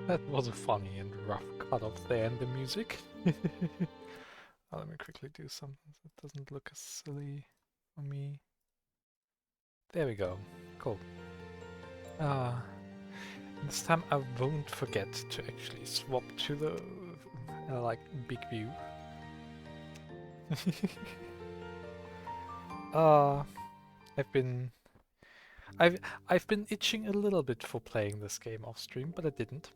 That was a funny and rough cut off there in the music. Let me quickly do something that doesn't look as silly for me. There we go. Cool. This time I won't forget to actually swap to the like big view. I've been I've been itching a little bit for playing this game off stream, but I didn't.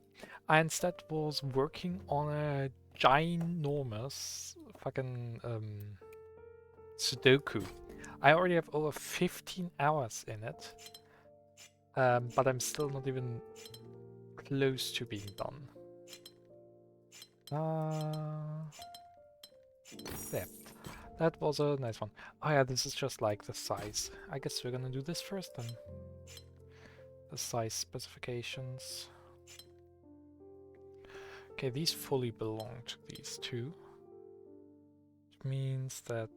I instead was working on a ginormous fucking Sudoku. I already have over 15 hours in it, but I'm still not even close to being done. There. That was a nice one. Oh yeah, this is just like the size. I guess we're gonna do this first then. The size specifications. Okay, these fully belong to these two. Which means that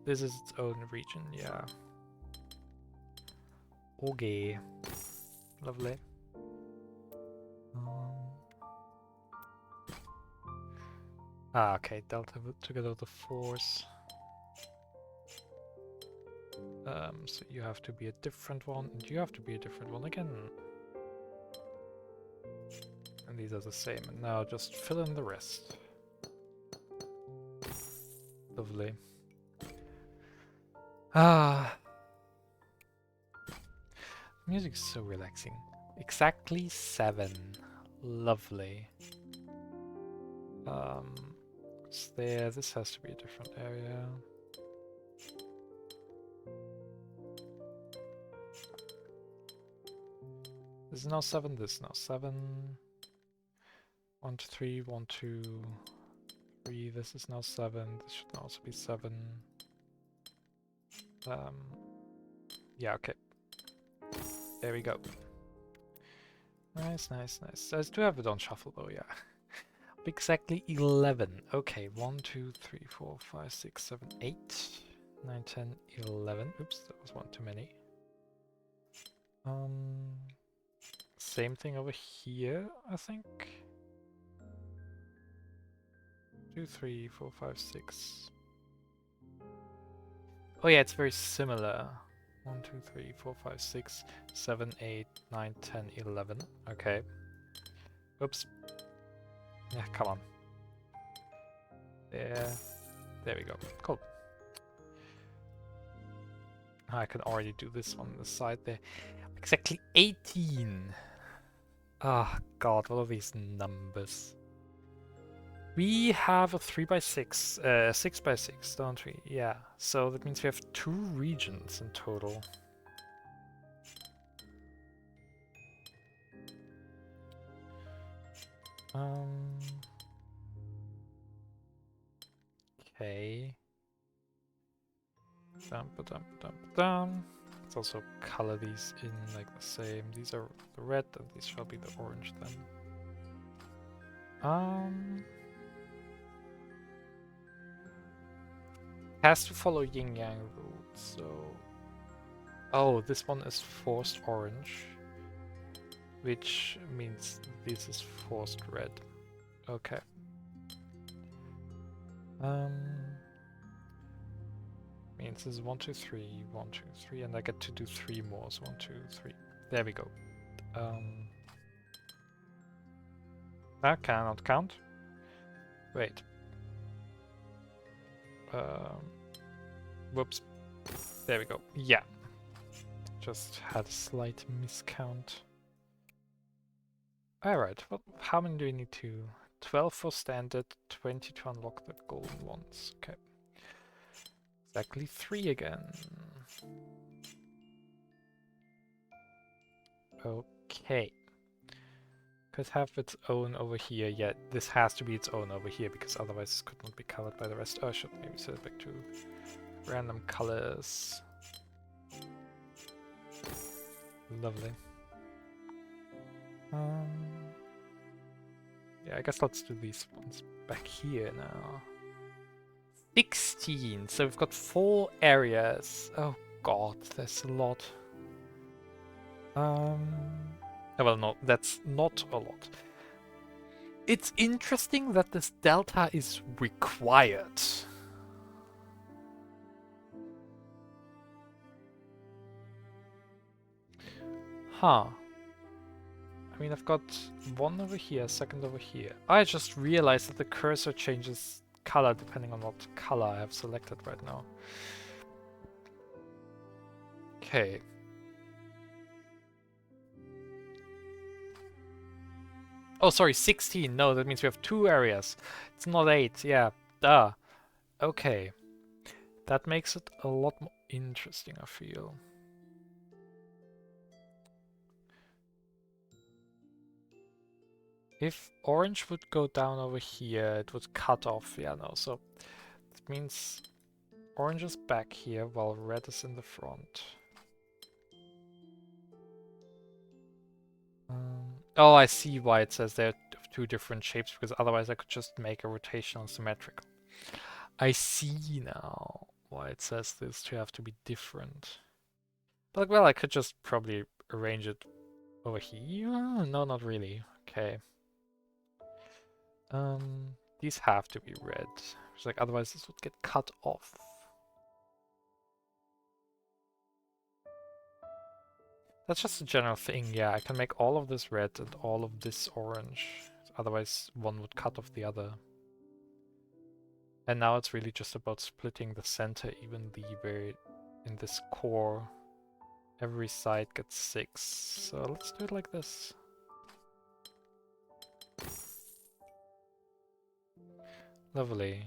this is its own region, yeah. Okay. Lovely. Okay, delta together the force. So you have to be a different one, and you have to be a different one again. And these are the same, and now just fill in the rest. Lovely. Music is so relaxing. Exactly 7. Lovely. There, this has to be a different area. This is now 7, this is now 7. 1, 2, 3, 1, 2, 3, this is now 7, this should also be 7. Yeah, okay. There we go. Nice, nice, nice. I do have it on shuffle though, yeah. Exactly 11. Okay, 1, 2, 3, 4, 5, 6, 7, 8, 9, 10, 11. Oops, that was one too many. Same thing over here, I think. 2, 3, 4, 5, 6. Oh yeah, it's very similar. 1, 2, 3, 4, 5, 6, 7, 8, 9, 10, 11. Okay. Oops. Yeah, come on. There. There we go. Cool. I can already do this on the side there. Exactly 18. Ah, God, what are these numbers? We have a 3x6, 6x6, don't we? Yeah, so that means we have 2 regions in total. Okay. Let's also color these in like the same. These are the red and these shall be the orange then. Has to follow yin-yang rules, so... Oh, this one is forced orange, which means this is forced red. Okay. Means this is 1, 2, 3, 1, 2, 3, and I get to do 3 more, so 1, 2, 3. There we go. That cannot count. Wait. Whoops. There we go. Yeah. Just had a slight miscount. Alright, well, how many do we need to? 12 for standard, 20 to unlock the golden ones. Okay. Exactly 3 again. Okay. Could have its own over here. Yeah, this has to be its own over here because otherwise it could not be covered by the rest. Oh, I should maybe set it back to random colors. Lovely. Yeah, I guess let's do these ones back here now. 16! So we've got 4 areas. Oh god, there's a lot. Well, no, that's not a lot. It's interesting that this delta is required. Huh. I mean, I've got one over here, second over here. I just realized that the cursor changes color depending on what color I have selected right now. Okay. Oh, sorry, 16. No, that means we have 2 areas. It's not 8. Yeah, duh. Okay. That makes it a lot more interesting, I feel. If orange would go down over here, it would cut off. Yeah, no, so that means orange is back here while red is in the front. Oh, I see why it says they're 2 different shapes, because otherwise I could just make a rotational symmetrical. I see now why it says this to have to be different. But well, I could just probably arrange it over here. No, not really. Okay. These have to be red. It's like otherwise this would get cut off. That's just a general thing. Yeah, I can make all of this red and all of this orange. Otherwise one would cut off the other. And now it's really just about splitting the center evenly, where in this core every side gets 6. So let's do it like this. Lovely.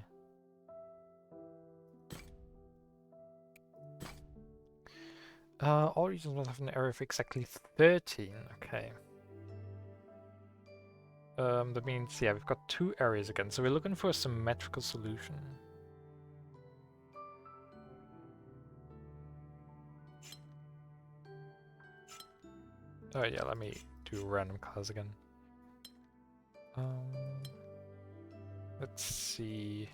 All regions must have an area of exactly 13. Okay. That means, yeah, we've got 2 areas again. So we're looking for a symmetrical solution. Oh yeah, let me do random colors again. Let's see.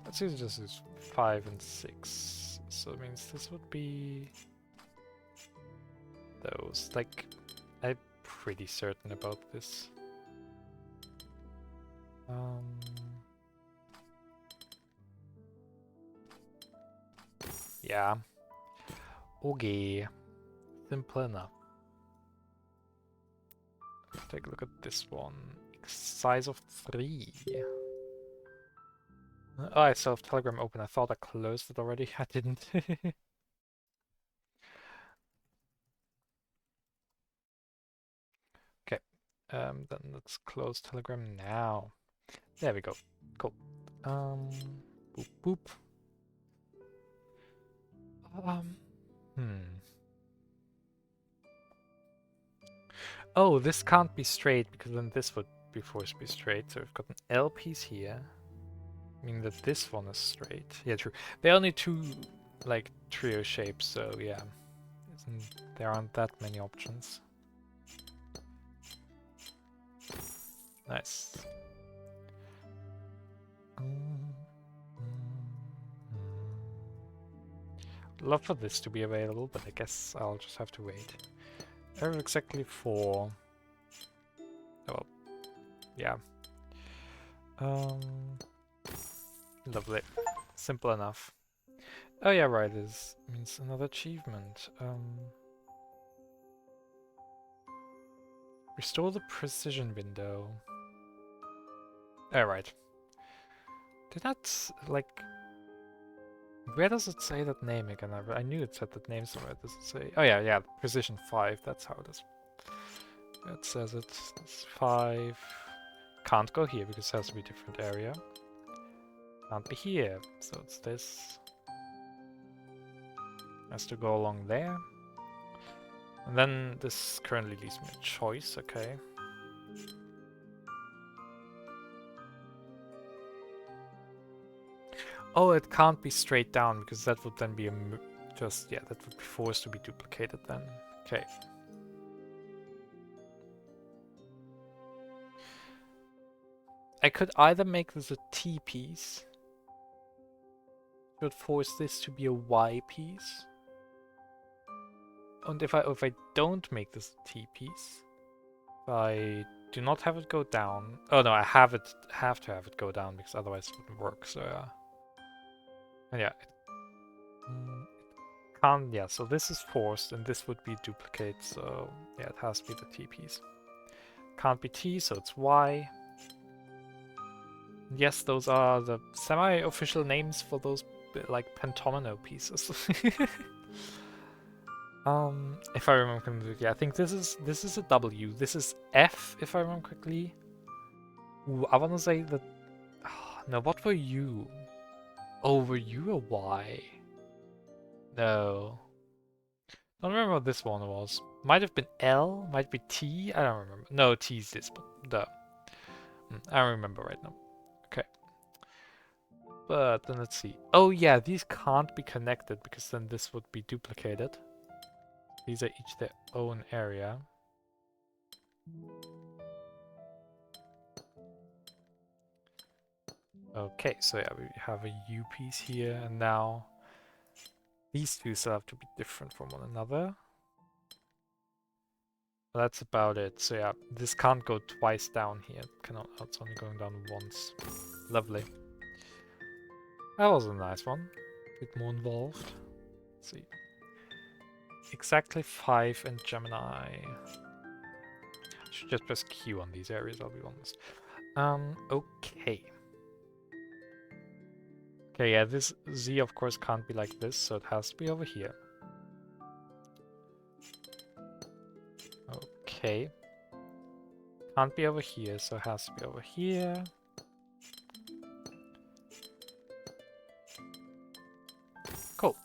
Let's see, this is 5 and 6. So it means this would be those. Like, I'm pretty certain about this. Yeah. Okay. Simple enough. Let's take a look at this one. Size of 3. Oh, I still have Telegram open. I thought I closed it already. I didn't. Okay. Then let's close Telegram now. There we go. Cool. Boop boop. Oh, this can't be straight because then this would be forced to be straight. So we've got an L piece here, meaning that this one is straight. Yeah, true. There are only 2 like trio shapes, so yeah, there aren't that many options. Nice. Love for this to be available, but I guess I'll just have to wait. There are exactly 4. Oh, well, yeah. Lovely. Simple enough. Oh yeah, right, this means another achievement. Restore the precision window. Oh, right. Did that, like... Where does it say that name again? I knew it said that name somewhere. Does it say... Oh yeah, yeah, precision 5, that's how it is. It says it's 5. Can't go here because it has to be a different area. Can't be here, so it's this. Has to go along there. And then this currently leaves me a choice, okay. Oh, it can't be straight down because that would then be that would be forced to be duplicated then. Okay. I could either make this a T piece, would force this to be a Y piece. And if I don't make this a T piece, I do not have it go down. Oh no, I have to have it go down because otherwise it wouldn't work. So yeah, and yeah, it can't. Yeah, so this is forced, and this would be duplicate. So yeah, it has to be the T piece. Can't be T, so it's Y. Yes, those are the semi-official names for those like pentomino pieces. If I remember correctly, I think this is a W. This is F, if I remember correctly. Ooh, I want to say that. No, what were you? Oh, were you a Y? No. Don't remember what this one was. Might have been L, might be T, I don't remember. No, T is this one. Duh. I don't remember right now. Okay. But then let's see. Oh yeah, these can't be connected because then this would be duplicated. These are each their own area. Okay, so yeah, we have a U piece here, and now these two still have to be different from one another. But that's about it. So yeah, this can't go twice down here. It cannot. It's only going down once. Lovely. That was a nice one. A bit more involved. Let's see. Exactly 5 in Gemini. I should just press Q on these areas, I'll be honest. Okay. Okay, yeah, this Z of course can't be like this, so it has to be over here. Okay. Can't be over here, so it has to be over here. Cool.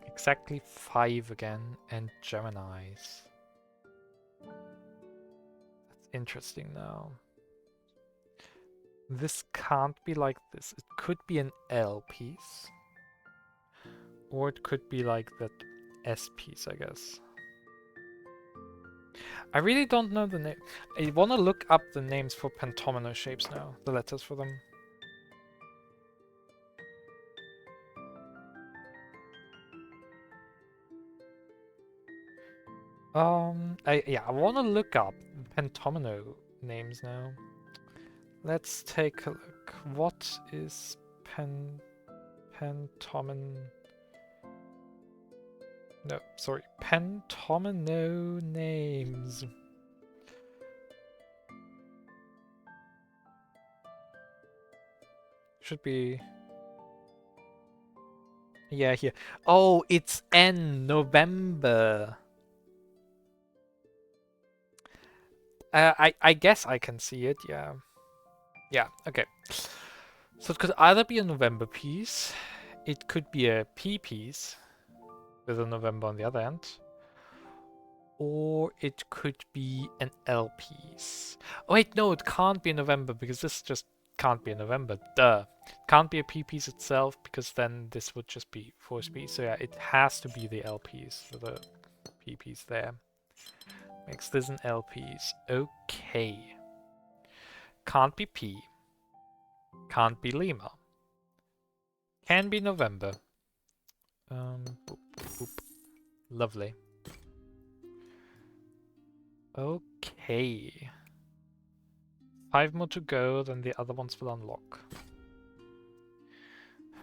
Exactly 5 again, and Geminis. That's interesting now. This can't be like this. It could be an L piece. Or it could be like that S piece, I guess. I really don't know the name. I want to look up the names for pentomino shapes now. The letters for them. I want to look up pentomino names now. Let's take a look. What is pentomino? No, sorry, pentomino names. Should be. Yeah, here. Oh, it's N, November. I guess I can see it, yeah. Yeah, okay. So it could either be a November piece, it could be a P piece with a November on the other end, or it could be an L piece. Oh wait, no, it can't be a November because this just can't be a November. Duh. Can't be a P piece itself because then this would just be force P. So yeah, it has to be the L piece with a P piece there. Makes this an L piece. Okay. Can't be P. Can't be Lima. Can be November. Boop, boop. Lovely. Okay. 5 more to go, then the other ones will unlock.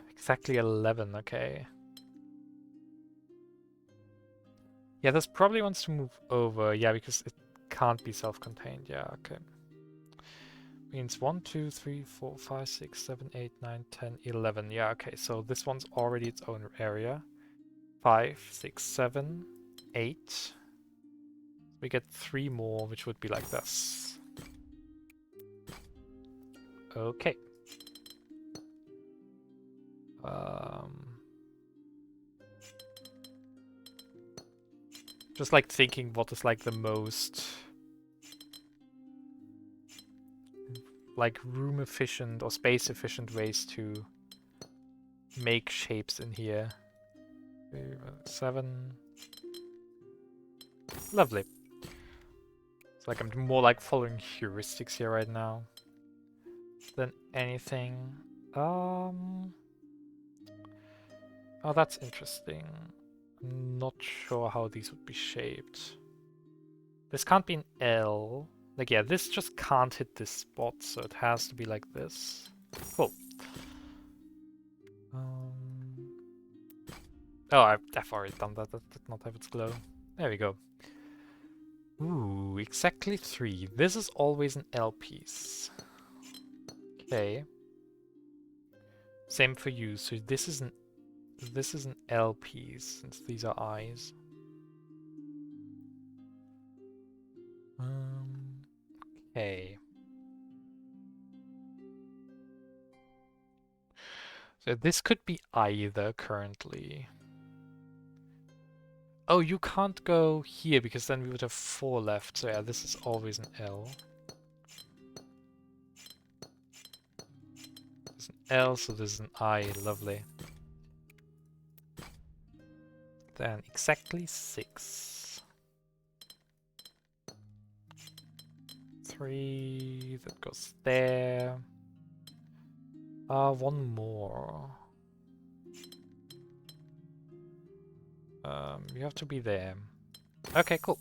Exactly 11, okay. Yeah, this probably wants to move over. Yeah, because it can't be self-contained. Yeah, okay. Means 1, 2, 3, 4, 5, 6, 7, 8, 9, 10, 11. Yeah, okay, so this one's already its own area. 5, 6, 7, 8. We get 3 more, which would be like this. Okay. Just like thinking what is like the most like room efficient or space efficient ways to make shapes in here. 7. Lovely. It's like I'm more like following heuristics here right now than anything. Oh, that's interesting. I'm not sure how these would be shaped. This can't be an L. Like, yeah, this just can't hit this spot, so it has to be like this. Cool. Oh, I've already done that. That did not have its glow. There we go. Ooh, exactly 3. This is always an L piece. Okay. Same for you. So this is an L piece since these are I's. Okay. So this could be either currently. Oh, you can't go here because then we would have 4 left. So yeah, this is always an L. There's an L, so there's an I. Lovely. Then exactly 6. 3, that goes there. One more. You have to be there. Okay, cool.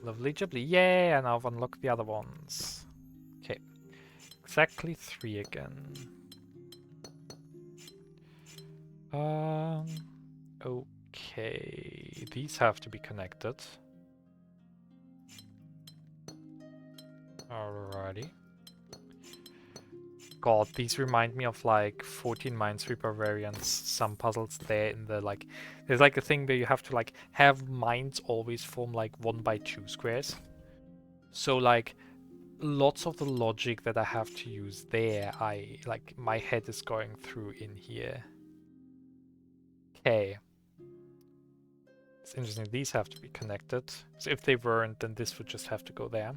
Lovely jubbly. Yay, and I've unlocked the other ones. Okay. Exactly 3 again. Okay. These have to be connected. Alrighty. God, these remind me of like 14 Minesweeper variants. Some puzzles there in the like, there's like a thing where you have to like have mines always form like 1x2 squares. So like lots of the logic that I have to use there, my head is going through in here. Okay. It's interesting, these have to be connected. So if they weren't, then this would just have to go there.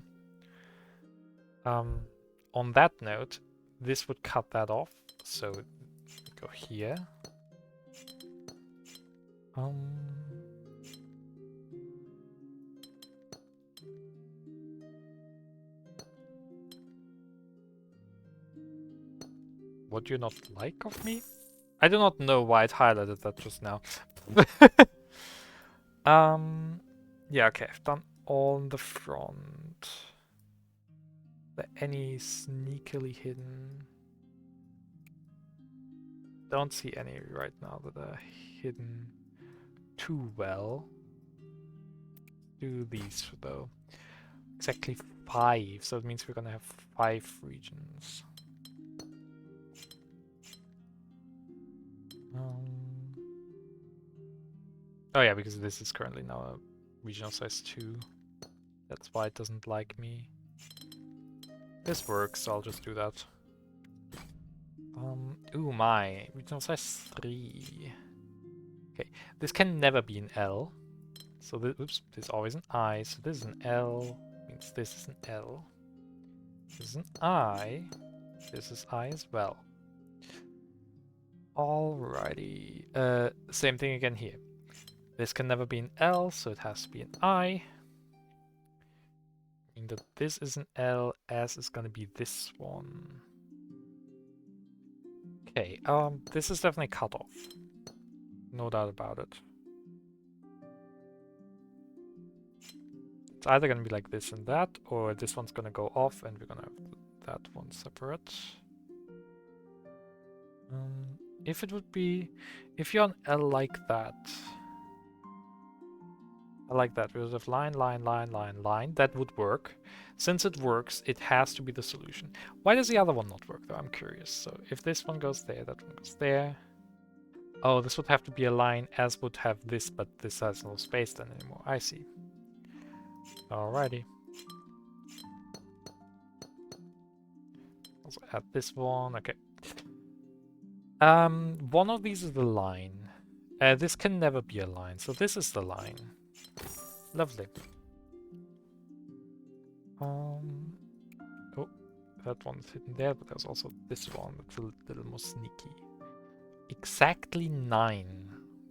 On that note, this would cut that off. So go here. What do you not like of me? I do not know why it highlighted that just now. Yeah, okay, I've done all in the front. Are there any sneakily hidden? Don't see any right now that are hidden too well. Do these though. Exactly 5, so it means we're gonna have 5 regions. Oh yeah, because this is currently now a regional size 2. That's why it doesn't like me. This works, so I'll just do that. Ooh my, regional size 3. Okay, this can never be an L. So this, oops, this is always an I, so this is an L, means this is an L. This is an I, this is I as well. Alrighty, same thing again here. This can never be an L, so it has to be an I. Meaning that this is an L, S is gonna be this one. Okay, this is definitely cut off. No doubt about it. It's either gonna be like this and that, or this one's gonna go off and we're gonna have that one separate. If it would be, if you're on L like that, I like that, we would have line, line, line, line, line, that would work. Since it works, it has to be the solution. Why does the other one not work though? I'm curious. So if this one goes there, that one goes there. Oh, this would have to be a line, as would have this, but this has no space then anymore. I see. Alrighty. Also add this one, okay. One of these is the line. This can never be a line, so this is the line. Lovely. Oh, that one's hidden there, but there's also this one that's a little more sneaky. Exactly 9.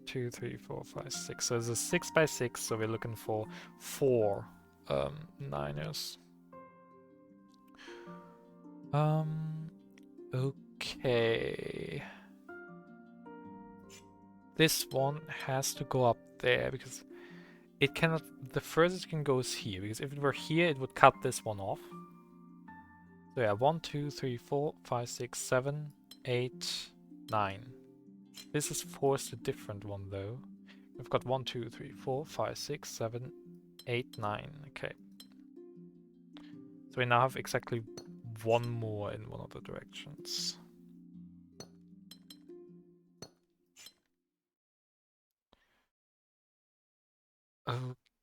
2, 3, 4, 5, 6. So it's a 6x6, so we're looking for 4 niners. Okay. This one has to go up there because it cannot, the furthest it can go is here, because if it were here, it would cut this one off. So yeah, 1, 2, 3, 4, 5, 6, 7, 8, 9. This is forced a different one though. We've got 1, 2, 3, 4, 5, 6, 7, 8, 9. Okay. So we now have exactly one more in one of the directions.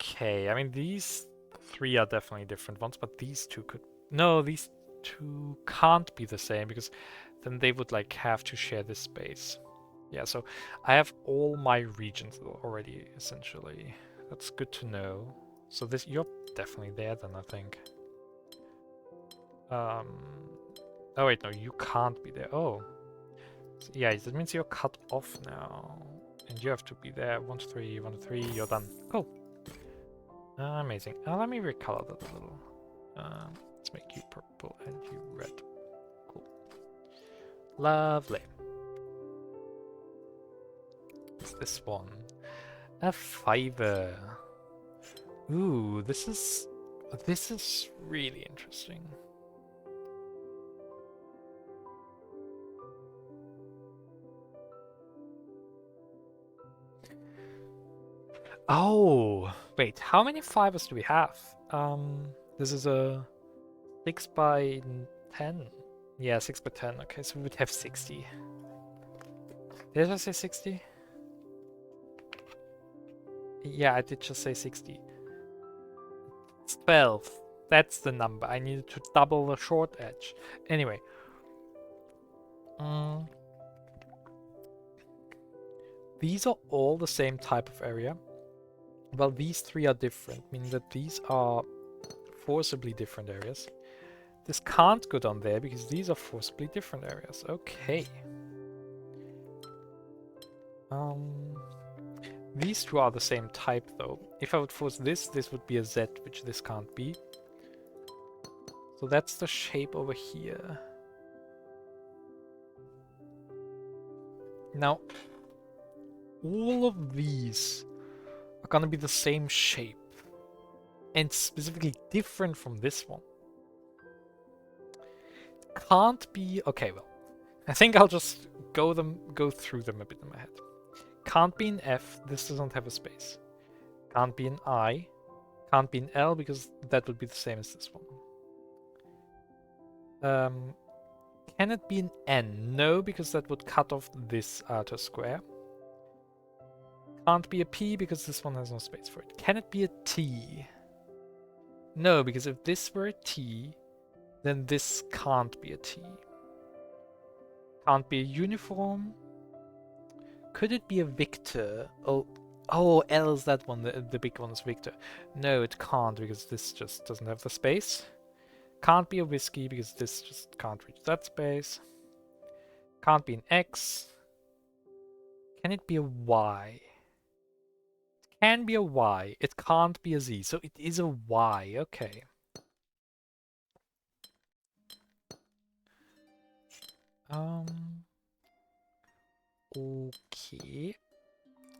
Okay, I mean these three are definitely different ones, but these two could... No, these two can't be the same because then they would like have to share this space. Yeah, so I have all my regions already, essentially. That's good to know. So this, you're definitely there then, I think. Oh wait, no, you can't be there. Oh. So, yeah, that means you're cut off now. And you have to be there. 1 to 3, 1 to 3, you're done. Cool. Amazing. Let me recolor that a little. Let's make you purple and you red. Cool. Lovely. What's this one? A fiver. Ooh, this is really interesting. Oh, wait, how many fibers do we have? This is a 6 by 10. Yeah, 6 by 10. Okay, so we would have 60. Did I say 60? Yeah, I did just say 60. It's 12. That's the number. I needed to double the short edge. Anyway. These are all the same type of area. Well, these three are different, meaning that these are forcibly different areas. This can't go down there because these are forcibly different areas. Okay. These two are the same type though. If I would force this, this would be a Z, which this can't be. So that's the shape over here. Now, all of these are gonna be the same shape. And specifically different from this one. Can't be... Okay, well. I think I'll just go through them a bit in my head. Can't be an F, this doesn't have a space. Can't be an I. Can't be an L because that would be the same as this one. Can it be an N? No, because that would cut off this outer square. Can't be a P because this one has no space for it. Can it be a T? No, because if this were a T, then this can't be a T. Can't be a uniform. Could it be a Victor? Oh, L is that one, the big one is Victor. No, it can't because this just doesn't have the space. Can't be a whiskey because this just can't reach that space. Can't be an X. Can it be a Y? It can be a Y. It can't be a Z, so it is a Y. Okay. Okay.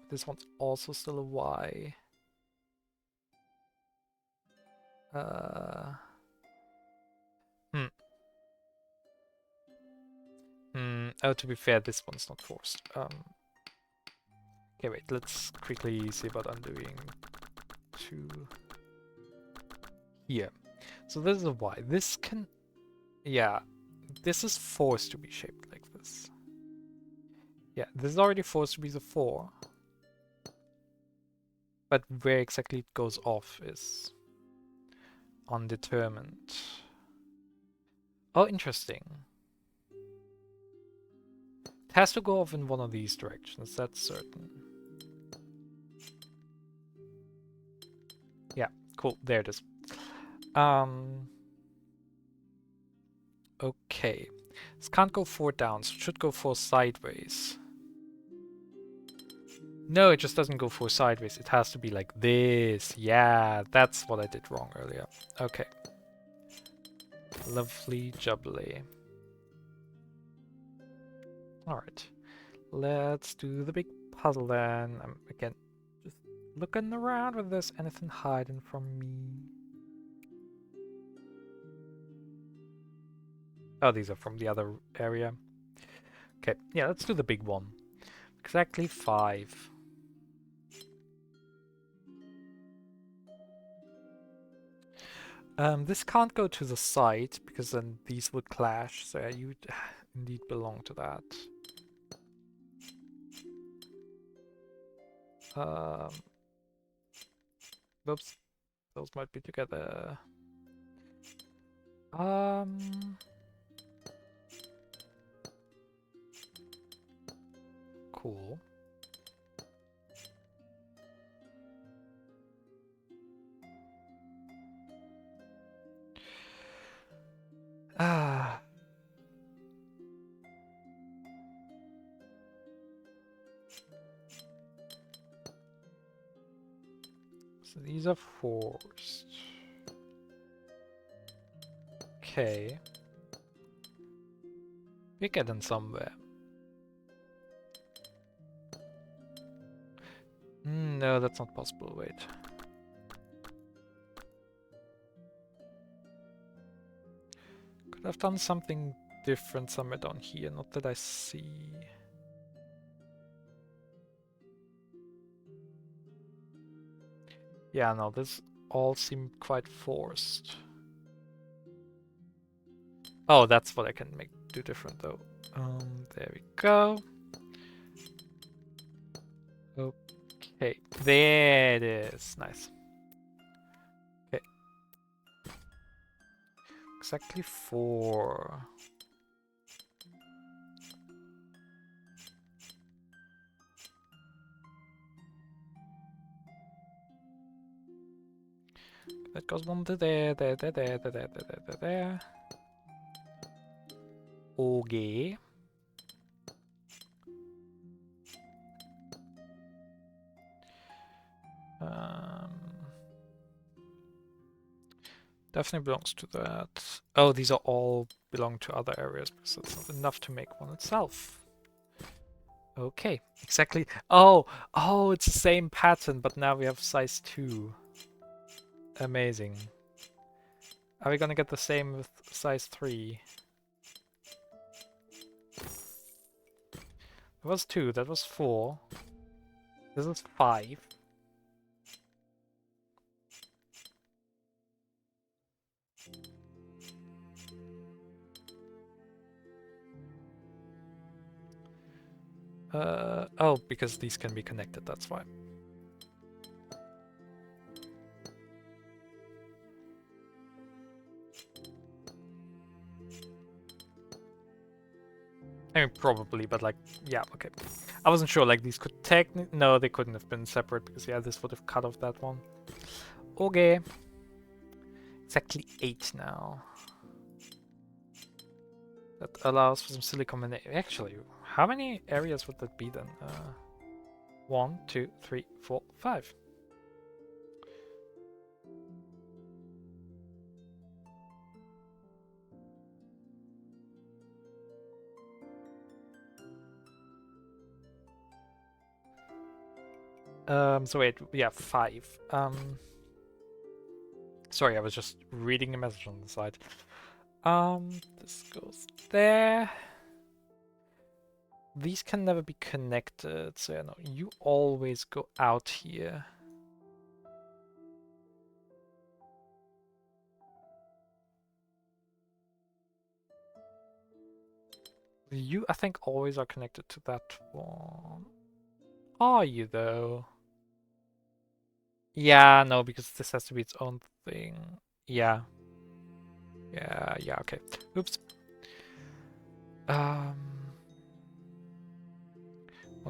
This one's also still a Y. Oh, to be fair, this one's not forced. Okay, wait, let's quickly see about undoing to here. So this is a Y. This can... Yeah, this is forced to be shaped like this. Yeah, this is already forced to be the 4. But where exactly it goes off is undetermined. Oh, interesting. It has to go off in one of these directions, that's certain. Yeah, cool, there it is. Okay. This can't go 4 down, so it should go 4 sideways. No, it just doesn't go 4 sideways. It has to be like this. Yeah, that's what I did wrong earlier. Okay. Lovely jubbly. Alright. Let's do the big puzzle then. Again, just Looking around whether there's anything hiding from me. Oh, these are from the other area. Okay, yeah, let's do the big one. Exactly 5. This can't go to the side because then these would clash. So yeah, you indeed belong to that. Oops, those might be together. Cool. Ah. So these are forced. Okay. We're getting somewhere. No, that's not possible. Wait. Could have done something different somewhere down here. Not that I see. Yeah, no, this all seemed quite forced. Oh, that's what I can do different though. There we go. Okay, there it is. Nice. Okay. Exactly 4. That goes one to there. Okay. Definitely belongs to that. Oh, these are all belong to other areas because it's not enough to make one itself. Okay, exactly. Oh, it's the same pattern, but now we have size 2. Amazing. Are we gonna get the same with size 3? That was 2, that was 4. This is 5. Oh, because these can be connected, that's why. I mean, probably, but like, yeah, okay. I wasn't sure, like, these could technically... No, they couldn't have been separate, because, yeah, this would have cut off that one. Okay. Exactly 8 now. That allows for some silly combination. Actually, how many areas would that be then? 1, 2, 3, 4, 5. So wait, yeah, 5. Sorry, I was just reading a message on the side. This goes there. These can never be connected, so yeah, no, you always go out here. You, I think, always are connected to that one. Are you, though? Yeah, no, because this has to be its own thing. Yeah. Yeah, okay. Oops. 1,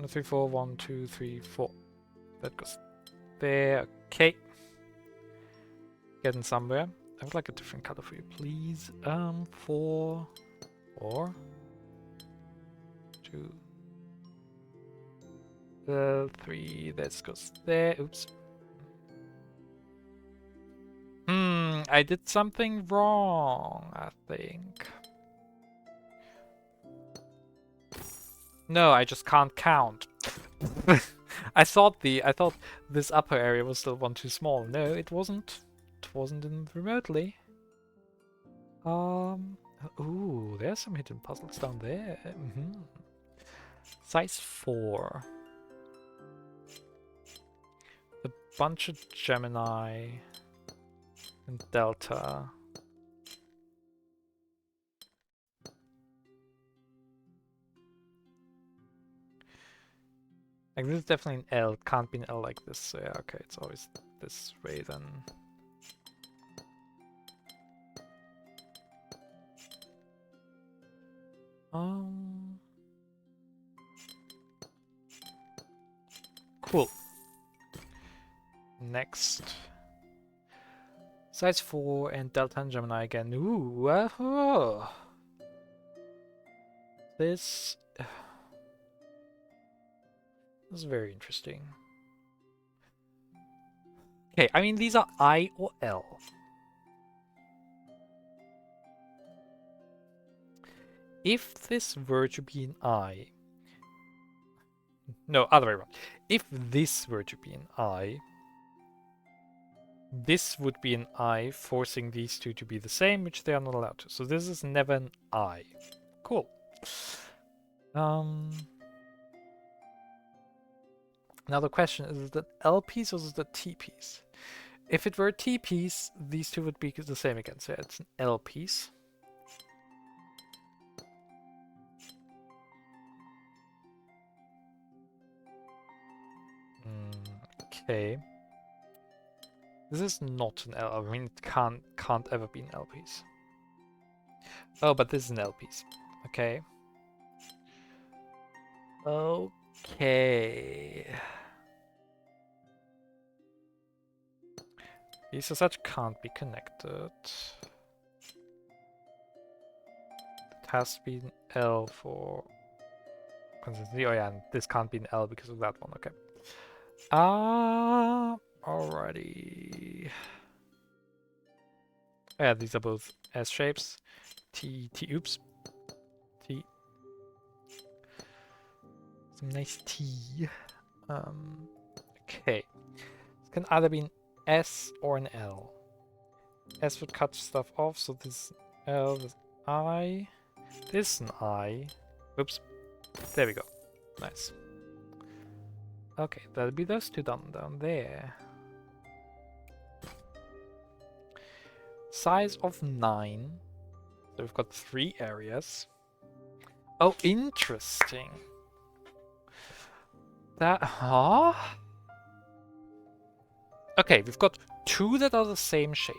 2, 3, 4, 1, 2, 3, 4. That goes there. Okay. Getting somewhere. I would like a different color for you, please. 4, 4, 2, 3. That goes there. Oops. I did something wrong, I think. No, I just can't count. I thought this upper area was still one too small. No, it wasn't. It wasn't in remotely. Ooh, there's some hidden puzzles down there. Size 4. A bunch of Gemini and Delta. Like, this is definitely an L. It can't be an L like this. So yeah, okay, it's always this way then. Cool. Next. Size 4 and Delta and Gemini again. Ooh, this is very interesting. Okay, I mean, these are I or L. If this were to be an I... No, other way around. If this were to be an I, this would be an I, forcing these two to be the same, which they are not allowed to. So this is never an I. Cool. Now the question is it an L piece or is it a T piece? If it were a T piece, these two would be the same again. So it's an L piece. Okay. This is not an L. I mean, it can't ever be an L piece. Oh, but this is an L piece. Okay. Okay. These as such can't be connected. It has to be an L for consistency. Oh yeah, and this can't be an L because of that one. Okay. Alrighty. Yeah, these are both S shapes. Oops. T. Some nice T. Okay. It can either be an S or an L. S would cut stuff off, so this L, this I. This an I. Oops. There we go. Nice. Okay, that'll be those two down there. Size of 9. So we've got 3 areas. Oh, interesting. Huh? Okay, we've got 2 that are the same shape.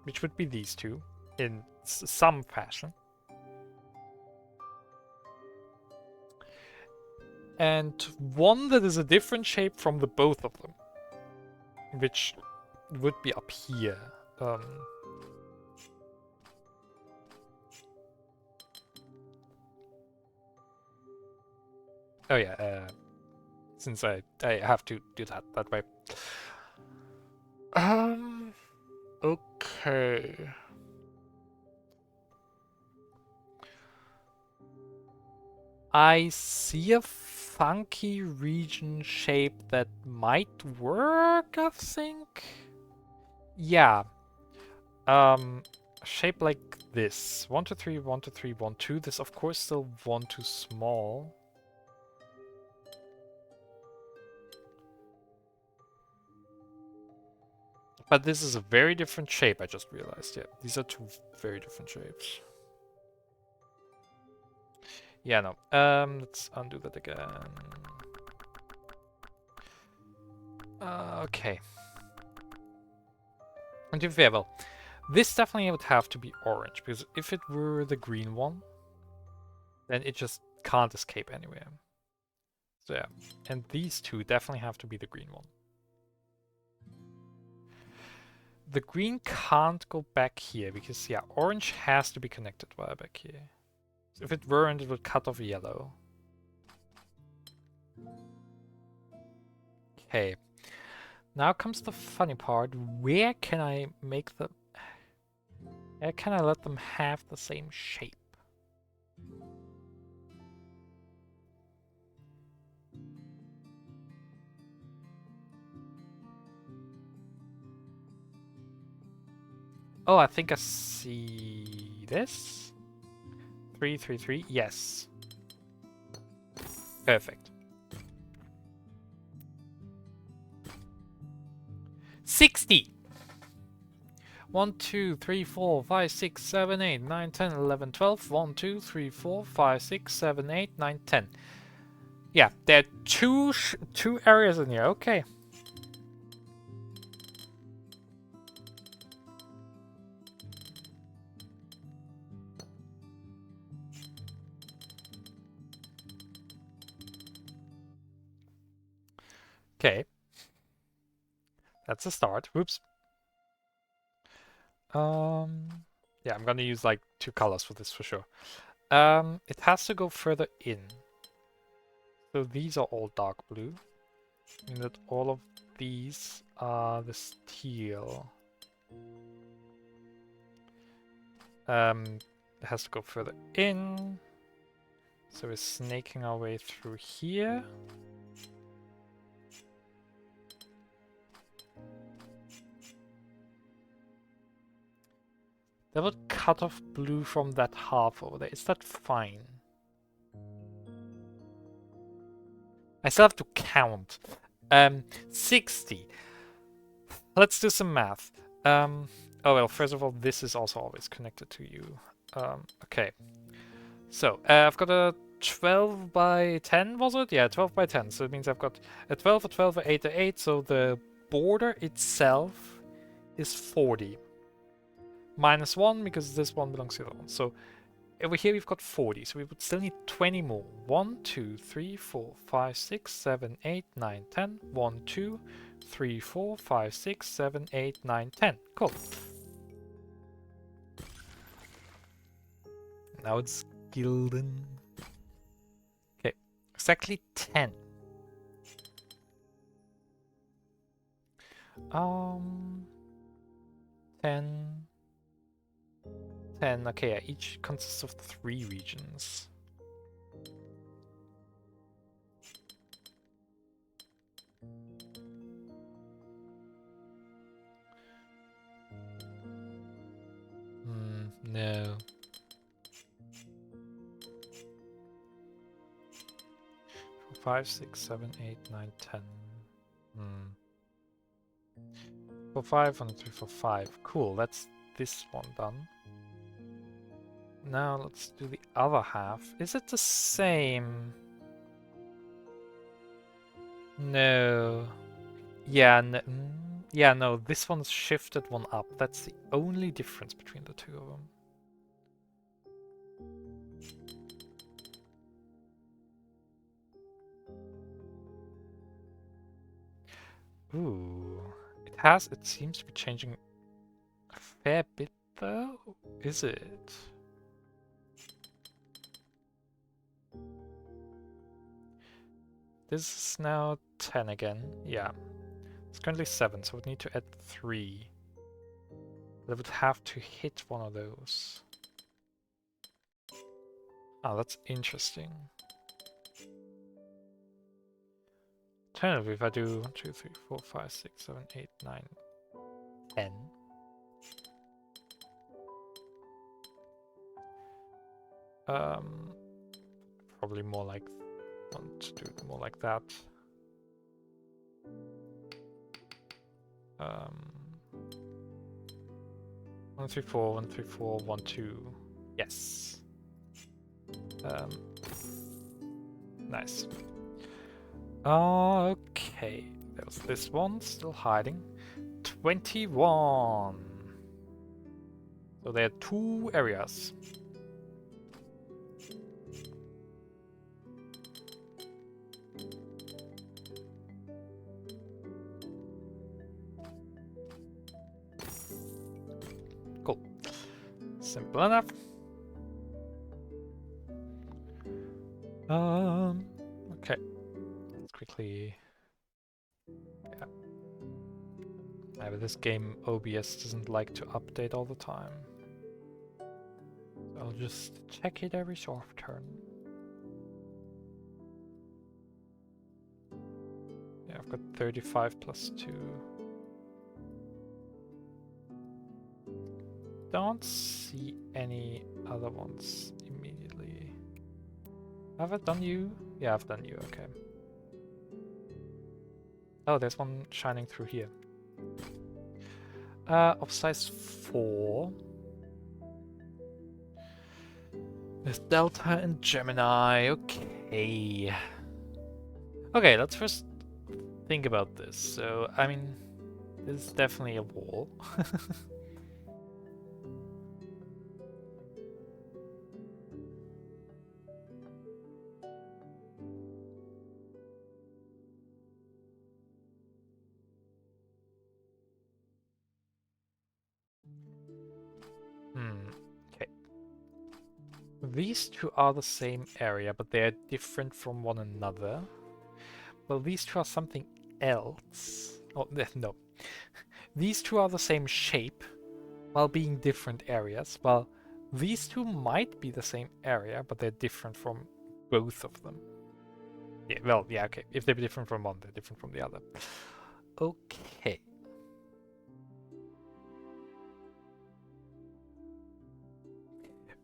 Which would be these two, in some fashion. And 1 that is a different shape from the both of them. Which would be up here. Oh yeah, since I have to do that way. Okay. I see a funky region shape that might work, I think. Yeah. Shape like this. 1 to 3, 1 to 3, 1, 2. This of course still 1 too small. But this is a very different shape, I just realized. Yeah, these are 2 very different shapes. Yeah, no. Let's undo that again. Okay. And to be fair, well, this definitely would have to be orange, because if it were the green one, then it just can't escape anywhere. So yeah, and these 2 definitely have to be the green one. The green can't go back here, because yeah, orange has to be connected via back here. So if it weren't, it would cut off yellow. Okay. Now comes the funny part. Where can I make them... Where can I let them have the same shape? Oh, I think I see this. 3, 3, 3. Yes. Perfect. 60! 1, 2, 3, 4, 5, 6, 7, 8, 9, 10, 11, 12. 1, 2, 3, 4, 5, 6, 7, 8, 9, 10. Yeah, there are two areas in here. Okay. Okay. That's a start. Whoops. Yeah, I'm gonna use like 2 colors for this for sure. It has to go further in. So these are all dark blue. Meaning that all of these are the steel. It has to go further in. So we're snaking our way through here. That would cut off blue from that half over there. Is that fine? I still have to count. 60. Let's do some math. Oh well, first of all, this is also always connected to you. Okay. So, I've got a 12 by 10, was it? Yeah, 12 by 10. So it means I've got a 12, a 12, a 8, a 8. So the border itself is 40. Minus 1, because this one belongs to the other one. So over here we've got 40. So we would still need 20 more. 1, 2, 3, 4, 5, 6, 7, 8, 9, 10. 1, 2, 3, 4, 5, 6, 7, 8, 9, 10. Cool. Now it's gilded. Okay, exactly 10. 10. 10. Okay, yeah, each consists of 3 regions. No. 5, 6, 7, 8, 9, 10. 4, 5, 1, 2, 3, 4, 5. Cool, that's this one done. Now let's do the other half. Is it the same? No. Yeah, yeah, no, this one's shifted one up. That's the only difference between the two of them. Ooh, it seems to be changing a fair bit though, is it? This is now 10 again, yeah. It's currently 7, so we'd need to add 3. But I would have to hit one of those. Ah, that's interesting. Alternatively, if I do 1, 2, 3, 4, 5, 6, 7, 8, 9, 10. Probably more like, want to do it more like that. 1, 3, 4, 1, 3, 4, 1, 2. Yes. Nice. Okay. There was this one still hiding. 21. So there are 2 areas. Cool. Simple enough. Okay. Let's quickly. Yeah. But this game OBS doesn't like to update all the time. So I'll just check it every so often. Yeah, I've got 35 plus 2. don't see any other ones immediately. Have I done you? Yeah, I've done you, okay. Oh, there's one shining through here. Of size 4. There's Delta and Gemini, okay. Okay, let's first think about this. So, I mean, this is definitely a wall. Okay. These two are the same area, but they are different from one another. Well, these two are something else. Oh, no. These two are the same shape, while being different areas. Well, these two might be the same area, but they're different from both of them. Yeah, well, yeah, okay. If they're different from one, they're different from the other. Okay.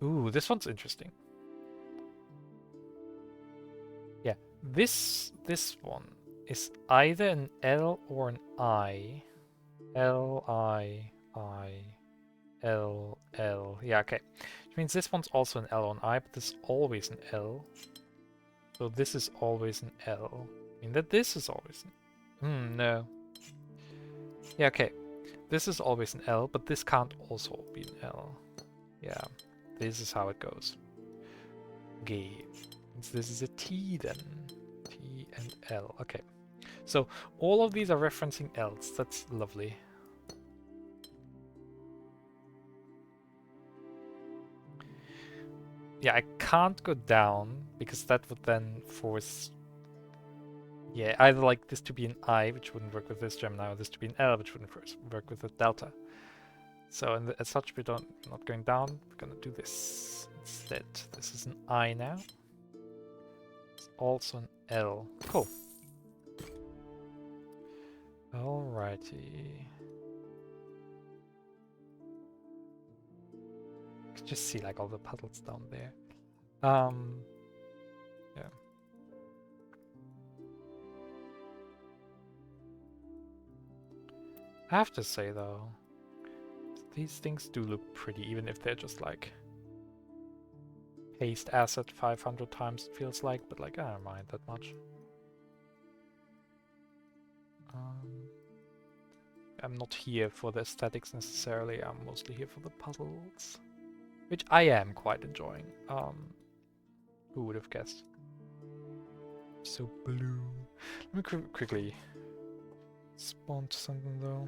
Ooh, this one's interesting. Yeah, this one is either an L or an I. L, I, L, L. Yeah, okay. Which means this one's also an L or an I, but this is always an L. So this is always an L. I mean that this is always an... no. Yeah, okay. This is always an L, but this can't also be an L. Yeah, this is how it goes. G. This is a T then. T and L. Okay. So all of these are referencing L's. That's lovely. Yeah, I can't go down because that would then force... Yeah, either like this to be an I, which wouldn't work with this Gemini, or this to be an L, which wouldn't work with the Delta. So as such, we're not going down. We're gonna do this instead. This is an I now. It's also an L. Cool. Alrighty. You can just see like all the puddles down there. Yeah. I have to say though, these things do look pretty, even if they're just like paste asset 500 times, it feels like, but like I don't mind that much. I'm not here for the aesthetics necessarily, I'm mostly here for the puzzles, which I am quite enjoying. Who would have guessed? So blue. Let me quickly spawn to something though.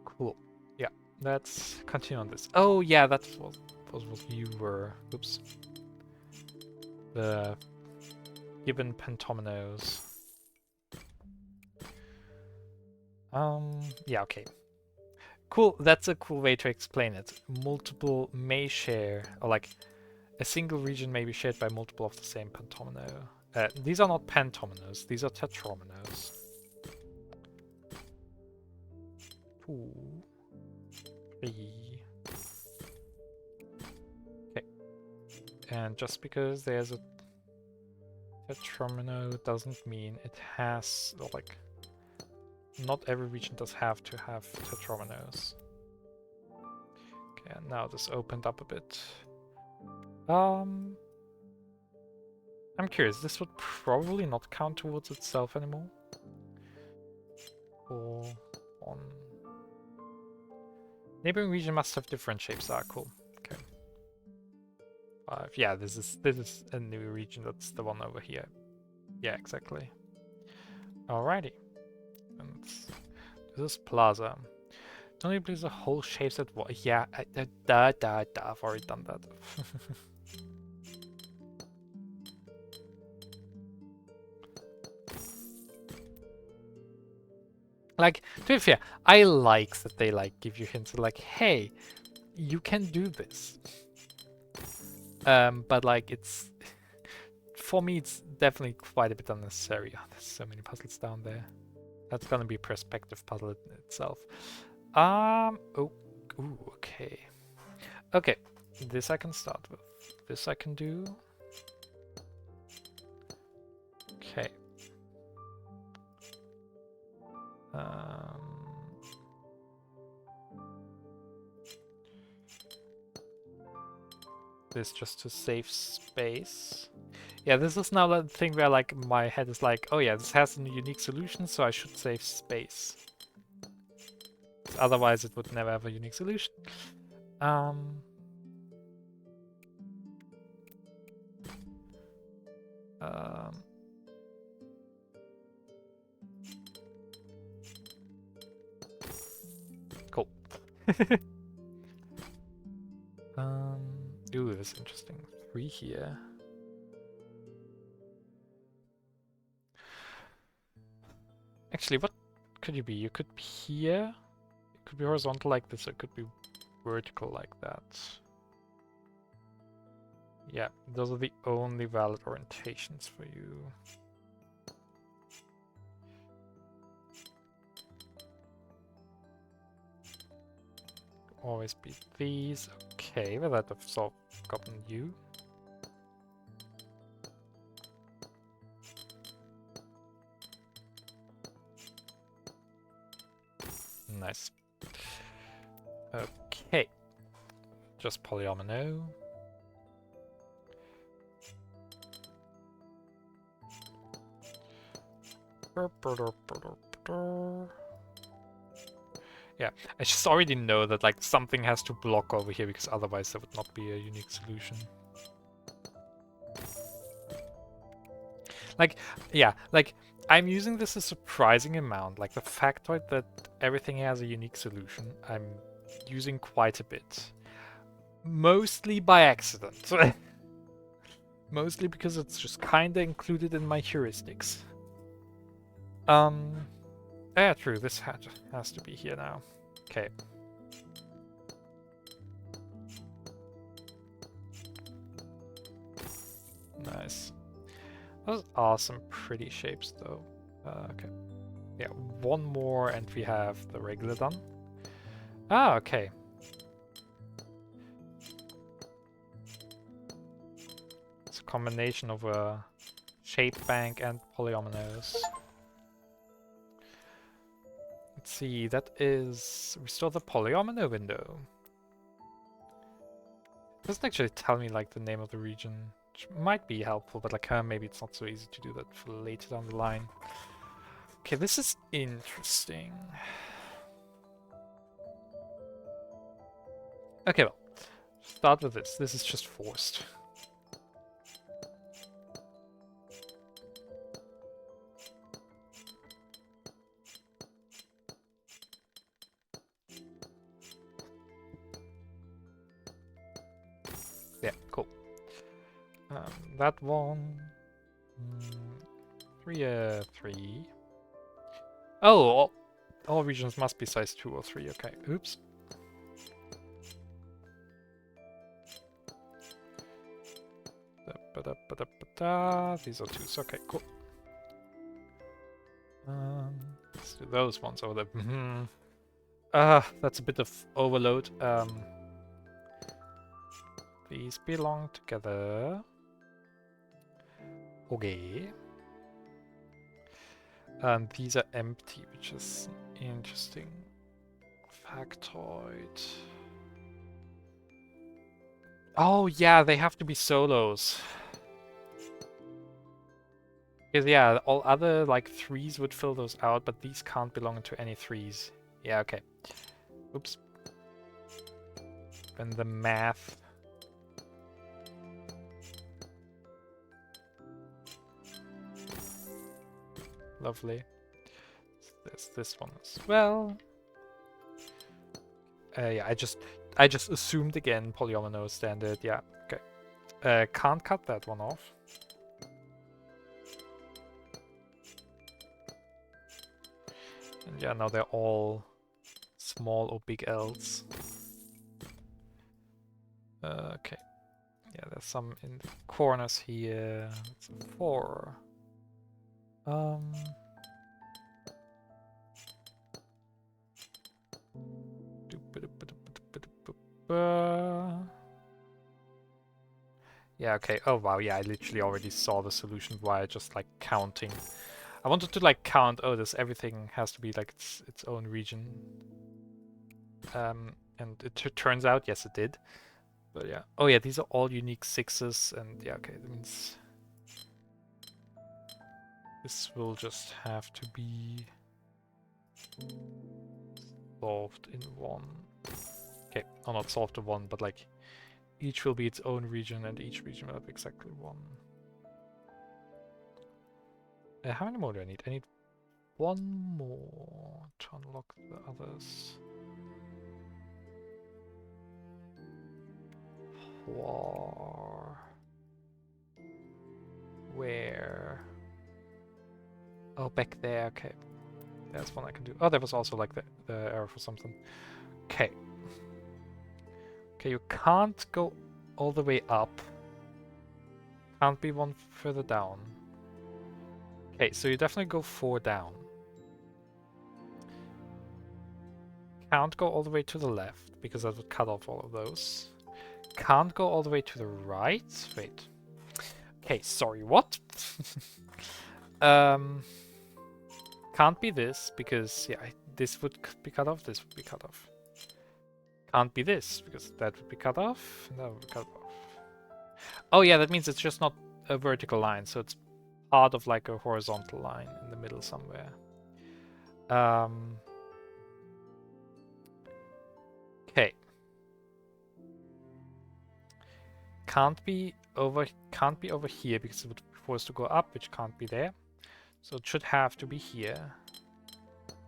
Cool. Yeah, let's continue on this. Oh yeah, that was what you were. Oops. The gibbon pentominoes. Yeah, okay. Cool, that's a cool way to explain it. Multiple may share, or like a single region may be shared by multiple of the same pentomino. These are not pentominoes, these are tetrominoes. 2, 3. Okay. And just because there's a tetromino doesn't mean it has, like, not every region does have to have tetrominoes. Okay, and now this opened up a bit. I'm curious, this would probably not count towards itself anymore. 4, 1. Neighboring region must have different shapes. Ah, cool. Okay. 5. Yeah, this is a new region. That's the one over here. Yeah, exactly. Alrighty. And this is Plaza. Don't you please the whole shapes at what? Yeah, I've already done that. Like, to be fair, I like that they like give you hints like, hey, you can do this. But like it's for me, it's definitely quite a bit unnecessary. Oh, there's so many puzzles down there. That's gonna be a perspective puzzle in itself. Oh, ooh, okay. Okay, this I can start with. This I can do. Okay. This just to save space. Yeah, this is now that thing where like my head is like, oh yeah, this has a unique solution, so I should save space. Otherwise it would never have a unique solution. Um, cool. Ooh, that's interesting. 3 here. Actually, what could you be? You could be here. It could be horizontal like this, or it could be vertical like that. Yeah, those are the only valid orientations for you. Always be these. Okay, well that I've sort of gotten you. Nice. Okay. Just polyomino. Yeah, I just already know that like something has to block over here because otherwise there would not be a unique solution. Like, yeah, like I'm using this a surprising amount. Like the factoid that everything has a unique solution, I'm using quite a bit. Mostly by accident. Mostly because it's just kinda included in my heuristics. Yeah, true, this has to be here now. Okay. Nice. Those are some pretty shapes though. Okay. Yeah, one more and we have the regular done. Ah, okay. It's a combination of a shape bank and polyominoes. Let's see, that is... restore the polyomino window. It doesn't actually tell me like the name of the region, which might be helpful, but like maybe it's not so easy to do that for later down the line. Okay, this is interesting. Okay, well, start with this. This is just forced. Yeah, cool. That one... 3. Oh, all regions must be size 2 or 3. Okay, oops. These are 2s. Okay, cool. Let's do those ones over there. That's a bit of overload. These belong together. Okay. And these are empty, which is interesting. Factoid. Oh yeah, they have to be solos. Because yeah, all other like 3s would fill those out, but these can't belong to any 3s. Yeah, okay. Oops. And the math. Lovely. There's this one as well. Yeah, I just assumed again polyomino standard. Yeah, okay. Can't cut that one off. And yeah, now they're all small or big L's. Okay. Yeah, there's some in the corners here. It's a 4. Yeah, okay. Oh wow, yeah, I literally already saw the solution via just like counting. I wanted to like count, oh, this everything has to be like its own region. And it turns out, yes, it did. But yeah. Oh yeah, these are all unique 6s, and yeah, okay, that means this will just have to be solved in one. Okay, or not solved in one, but like each will be its own region, and each region will have exactly one. How many more do I need? I need one more to unlock the others. Where? Oh, back there, okay. That's one I can do. Oh, there was also like the arrow for something. Okay. Okay, you can't go all the way up. Can't be one further down. Okay, so you definitely go 4 down. Can't go all the way to the left, because that would cut off all of those. Can't go all the way to the right. Wait. Okay, sorry, what? Can't be this, because, yeah, this would be cut off, this would be cut off. Can't be this, because that would be cut off, and that would be cut off. Oh yeah, that means it's just not a vertical line, so it's part of like a horizontal line in the middle somewhere. Okay. Can't be over here because it would be forced to go up, which can't be there. So it should have to be here.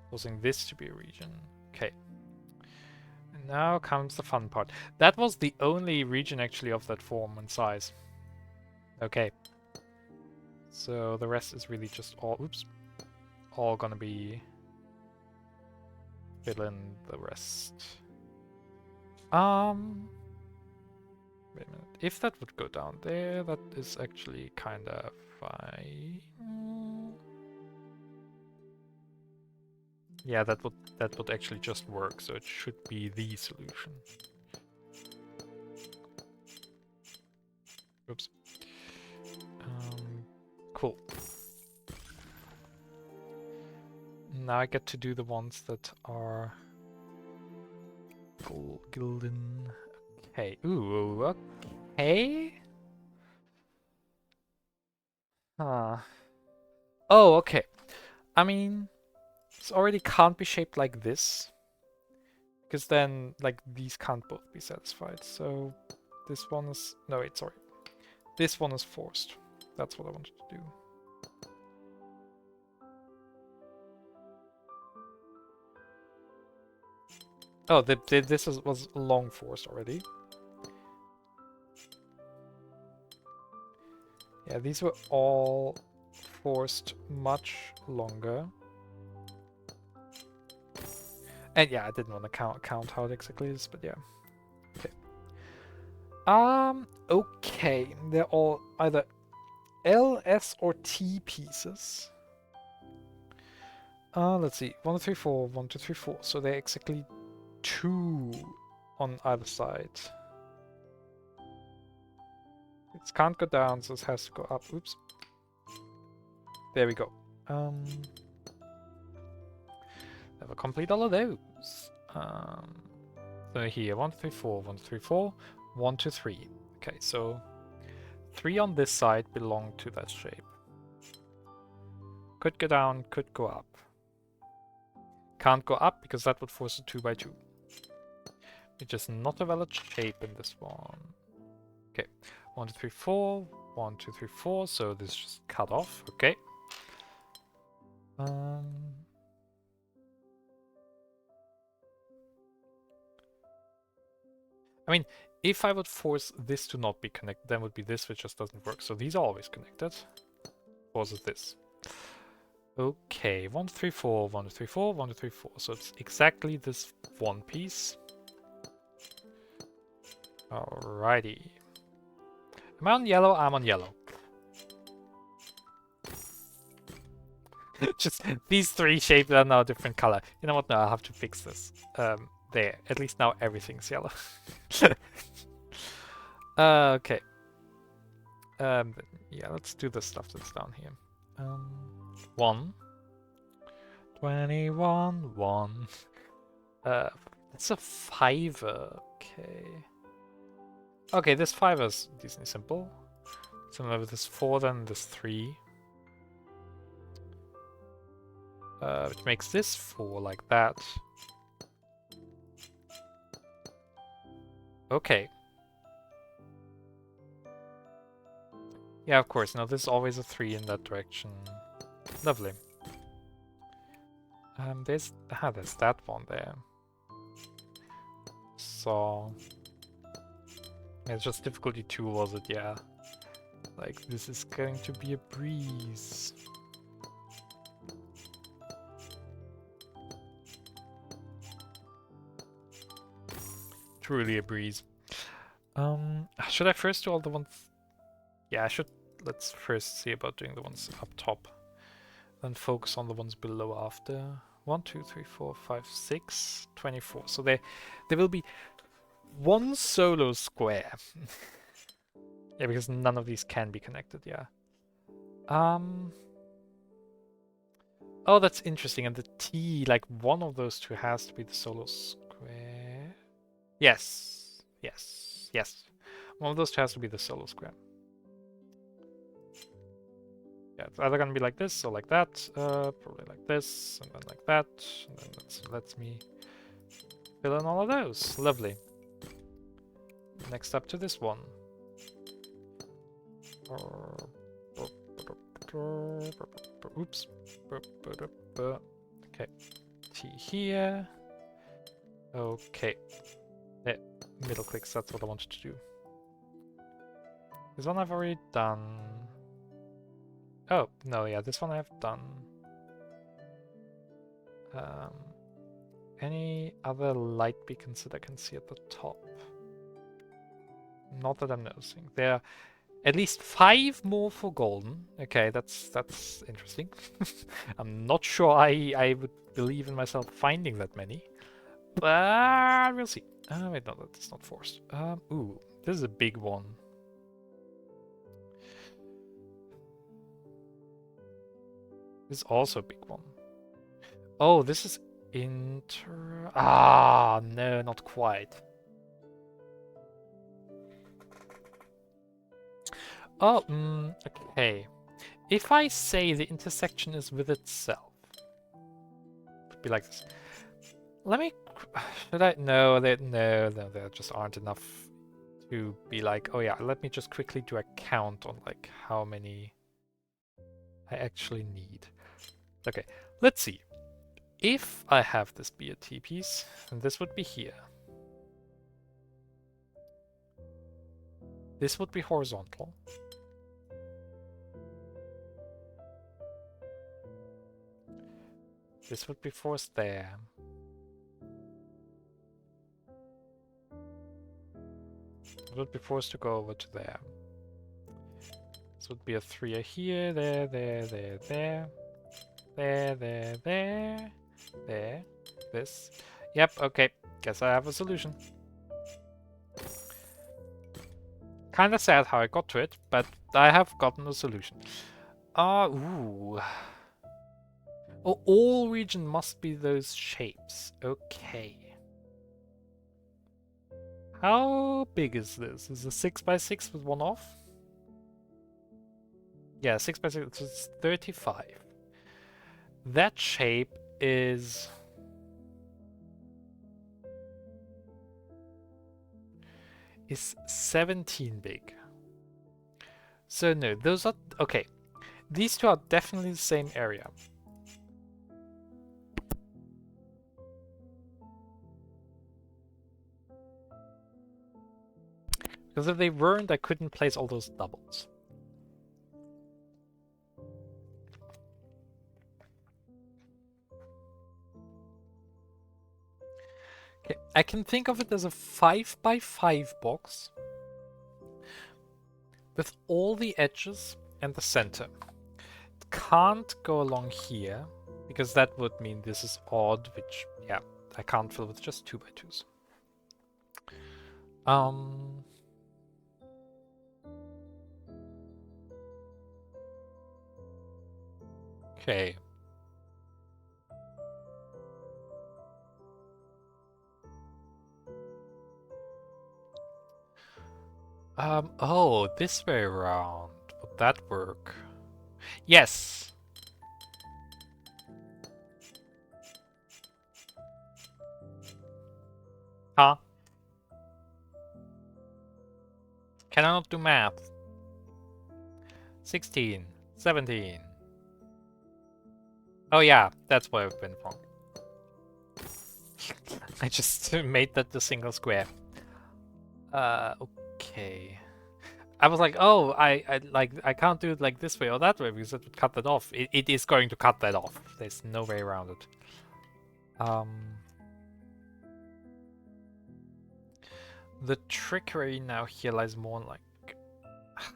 Causing this to be a region. Okay. And now comes the fun part. That was the only region actually of that form and size. Okay. So the rest is really just all gonna be fill in the rest. Wait a minute. If that would go down there, that is actually kind of fine. Yeah, that would actually just work, so it should be the solution. Oops. Cool. Now I get to do the ones that are golden. Okay. Ooh, okay. Oh, okay. I mean, this already can't be shaped like this. Because then, like, these can't both be satisfied. So, this one is... No, wait, sorry. This one is forced. That's what I wanted to do. Oh, this was long forced already. Yeah, these were all forced much longer. And yeah, I didn't want to count how it exactly is, but yeah. Okay. Okay. They're all either L, S, or T pieces. Let's see. 1, 2, 3, 4, 1, 2, 3, 4. So they're exactly 2 on either side. It can't go down, so it has to go up. Oops. There we go. Never complete all of those. So here, 1, 2, 3, 4, 1, 2, 3, 4, 1, 2, 3. Okay, so 3 on this side belong to that shape. Could go down, could go up. Can't go up because that would force a 2 by 2. Which is not a valid shape in this one. Okay, 1, 2, 3, 4, 1, 2, 3, 4. So this is just cut off. Okay. I mean, if I would force this to not be connected, then would be this, which just doesn't work. So these are always connected. Forces this. Okay, 1, 2, 3, 4, 1, 2, 3, 4, 1, 2, 3, 4. So it's exactly this one piece. Alrighty. Am I on yellow? I'm on yellow. Just these three shapes are now a different color. You know what? No, I'll have to fix this. There. At least now everything's yellow. Okay. Yeah, let's do the stuff that's down here. 1. 21, 1. It's a 5. Okay. Okay, this 5 is decently simple. So now with this 4, then this 3. Which makes this 4 like that. Okay. Yeah, of course. Now there's always a 3 in that direction. Lovely. There's that one there. So yeah, it's just difficulty 2, was it? Yeah. Like, this is going to be a breeze. Truly a breeze. Should I first do all the ones? Yeah, I should. Let's first see about doing the ones up top. Then focus on the ones below after. 1, 2, 3, 4, 5, 6, 24. So there will be one solo square. Yeah, because none of these can be connected, yeah. Oh, that's interesting. And the T, like one of those two has to be the solo square. Yes. Yes. Yes. One of those two has to be the solo square. Yeah, it's either gonna be like this or like that. Probably like this, and then like that. And then that lets me fill in all of those. Lovely. Next up to this one. Oops. Okay. T here. Okay. There. Middle clicks, that's what I wanted to do. This one I've already done. Oh, no, yeah, this one I've done. Any other light beacons that I can see at the top? Not that I'm noticing. There are at least 5 more for golden. Okay, that's interesting. I'm not sure I would believe in myself finding that many. But we'll see. Wait, no, that's not forced. Ooh, this is a big one. This is also a big one. Oh, this is Ah, no, not quite. Oh, okay. If I say the intersection is with itself, it would be like this. Let me. Should I? No, there just aren't enough to be like. Oh yeah, let me just quickly do a count on like how many I actually need. Okay, let's see. If I have this be a T-piece, then this would be here. This would be horizontal. This would be forced there. It would be forced to go over to there. This would be a 3 here, there, this. Yep, okay. Guess I have a solution. Kinda sad how I got to it, but I have gotten a solution. Ooh. Oh, all region must be those shapes. Okay. How big is this? Is it 6x6 with one off? Yeah, 6x6, it's 35. That shape is... is 17 big. So no, those are... okay. These two are definitely the same area. Because if they weren't, I couldn't place all those doubles. Okay, I can think of it as a 5x5 box. with all the edges and the center. It can't go along here, because that would mean this is odd, which, yeah, I can't fill with just 2x2s. Okay. Oh, this way around. Would that work? Yes! Huh? Can I not do math? 16, 17. Oh yeah, that's what I've been wrong. I just made that the single square. Okay. I was like, oh, I can't do it like this way or that way because it would cut that off. It is going to cut that off. There's no way around it. The trickery now here lies more in like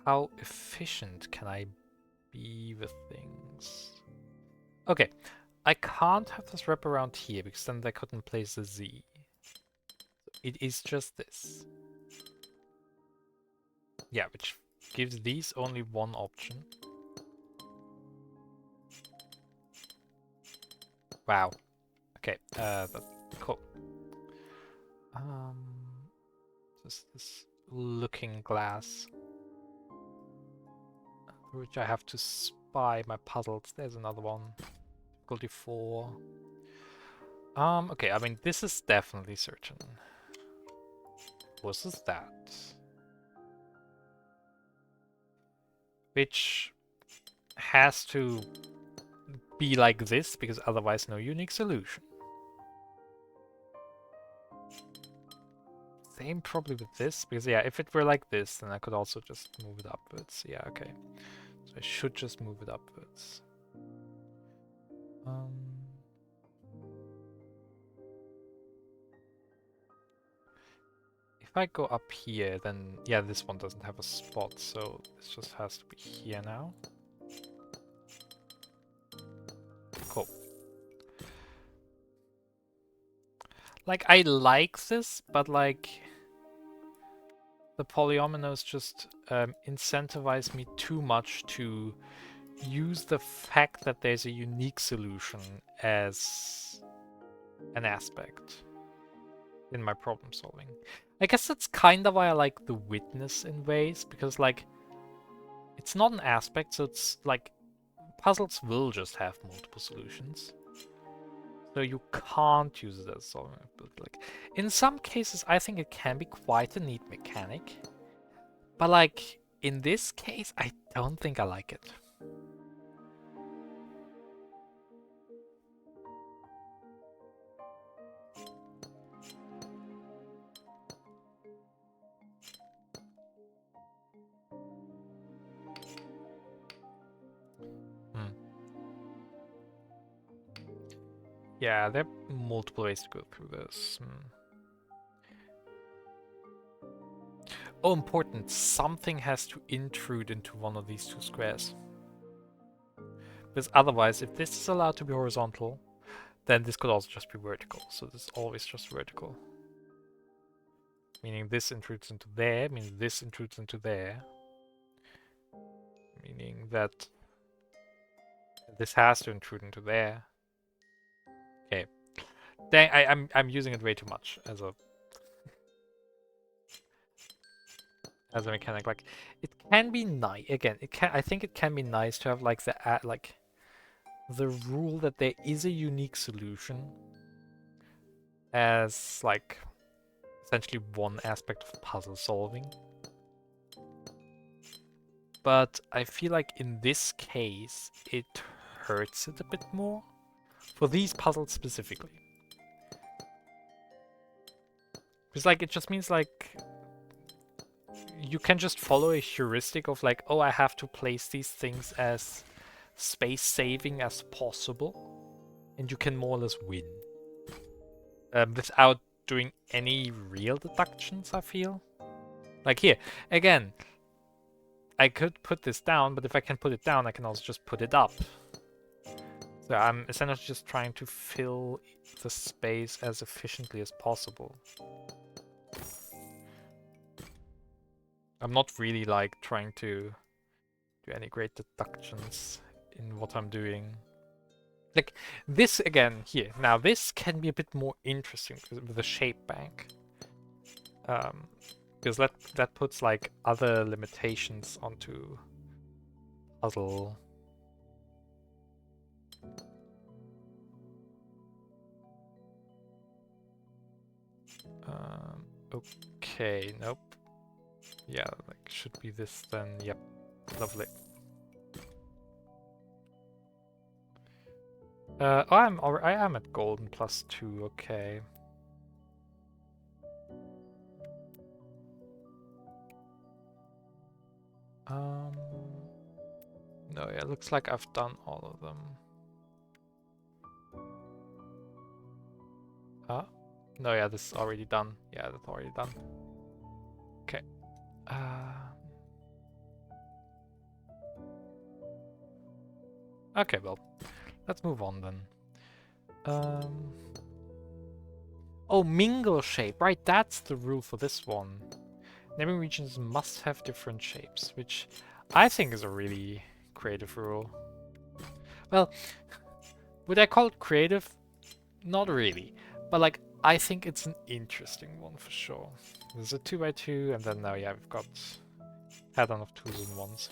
how efficient can I be with things? Okay, I can't have this wrap around here because then they couldn't place the Z. It is just this. Yeah, which gives these only one option. Wow. Okay, that's cool. Just this looking glass, which I have to spy my puzzles. There's another one. Difficulty 4. Okay, I mean, this is definitely certain. What is that? Which has to be like this, because otherwise no unique solution. Same probably with this, because yeah, if it were like this, then I could also just move it upwards. Yeah, okay. So I should just move it upwards. If I go up here, then yeah, this one doesn't have a spot, so this just has to be here now. Cool. Like, I like this, but like, the polyominoes just incentivize me too much to use the fact that there's a unique solution as an aspect in my problem solving. I guess that's kind of why I like the witness in ways, because like, it's not an aspect, so it's like, puzzles will just have multiple solutions. So you can't use it as solving a build. Like, in some cases, I think it can be quite a neat mechanic. But like, in this case, I don't think I like it. Yeah, there are multiple ways to go through this. Oh, important. Something has to intrude into one of these two squares. Because otherwise, if this is allowed to be horizontal, then this could also just be vertical. So this is always just vertical. Meaning this intrudes into there, meaning this intrudes into there. Meaning that this has to intrude into there. Okay. Dang, I'm using it way too much as a mechanic. Like, it can be nice. Again, I think it can be nice to have like the rule that there is a unique solution as like essentially one aspect of puzzle solving. But I feel like in this case, it hurts it a bit more for these puzzles specifically. Because like, it just means like, you can just follow a heuristic of like, oh, I have to place these things as space saving as possible, and you can more or less win without doing any real deductions, I feel. Like here, again, I could put this down, but if I can put it down, I can also just put it up. So I'm essentially just trying to fill the space as efficiently as possible. I'm not really like trying to do any great deductions in what I'm doing. Like this again here. Now this can be a bit more interesting with the shape bank. Because that puts like other limitations onto puzzle. Okay, nope. Yeah, like should be this then. Yep, lovely. Oh, I am at golden +2. Okay. No, yeah, looks like I've done all of them. Huh? No, yeah, this is already done. Yeah, that's already done. Okay. Okay, well, let's move on then. Oh, mingle shape. Right, that's the rule for this one. Naming regions must have different shapes, which I think is a really creative rule. Well, would I call it creative? Not really. But like, I think it's an interesting one for sure. There's a 2x2, and then now, yeah, we've got pattern of 2s and 1s.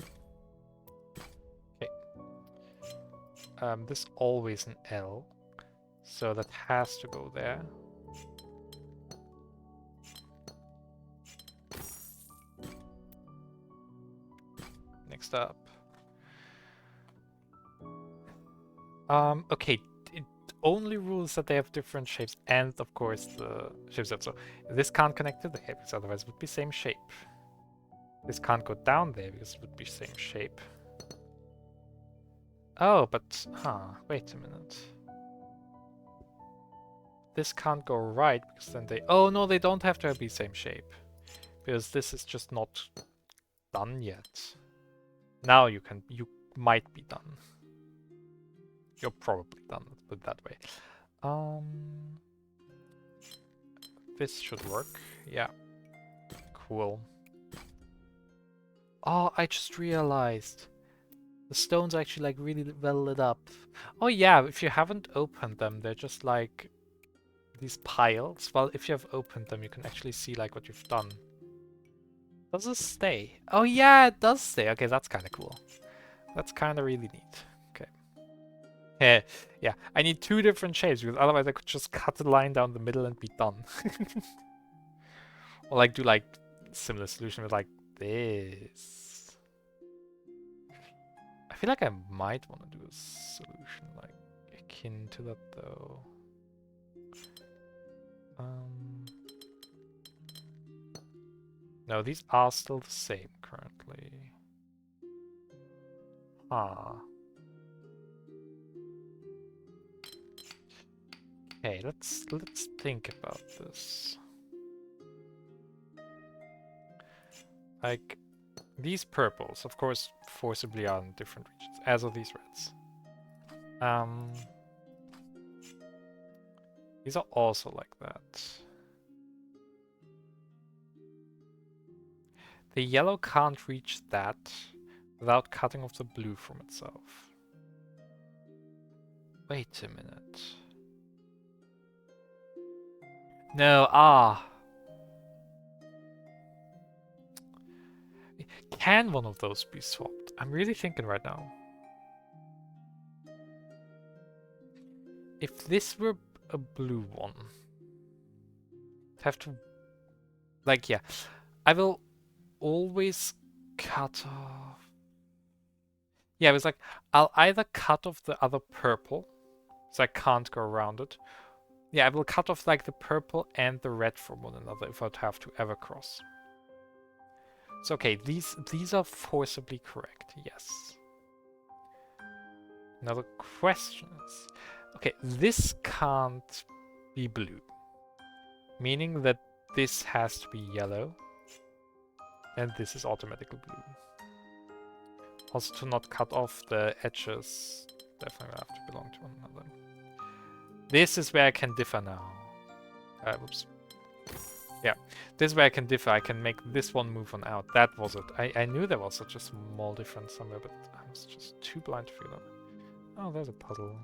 Okay. This always an L, so that has to go there. Next up. Okay, it only rules that they have different shapes, and of course the shapes up. So this can't connect to there because otherwise it would be same shape. This can't go down there because it would be same shape. Oh, but wait a minute. This can't go right because then they. Oh no, they don't have to be same shape because this is just not done yet. Now you might be done. You're probably done, let's put it that way. This should work. Yeah. Cool. Oh, I just realized. The stones are actually like really well lit up. Oh yeah, if you haven't opened them, they're just like these piles. Well, if you have opened them, you can actually see like what you've done. Does this stay? Oh yeah, it does stay. Okay, that's kind of cool. That's kind of really neat. Yeah, I need 2 different shapes because otherwise I could just cut a line down the middle and be done. Or like do like similar solution with like this. I feel like I might want to do a solution like akin to that though. No, these are still the same currently. Okay, let's think about this. Like, these purples, of course, forcibly are in different regions, as are these reds. These are also like that. The yellow can't reach that without cutting off the blue from itself. Wait a minute. No, Can one of those be swapped? I'm really thinking right now. If this were a blue one, I'd have to... Like, yeah. I will always cut off... Yeah, it was like, I'll either cut off the other purple, so I can't go around it. Yeah, I will cut off like the purple and the red from one another if I'd have to ever cross. So okay, these are forcibly correct, yes. Now the question is, okay, this can't be blue, meaning that this has to be yellow, and this is automatically blue. Also to not cut off the edges. Definitely have to belong to one another. This is where I can differ now. Whoops. Yeah, this is where I can differ. I can make this one move on out. That was it. I knew there was such a small difference somewhere, but I was just too blind to feel it. Oh, there's a puzzle.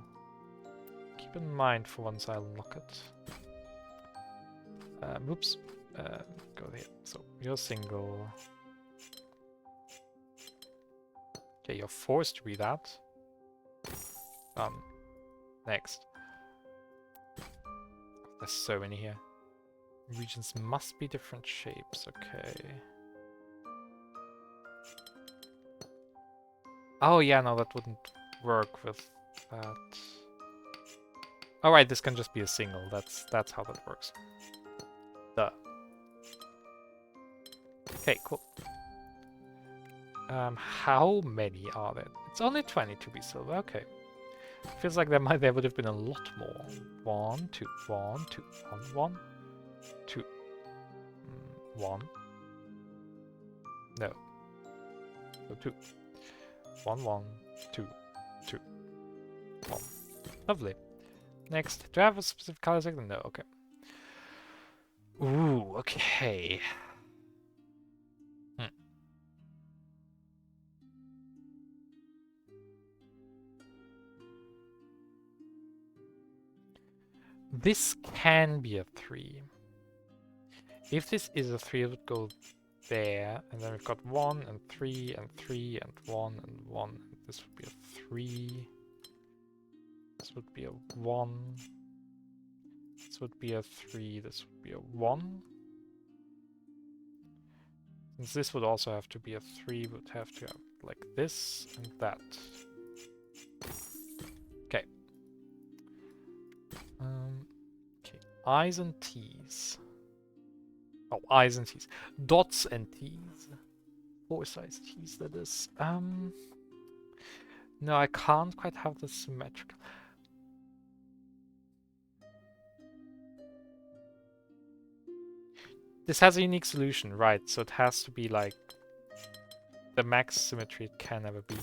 Keep in mind for once I unlock it. Whoops. Go there. So, you're single. Okay, you're forced to be that. Next. There's so many here. Regions must be different shapes, okay. Oh yeah, no, that wouldn't work with that. Alright, this can just be a single. That's how that works. Duh. Okay, cool. How many are there? It's only 22 be silver, okay. Feels like there would have been a lot more. 1, 2, 1, 2, 1, 1, 2, 1. No. So 2. 1, 1, 2, 2, 1. Lovely. Next. Do I have a specific color segment? No, okay. Ooh, okay. This can be a 3. If this is a 3, it would go there, and then we've got 1 and 3 and 3 and 1 and 1. And this would be a 3. This would be a 1. This would be a 3. This would be a 1. Since this would also have to be a 3, would have to have like this and that. Okay. Okay. I's and T's. Oh, I's and T's. Dots and T's. 4-size T's, that is. No, I can't quite have this symmetrical. This has a unique solution, right? So it has to be like the max symmetry it can ever be.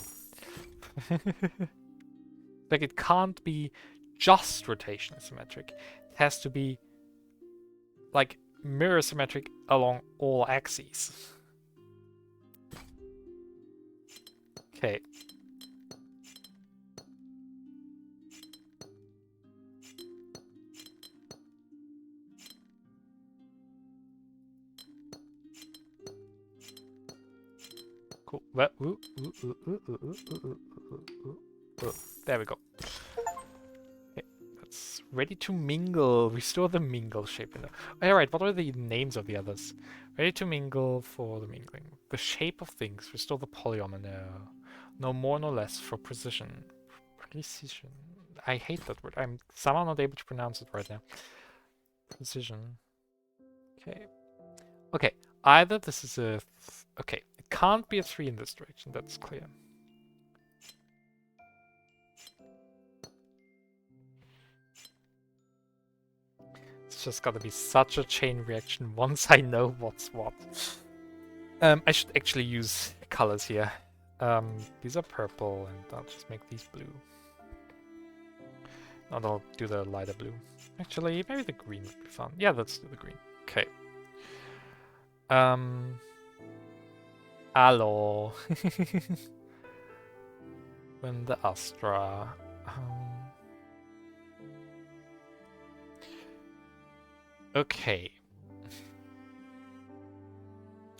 Like it can't be just rotation symmetric. It has to be like mirror symmetric along all axes. Okay. Cool. There we go. Okay, that's ready to mingle. Restore the mingle shape. Alright, what are the names of the others? Ready to mingle for the mingling. The shape of things. Restore the polygon. No. No more, no less for precision. Precision. I hate that word. I'm somehow not able to pronounce it right now. Precision. Okay. Okay. Either this is a... Okay. It can't be a 3 in this direction. That's clear. It's just gotta be such a chain reaction once I know what's what. I should actually use colors here. These are purple, and I'll just make these blue. And I'll do the lighter blue. Actually, maybe the green would be fun. Yeah, let's do the green. Okay. Hello. When the Astra. Okay.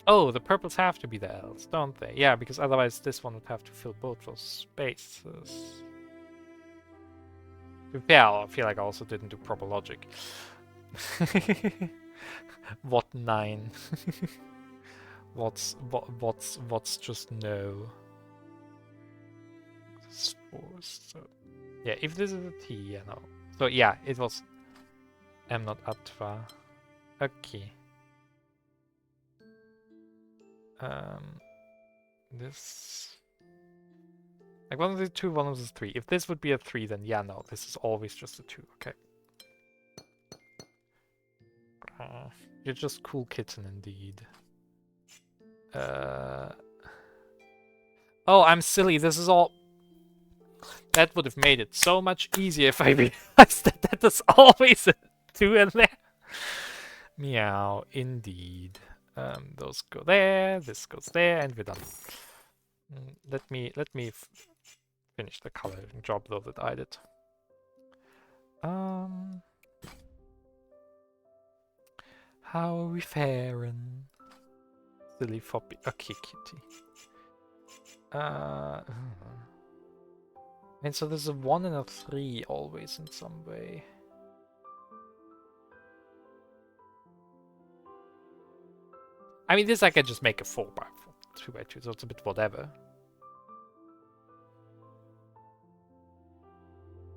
Oh, the purples have to be the L's, don't they? Yeah, because otherwise this one would have to fill both those spaces. Yeah, I feel like I also didn't do proper logic. What 9? What's just no? So yeah, if this is a T, yeah, no. So yeah, it was M not Atva. Okay. This like one of the 2, one of the 3. If this would be a 3, then yeah, no, this is always just a 2. Okay. You're just cool kitten indeed. Oh, I'm silly. This is all... That would have made it so much easier if I realized that there's always a 2 in there. Meow, indeed. Those go there, this goes there, and we're done. Let me finish the coloring job though that I did. How are we faring? Silly foppy. Okay, kitty. And so there's a 1 and a 3 always in some way. I mean, this I can just make a 4 by 4, 2 by 2, so it's a bit whatever.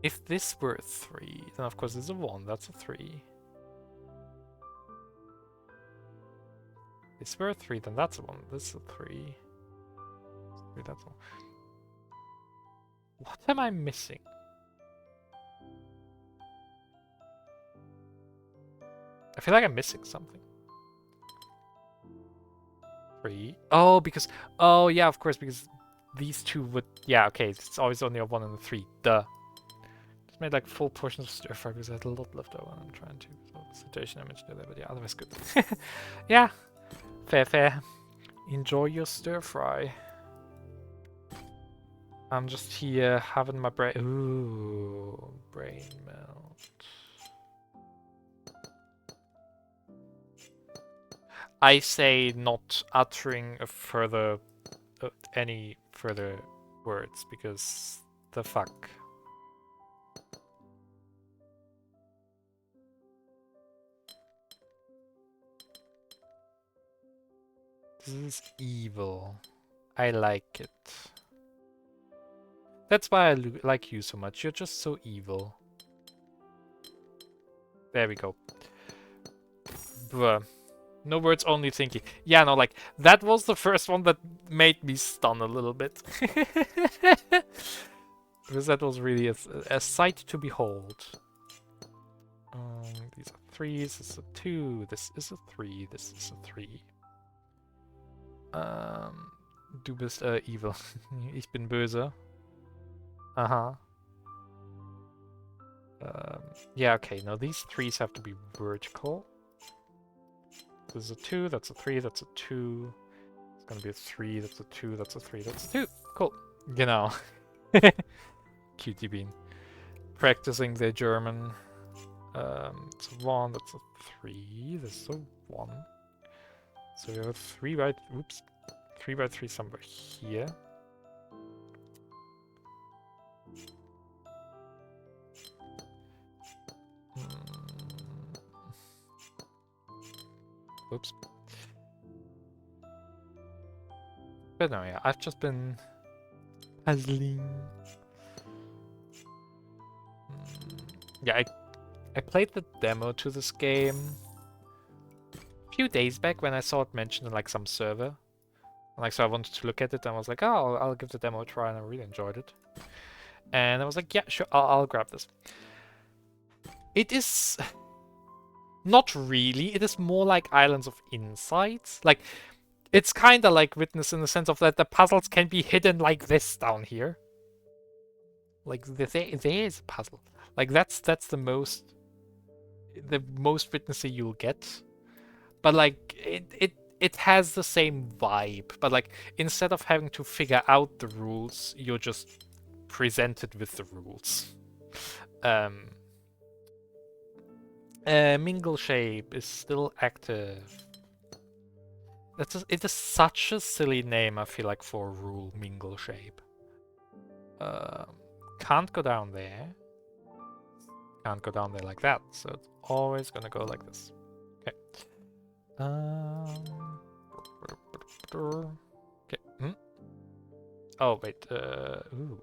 If this were a 3, then of course there's a 1, that's a 3. This were a 3, then that's a 1, this is a 3. That's a 1. What am I missing? I feel like I'm missing something. 3. Oh, because... Oh, yeah, of course, because these two would... Yeah, okay, it's always only a 1 and a 3. Duh. Just made like full portions of stir fry because I had a lot left over and I'm trying to... So, situation I mentioned earlier, but yeah, otherwise good. Yeah, fair. Enjoy your stir fry. I'm just here having my brain... Ooh, brain melt. I say not uttering a further... any further words, because the fuck. This is evil. I like it. That's why I like you so much. You're just so evil. There we go. Bruh. No words, only thinking. Yeah, no, like, that was the first one that made me stun a little bit. Because that was really a sight to behold. These are 3s, this is a 2, this is a 3, this is a 3. Du bist evil. Ich bin böse. Yeah, okay, now these 3s have to be vertical. This is a 2, that's a 3, that's a 2. It's gonna be a 3, that's a 2, that's a 3, that's a 2. Cool. Genau. Cutie bean. Practicing their German. It's a 1, that's a 3, this is a 1. So we have a 3 by... Oops. 3 by 3 somewhere here. Oops. But no, yeah, I've just been puzzling. Yeah, I played the demo to this game a few days back when I saw it mentioned in like some server. Like, so I wanted to look at it and I was like, oh, I'll give the demo a try, and I really enjoyed it. And I was like, yeah, sure, I'll grab this. It is... Not really. It is more like Islands of Insights. Like, it's kind of like Witness in the sense of that the puzzles can be hidden like this down here. Like, there's a puzzle. Like, that's the most Witnessy you'll get. But, like, it has the same vibe. But, like, instead of having to figure out the rules, you're just presented with the rules. Mingle Shape is still active. It is such a silly name, I feel like, for a rule, Mingle Shape. Can't go down there. Can't go down there like that, so it's always gonna go like this. Okay. Okay. Oh, wait. Ooh.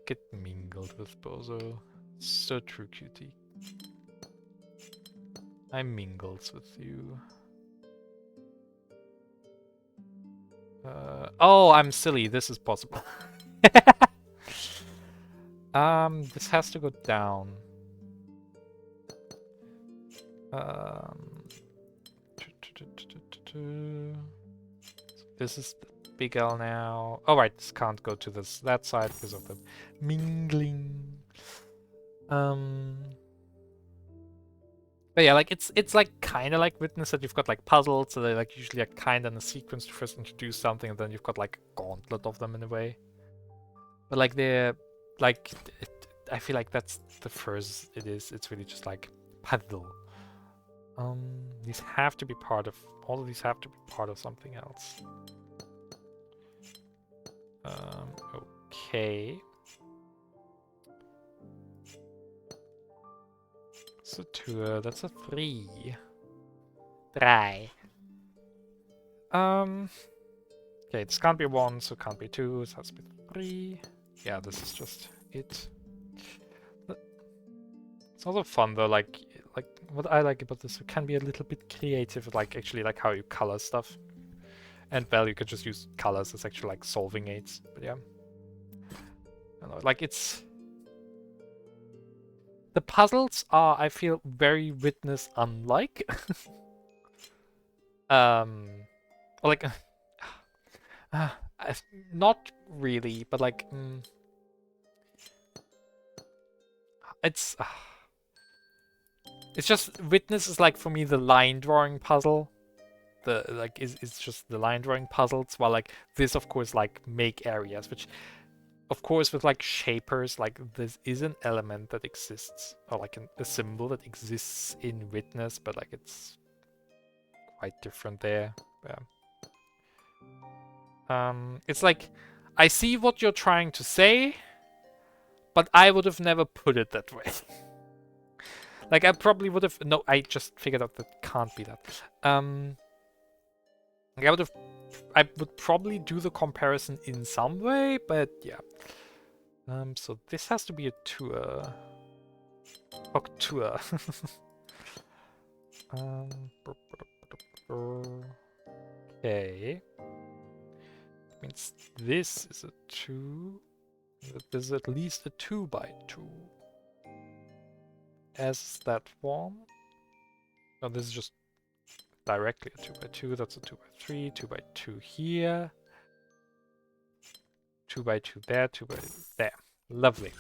Get mingled with Bozo. So true, cutie. I mingles with you. Oh, I'm silly. This is possible. This has to go down. This is the big L now. Oh right, this can't go to that side because of the mingling. But yeah, like it's like kind of like Witness that you've got like puzzles, so they like usually are kind of in a sequence to first introduce something, and then you've got like a gauntlet of them in a way. But like they're like, I feel like that's the first it is. It's really just like puzzle. These have to be part of all of these have to be part of something else. Okay. So two, that's a 3. 3. Okay, this can't be 1, so it can't be 2, so it has to be 3. Yeah, this is just it. It's also fun though, like what I like about this, it can be a little bit creative, like actually like how you color stuff. And well, you could just use colors as actually like solving aids, but yeah. I don't know, like it's... The puzzles are, I feel, very Witness unlike. Like, not really, but like, it's just Witness is like for me the line drawing puzzle. The like is just the line drawing puzzles, while like this of course like make areas, which of course with like shapers, like this is an element that exists, or like a symbol that exists in Witness, but like it's quite different there. Yeah. It's like, I see what you're trying to say, but I would have never put it that way. Like I probably would have, no, I just figured out that can't be that. Like I would probably do the comparison in some way, but yeah. So this has to be a tour. Tour. Okay. Means this is a 2. This is at least a 2 by 2. As that one. No, this is just directly a 2 by 2. That's a 2 by 3. 2 by 2 here. 2 by 2 there. 2 by there. Lovely.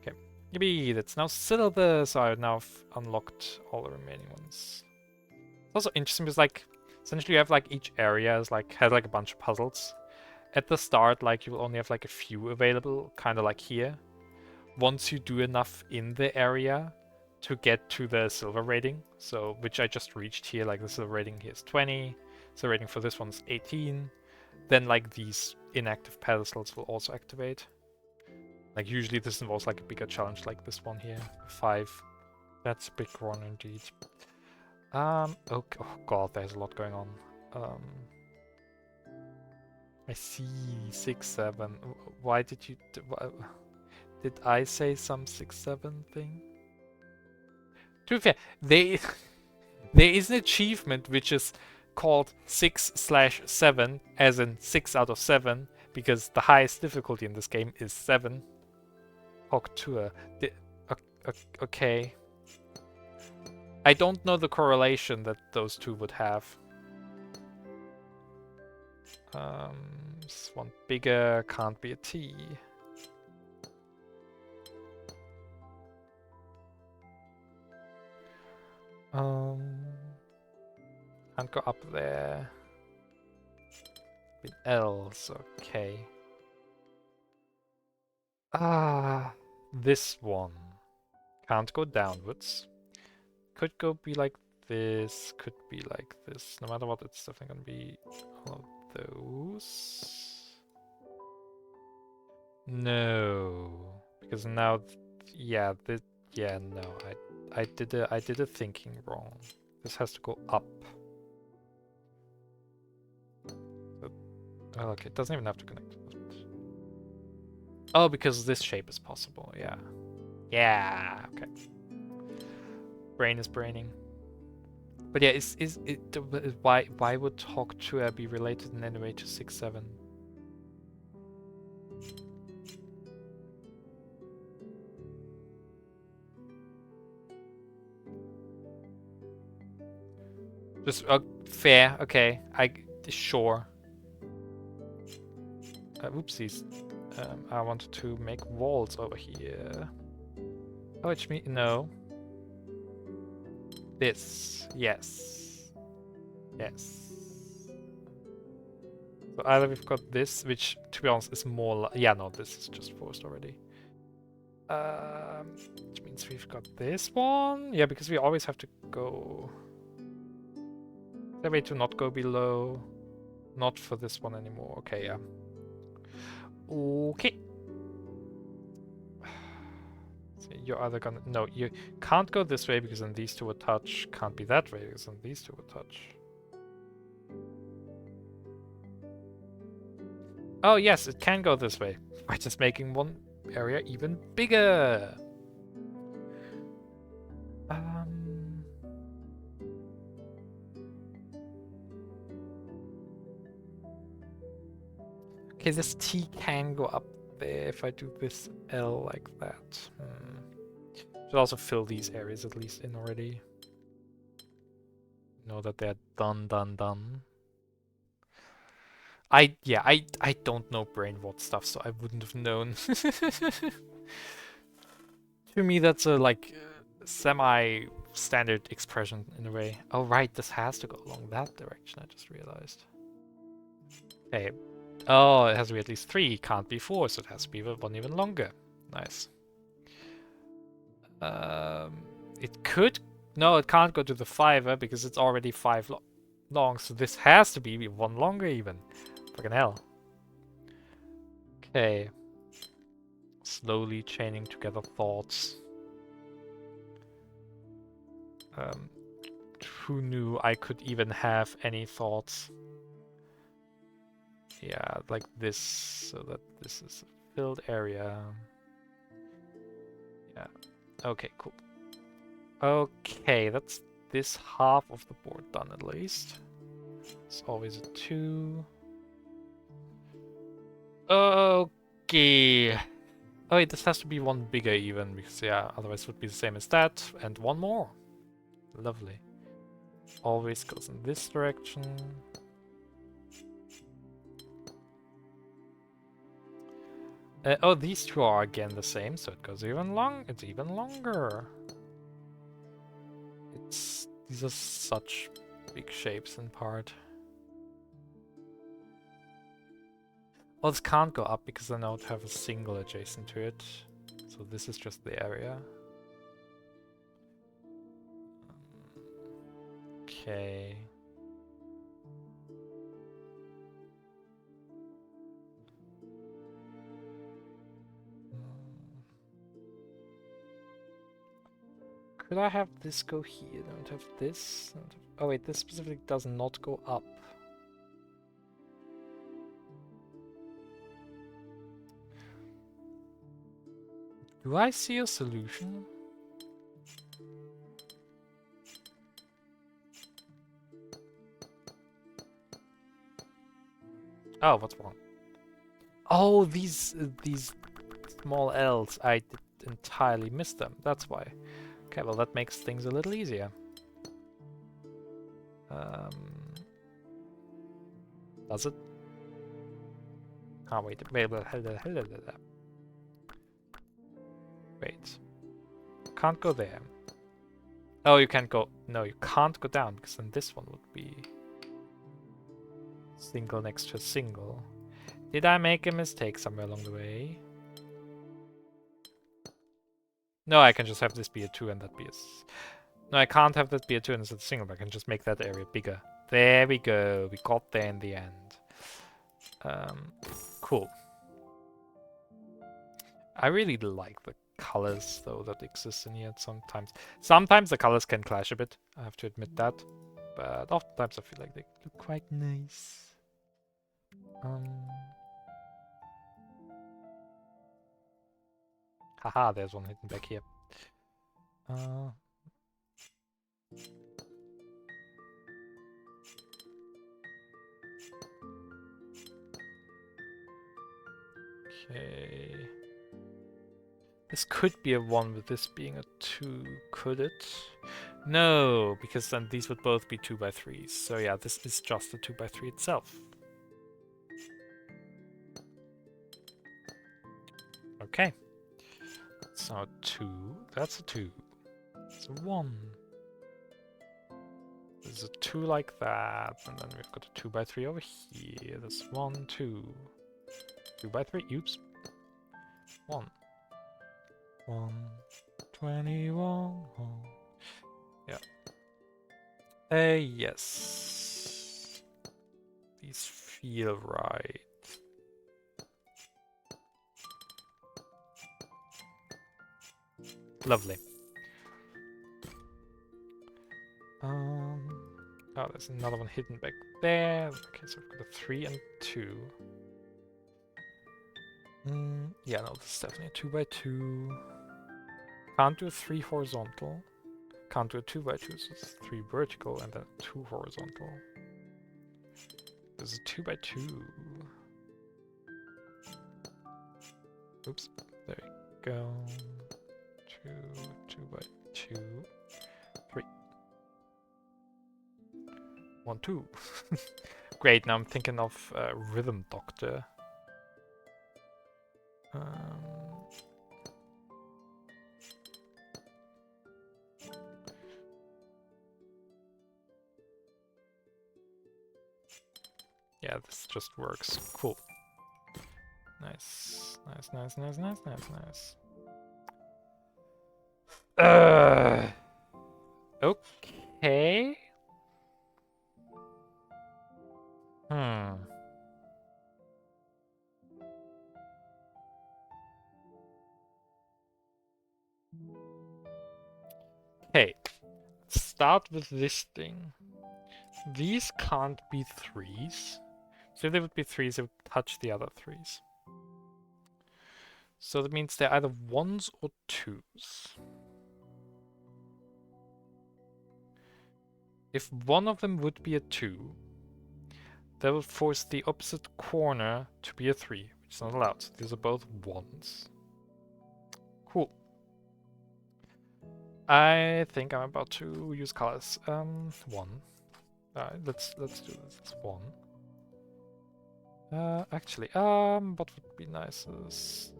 Okay. Yippee! That's now silver. So I've now unlocked all the remaining ones. It's also interesting because like essentially you have like each area has like a bunch of puzzles. At the start, like you will only have like a few available, kind of like here. Once you do enough in the area to get to the silver rating, so which I just reached here, like the silver rating here is 20, so rating for this one's 18, then like these inactive pedestals will also activate. Like usually this involves like a bigger challenge like this one here, 5. That's a big one indeed. Oh god, there's a lot going on. I see, 6, 7. Why did you... Did I say some 6, 7 thing? To be fair, there is an achievement which is called 6/7, as in 6 out of 7, because the highest difficulty in this game is 7. Octua. Okay. I don't know the correlation that those two would have. This one bigger, can't be a T. Can't go up there. With L's, okay. This one. Can't go downwards. Could go be like this, could be like this. No matter what, it's definitely gonna be all of those. No. Because now, yeah, no, I did a thinking wrong. This has to go up. Oh, okay, it doesn't even have to connect. Oh, because this shape is possible, yeah. Yeah, okay. Brain is braining. But yeah, why would Hawk 2 be related in any way to 6, 7? Just fair. Okay. Sure. Oopsies. I wanted to make walls over here. Oh, which means no. This. Yes. Yes. So either we've got this, which to be honest is more. Yeah, no, this is just forced already. Which means we've got this one. Yeah, because we always have to go. Is there a way to not go below? Not for this one anymore. Okay, yeah. Okay. So you're either gonna... No, you can't go this way because then these two would touch. Can't be that way because then these two would touch. Oh yes, it can go this way. By just making one area even bigger. Okay, this T can go up there if I do this L like that. Should also fill these areas at least in already. Know that they're done. I don't know brainwort stuff, so I wouldn't have known. To me, that's a like semi-standard expression in a way. Oh right, this has to go along that direction. I just realized. Okay. Oh, it has to be at least 3. Can't be 4, so it has to be one even longer. Nice. It could... No, it can't go to the 5 because it's already 5 long, so this has to be one longer even. Fucking hell. Okay. Slowly chaining together thoughts. Who knew I could even have any thoughts? Yeah, like this, so that this is a filled area. Yeah. Okay, cool. Okay, that's this half of the board done at least. It's always a 2. Okay. Oh wait, this has to be one bigger even, because yeah, otherwise it would be the same as that. And one more. Lovely. Always goes in this direction. Oh, these two are again the same, so it goes even long. It's even longer. These are such big shapes in part. Well, this can't go up because then I would have a single adjacent to it. So this is just the area. Okay. Could I have this go here? Don't have this. Oh wait, this specifically does not go up. Do I see a solution? Oh, what's wrong? Oh, these small L's. I did entirely miss them. That's why. Okay, well that makes things a little easier. Does it? Oh wait, wait. Can't go there. Oh, you can't go. No, you can't go down because then this one would be single next to a single. Did I make a mistake somewhere along the way? No, I can just have this be a 2 and that be a... No, I can't have that be a 2 and it's a single, but I can just make that area bigger. There we go. We got there in the end. Cool. I really like the colors, though, that exist in here sometimes. Sometimes the colors can clash a bit, I have to admit that. But oftentimes I feel like they look quite nice. Haha, there's one hidden back here. Okay. This could be a 1 with this being a 2, could it? No, because then these would both be 2x3s. So yeah, this is just a 2x3 itself. Okay. So 2. That's a 2. It's a 1. There's a 2 like that, and then we've got a 2x3 over here. There's 1, 2. 2x3. Oops. 1. 1. 21. Yeah. Yes. These feel right. Lovely. Oh, there's another one hidden back there. Okay, so we've got a 3 and 2. Yeah, no, this is definitely a 2x2. Can't do a 3 horizontal. Can't do a 2x2, so it's 3 vertical and then 2 horizontal. There's a 2x2. Oops, there we go. 2x2. 3. 1, 2. Great, now I'm thinking of Rhythm Doctor. Yeah, this just works. Cool. Nice. Nice, nice, nice, nice, nice, nice. Okay. Okay. Let's start with this thing. These can't be 3s. So if they would be 3s, they would touch the other 3s. So that means they're either 1s or 2s. If one of them would be a 2, that would force the opposite corner to be a 3, which is not allowed. So these are both 1s. Cool. I think I'm about to use colors. 1. Let's do this. It's 1. Actually, what would be nicest?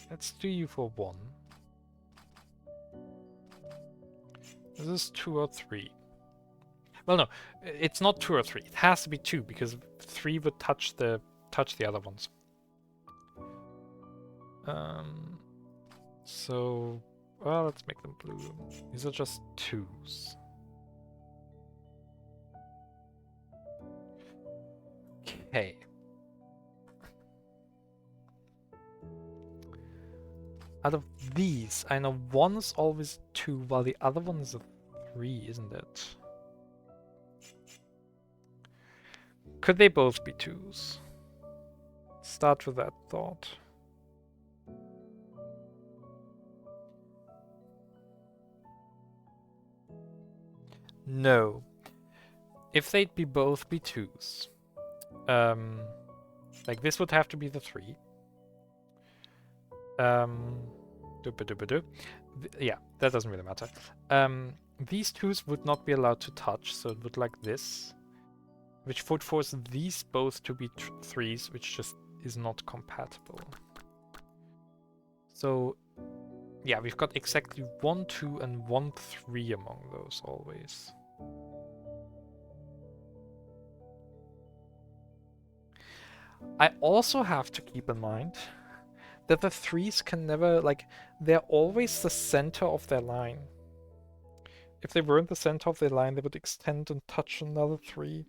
Let's do you for 1. This is 2 or 3. Well, no, it's not 2 or 3. It has to be 2 because 3 would touch the other ones. So, well, let's make them blue. These are just 2s. Okay. Out of these, I know one is always 2, while the other one is a 3, isn't it? Could they both be 2s? Start with that thought. No. If they'd be both be 2s, like this would have to be the 3. Yeah, that doesn't really matter. These 2s would not be allowed to touch, so it would like this, which would force these both to be 3s, which just is not compatible. So, yeah, we've got exactly 1, 2, and 1, 3 among those always. I also have to keep in mind that the 3s can never, like, they're always the center of their line. If they weren't the center of their line, they would extend and touch another 3.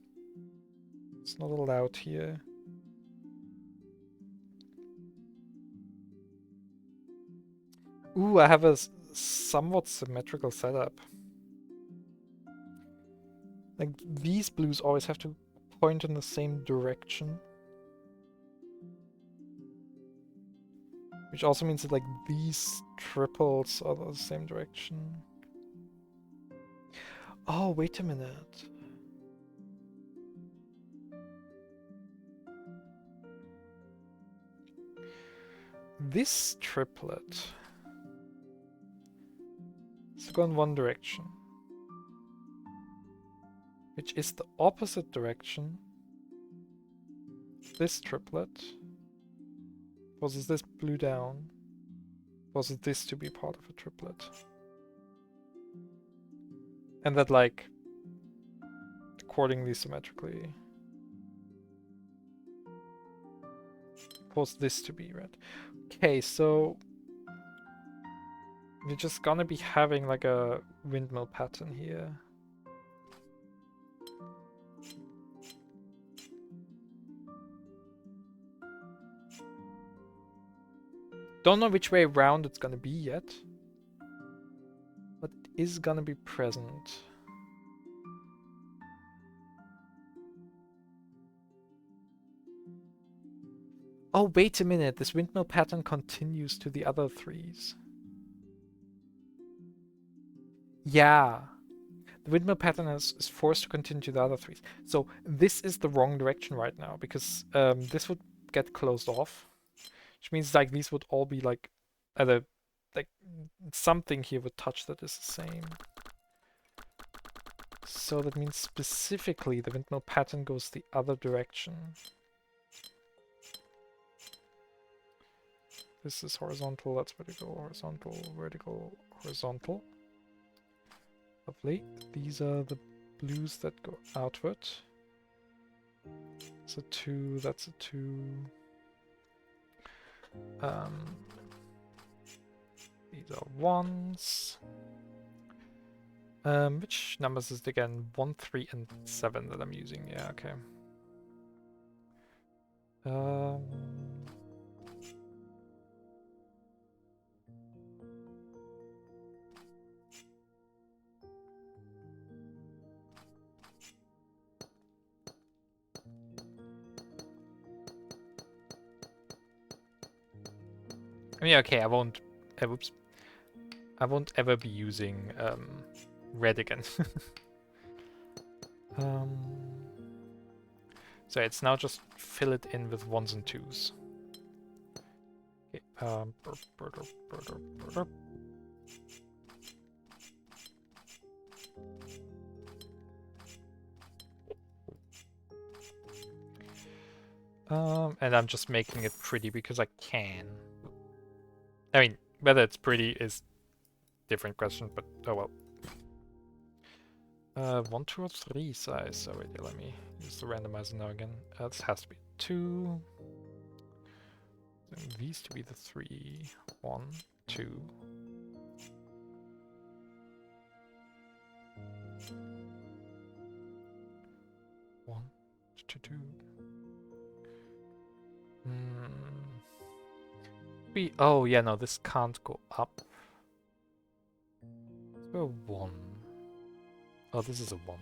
It's not allowed here. Ooh, I have a somewhat symmetrical setup. Like, these blues always have to point in the same direction. Which also means that, like, these triples are the same direction. Oh, wait a minute. This triplet is to go in one direction, which is the opposite direction. This triplet causes this blue down, causes this to be part of a triplet. And that, like, accordingly symmetrically cause this to be red. Okay, so we're just gonna be having like a windmill pattern here. Don't know which way around it's gonna be yet, but it is gonna be present. Oh, wait a minute, this windmill pattern continues to the other threes. Yeah, the windmill pattern is forced to continue to the other threes. So this is the wrong direction right now, because this would get closed off, which means like these would all be like like something here would touch that is the same. So that means specifically the windmill pattern goes the other direction. This is horizontal, that's vertical, horizontal, vertical, horizontal. Lovely. These are the blues that go outward. That's a 2, that's a 2. These are 1s. Which numbers is it again? 1, 3, and 7 that I'm using. Yeah, okay. I mean, okay, I won't. Whoops. I won't ever be using red again. So it's now just fill it in with 1s and 2s. Okay. And I'm just making it pretty because I can. I mean, whether it's pretty is different question, but oh well. 1, 2, or 3 size. So wait, let me use the randomizer now again. This has to be 2. And these to be the 3. 1, 2. One, 2, 2. Oh yeah, no, this can't go up. So 1. Oh, this is a 1.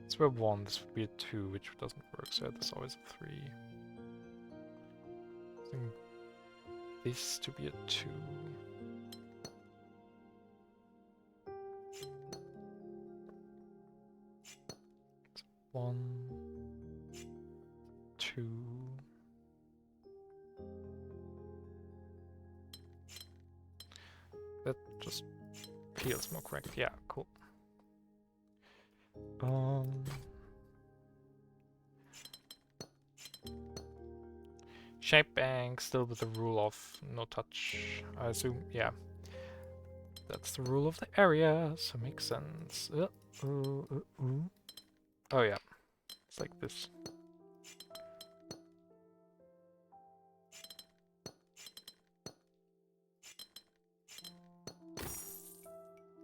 It's where 1, this would be a 2, which doesn't work, so there's always a 3. I think this to be a 2. It's 1, 2. That just feels more correct. Yeah, cool. Shape bank, still with the rule of no touch, I assume. Yeah, that's the rule of the area, so makes sense. Oh yeah, it's like this.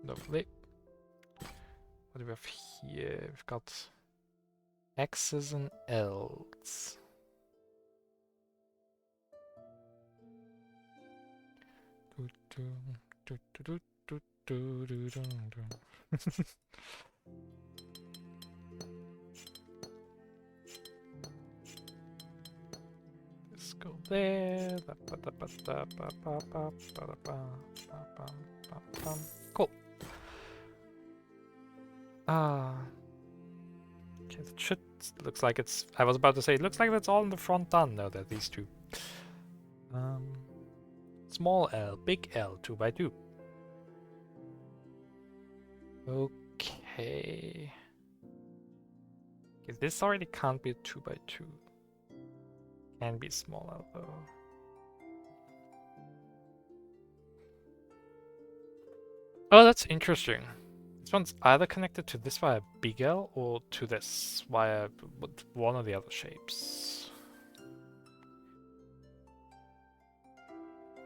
Lovely. What do we have here? We've got X's and L's. Let's go there. Cool. Okay, that should looks like it's. I was about to say it looks like that's all in the front done. No, they're these two. Small L, big L, 2 by 2. Okay. Okay, this already can't be a 2 by 2. Can be smaller though. Oh, that's interesting. This one's either connected to this via big L or to this via one of the other shapes.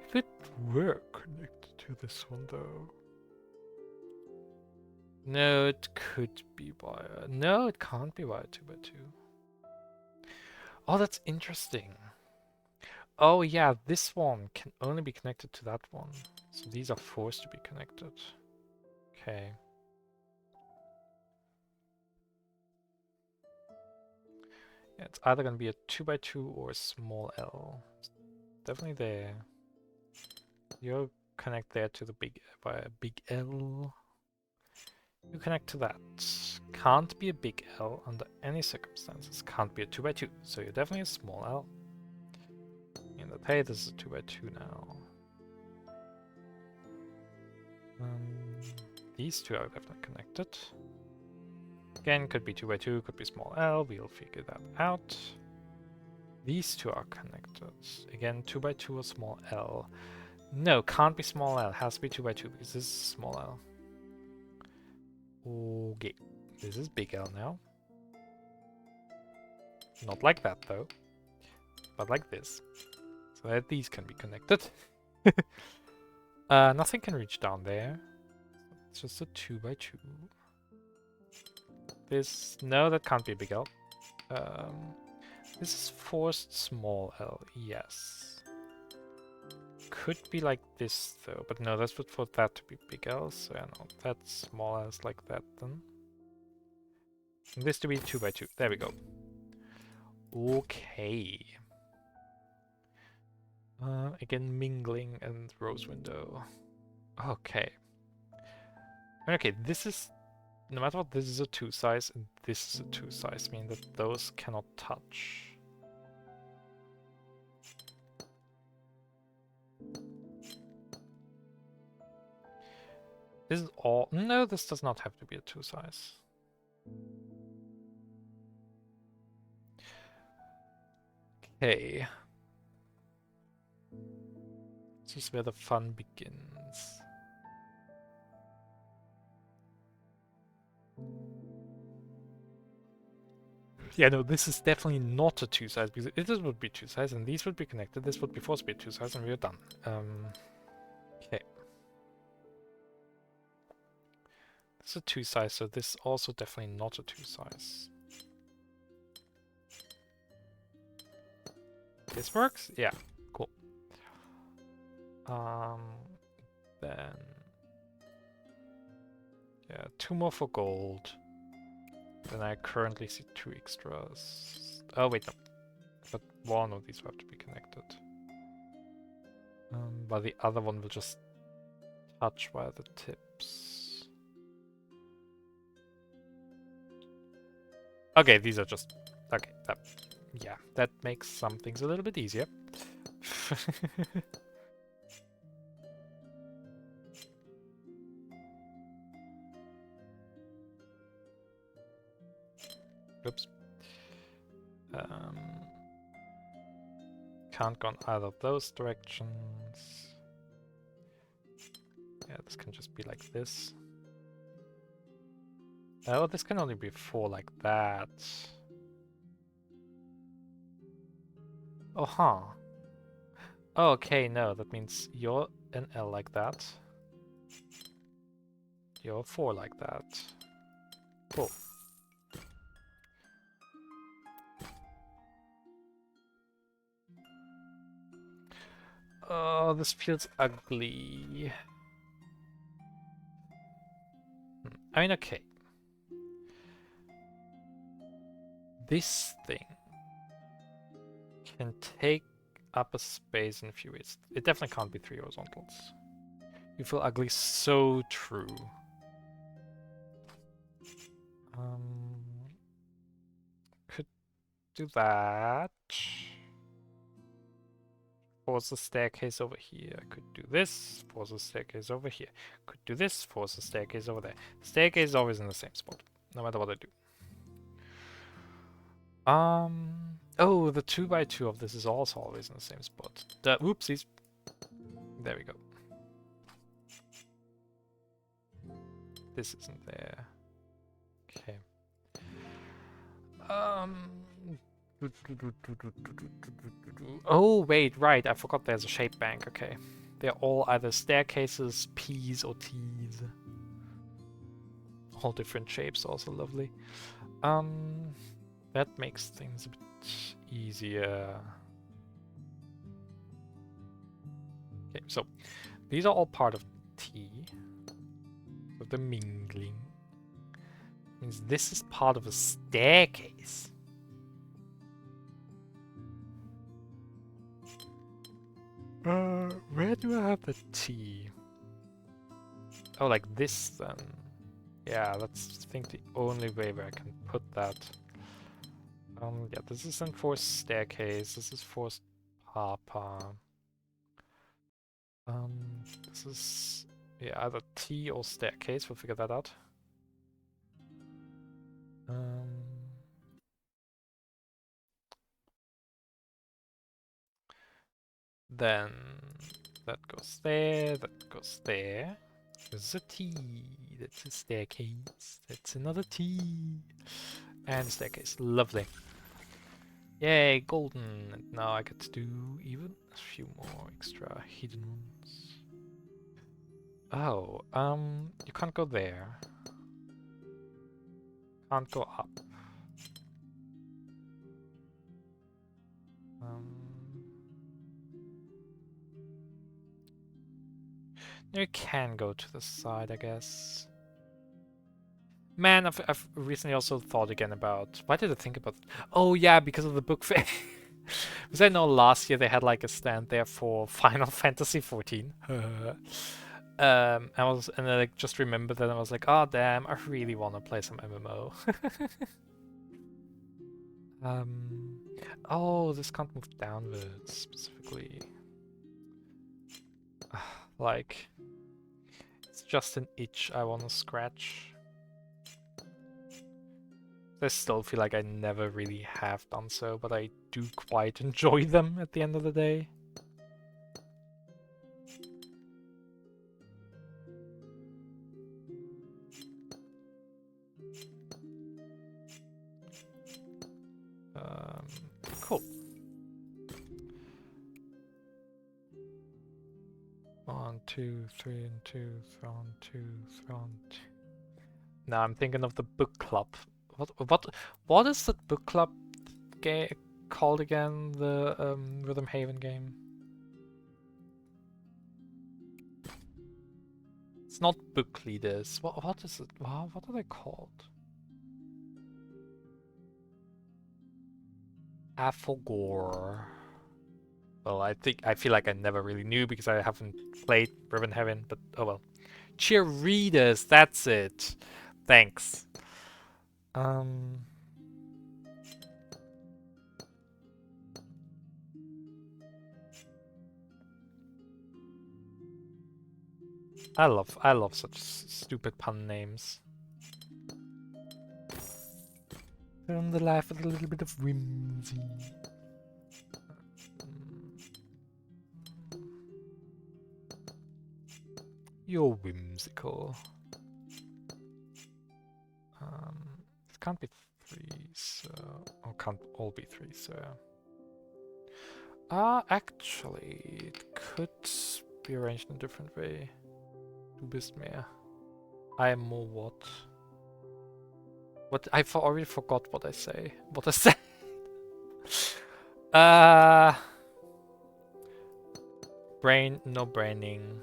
If it were connected to this one though. No, it could be via... No, it can't be via 2 by 2. Oh, that's interesting. Oh yeah, this one can only be connected to that one. So these are forced to be connected. Okay. Yeah, it's either going to be a 2 by 2 or a small L. It's definitely there. You connect there to the big via big L. You connect to that. Can't be a big L under any circumstances. Can't be a 2 by 2. So you're definitely a small L. In the hey, this is a 2 by 2 now. These two are definitely connected. Again, could be 2 by 2, could be small L. We'll figure that out. These two are connected. Again, 2 by 2 or small L. No, can't be small L. Has to be 2 by 2 because this is small L. Okay, this is big L now. Not like that though, but like this. So that these can be connected. Nothing can reach down there. It's just a 2 by 2. This, no, that can't be a big L. This is forced small L, yes. Could be like this though, but no, that's for that to be big L, so yeah, no, that's small L like that then. And this to be 2 by 2, there we go. Okay. Again, mingling and rose window. Okay. Okay, this is, no matter what, this is a 2 size and this is a 2 size, meaning that those cannot touch. This is all, no, this does not have to be a 2 size. Okay. This is where the fun begins. Yeah, no, this is definitely not a 2 size because this would be 2 size and these would be connected. This would be forced to be a 2 size and we're done. Okay. This is a 2 size, so this is also definitely not a 2 size. This works? Yeah, cool. Then yeah, 2 more for gold. Then I currently see 2 extras. Oh wait, no. But one of these will have to be connected. But the other one will just touch via the tips. Okay, these are just... Okay, yeah, that makes some things a little bit easier. Oops. Can't go in either of those directions. Yeah, this can just be like this. Oh, this can only be 4 like that. Oh, huh. Oh, okay, no, that means you're an L like that. You're 4 like that. Cool. Oh, this feels ugly. I mean, okay. This thing can take up a space in a few ways. It definitely can't be 3 horizontals. You feel ugly, so true. Could do that. Force the staircase over here. Could do this. Force the staircase over here. Could do this. Force the staircase over there. Staircase is always in the same spot, no matter what I do. Oh, the 2x2 of this is also always in the same spot. Whoopsies. There we go. This isn't there. Okay. Oh, wait, right. I forgot there's a shape bank. Okay. They're all either staircases, P's, or T's. All different shapes, also lovely. That makes things a bit easier. Okay, so these are all part of T. So the mingling means this is part of a staircase. Where do I have the T? Oh, like this then. Yeah, that's I think the only way where I can put that. Yeah, this isn't for staircase, this is for papa. This is, yeah, either T or staircase, we'll figure that out. Then that goes there, that goes there. There's a T, that's a staircase, that's another T. And staircase, lovely. Yay, golden! And now I get to do even a few more extra hidden ones. Oh, you can't go there. Can't go up. You can go to the side, I guess. Man, I've recently also thought again about... Why did I think about... Oh yeah, because of the book fair. Because I know last year they had like a stand there for Final Fantasy XIV. And then I just remembered that I was like, oh damn, I really want to play some MMO. Oh, this can't move downwards specifically. Like, it's just an itch I want to scratch. I still feel like I never really have done so, but I do quite enjoy them at the end of the day. Cool. 1, 2, 3, and 2, 1, 2, 1, 2. Now I'm thinking of the book club. What is the book club called again? The Rhythm Haven game. It's not book leaders. What is it? What are they called? Afflegor. Well, I feel like I never really knew because I haven't played Ribbon Heaven, but oh well. Cheerleaders, that's it. Thanks. I love such stupid pun names. Film the life with a little bit of whimsy. You're whimsical. It can't be 3, so... Or can't all be 3, so... Actually, it could be arranged in a different way. Du bist mehr. I am more what? What? I already forgot what I say. What I said. Brain, no braining.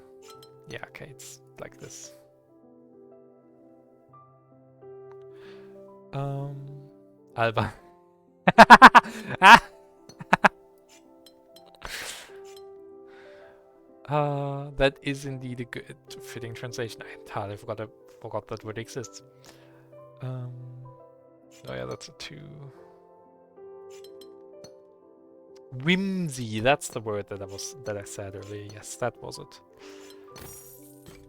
Yeah, okay, it's like this. Alba. That is indeed a good fitting translation. I entirely forgot that word exists. Oh yeah, that's a 2. Whimsy, that's the word that I said earlier. Yes, that was it.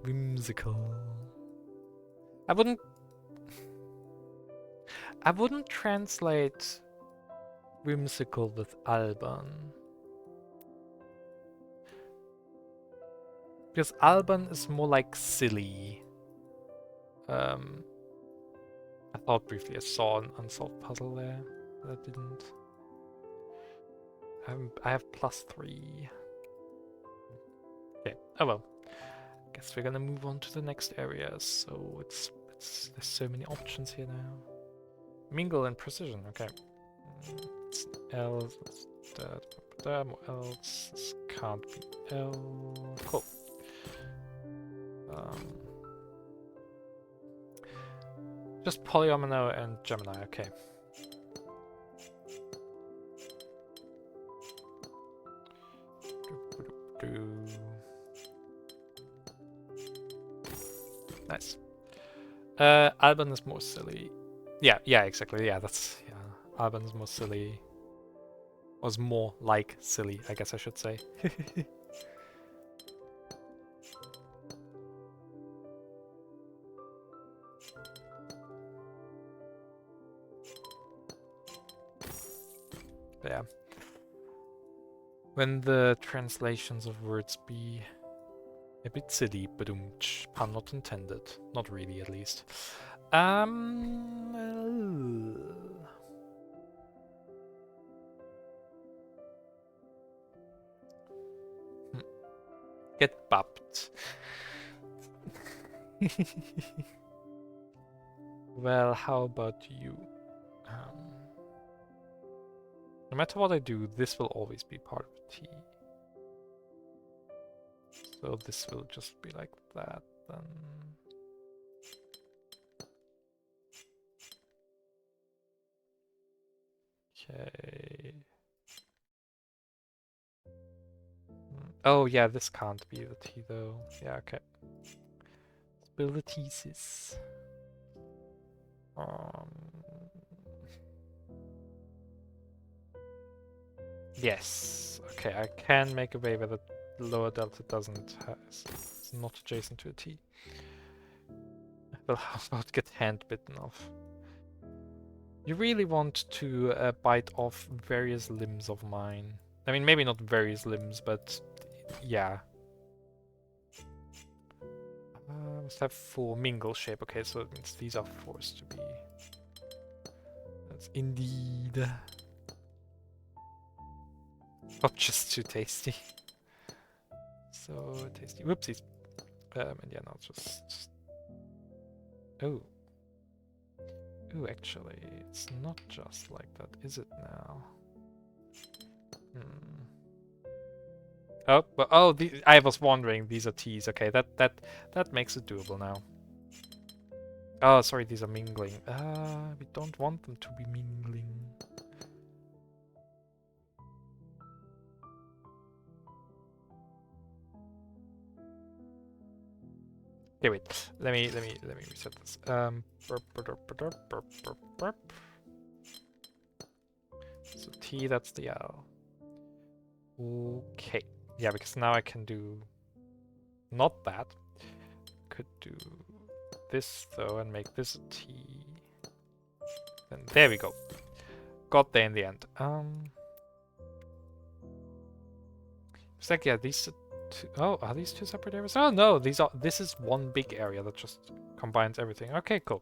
Whimsical. I wouldn't translate whimsical with albern. Because albern is more like silly. I thought briefly I saw an unsolved puzzle there, but I didn't. I have +3. Okay, oh well. Guess we're gonna move on to the next area. So there's so many options here now. Mingle and precision, okay. It's L, that's that, what else? This can't be L. Cool. Just Polyomino and Gemini, okay. Nice. Alban is more silly. Yeah, exactly. Yeah, that's Alban is more silly. Was more like silly, I guess I should say. Yeah. When the translations of words be a bit silly, but pun not intended. Not really, at least. Get bopped. Well, how about you? No matter what I do, this will always be part of T. So this will just be like that then. Okay. Oh yeah, this can't be the T though. Yeah, okay. Spill the thesis. Yes. Okay, I can make a way where the lower delta it's not adjacent to a T. Well, how about get hand bitten off? You really want to bite off various limbs of mine. I mean, maybe not various limbs, but yeah. Must have 4 mingle shape. Okay, so it means these are forced to be. That's indeed. Not just too tasty. So tasty. Whoopsies. And yeah, now just. Oh. Ooh, actually, it's not just like that, is it now? Oh, but I was wondering. These are T's. Okay, that makes it doable now. Oh, sorry, these are mingling. We don't want them to be mingling. Okay, wait. Let me reset this. So T, that's the L. Okay. Yeah, because now I can do not that. Could do this though and make this a T. And there we go. Got there in the end. It's like, yeah, these two. Oh, are these two separate areas? Oh no, this is one big area that just combines everything. Okay, cool.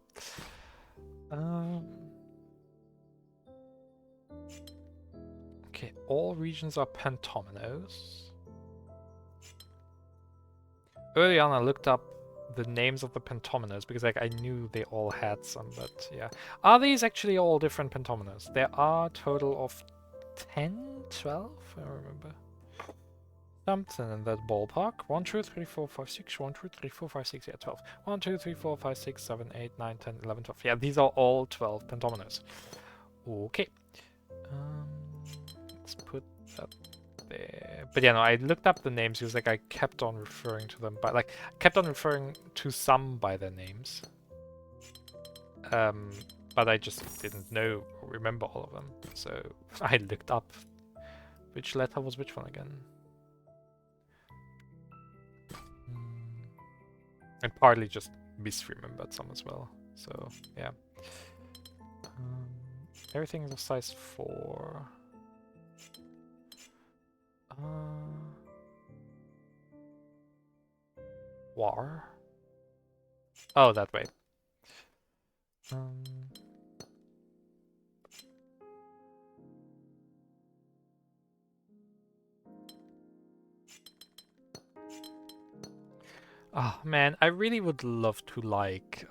Okay, all regions are pentominoes. Early on I looked up the names of the pentominoes because like I knew they all had some, but yeah. Are these actually all different pentominoes? There are a total of 10, 12, I don't remember. Something in that ballpark. 1, 2, 3, 4, 5, 6. 1, 2, 3, 4, 5, 6. Yeah, 12. 1, 2, 3, 4, 5, 6, 7, 8, 9, 10, 11, 12. Yeah, these are all 12 pentominoes. Okay. Let's put that there. But yeah, no, I looked up the names because like I kept on referring to them, but like I kept on referring to some by their names. But I just didn't know or remember all of them. So I looked up Which letter was which one again? And partly just misremembered some as well. So, yeah. Everything is of size 4. War? Oh, that way. Oh man, I really would love to like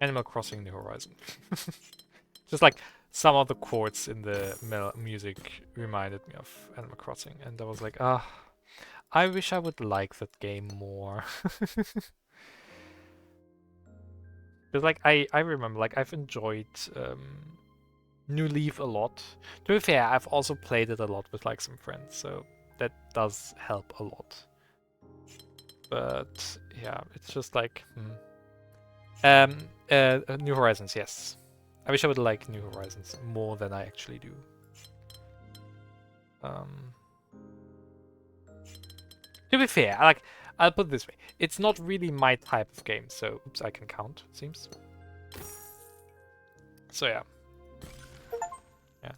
Animal Crossing New Horizon. Just like some of the chords in the music reminded me of Animal Crossing, and I was like, ah, I wish I would like that game more. But like I remember, like I've enjoyed New Leaf a lot. To be fair, I've also played it a lot with like some friends, so that does help a lot. But yeah, it's just like New Horizons, yes. I wish I would like New Horizons more than I actually do. To be fair, like I'll put it this way, it's not really my type of game, so oops, I can count, it seems. So yeah. Yeah.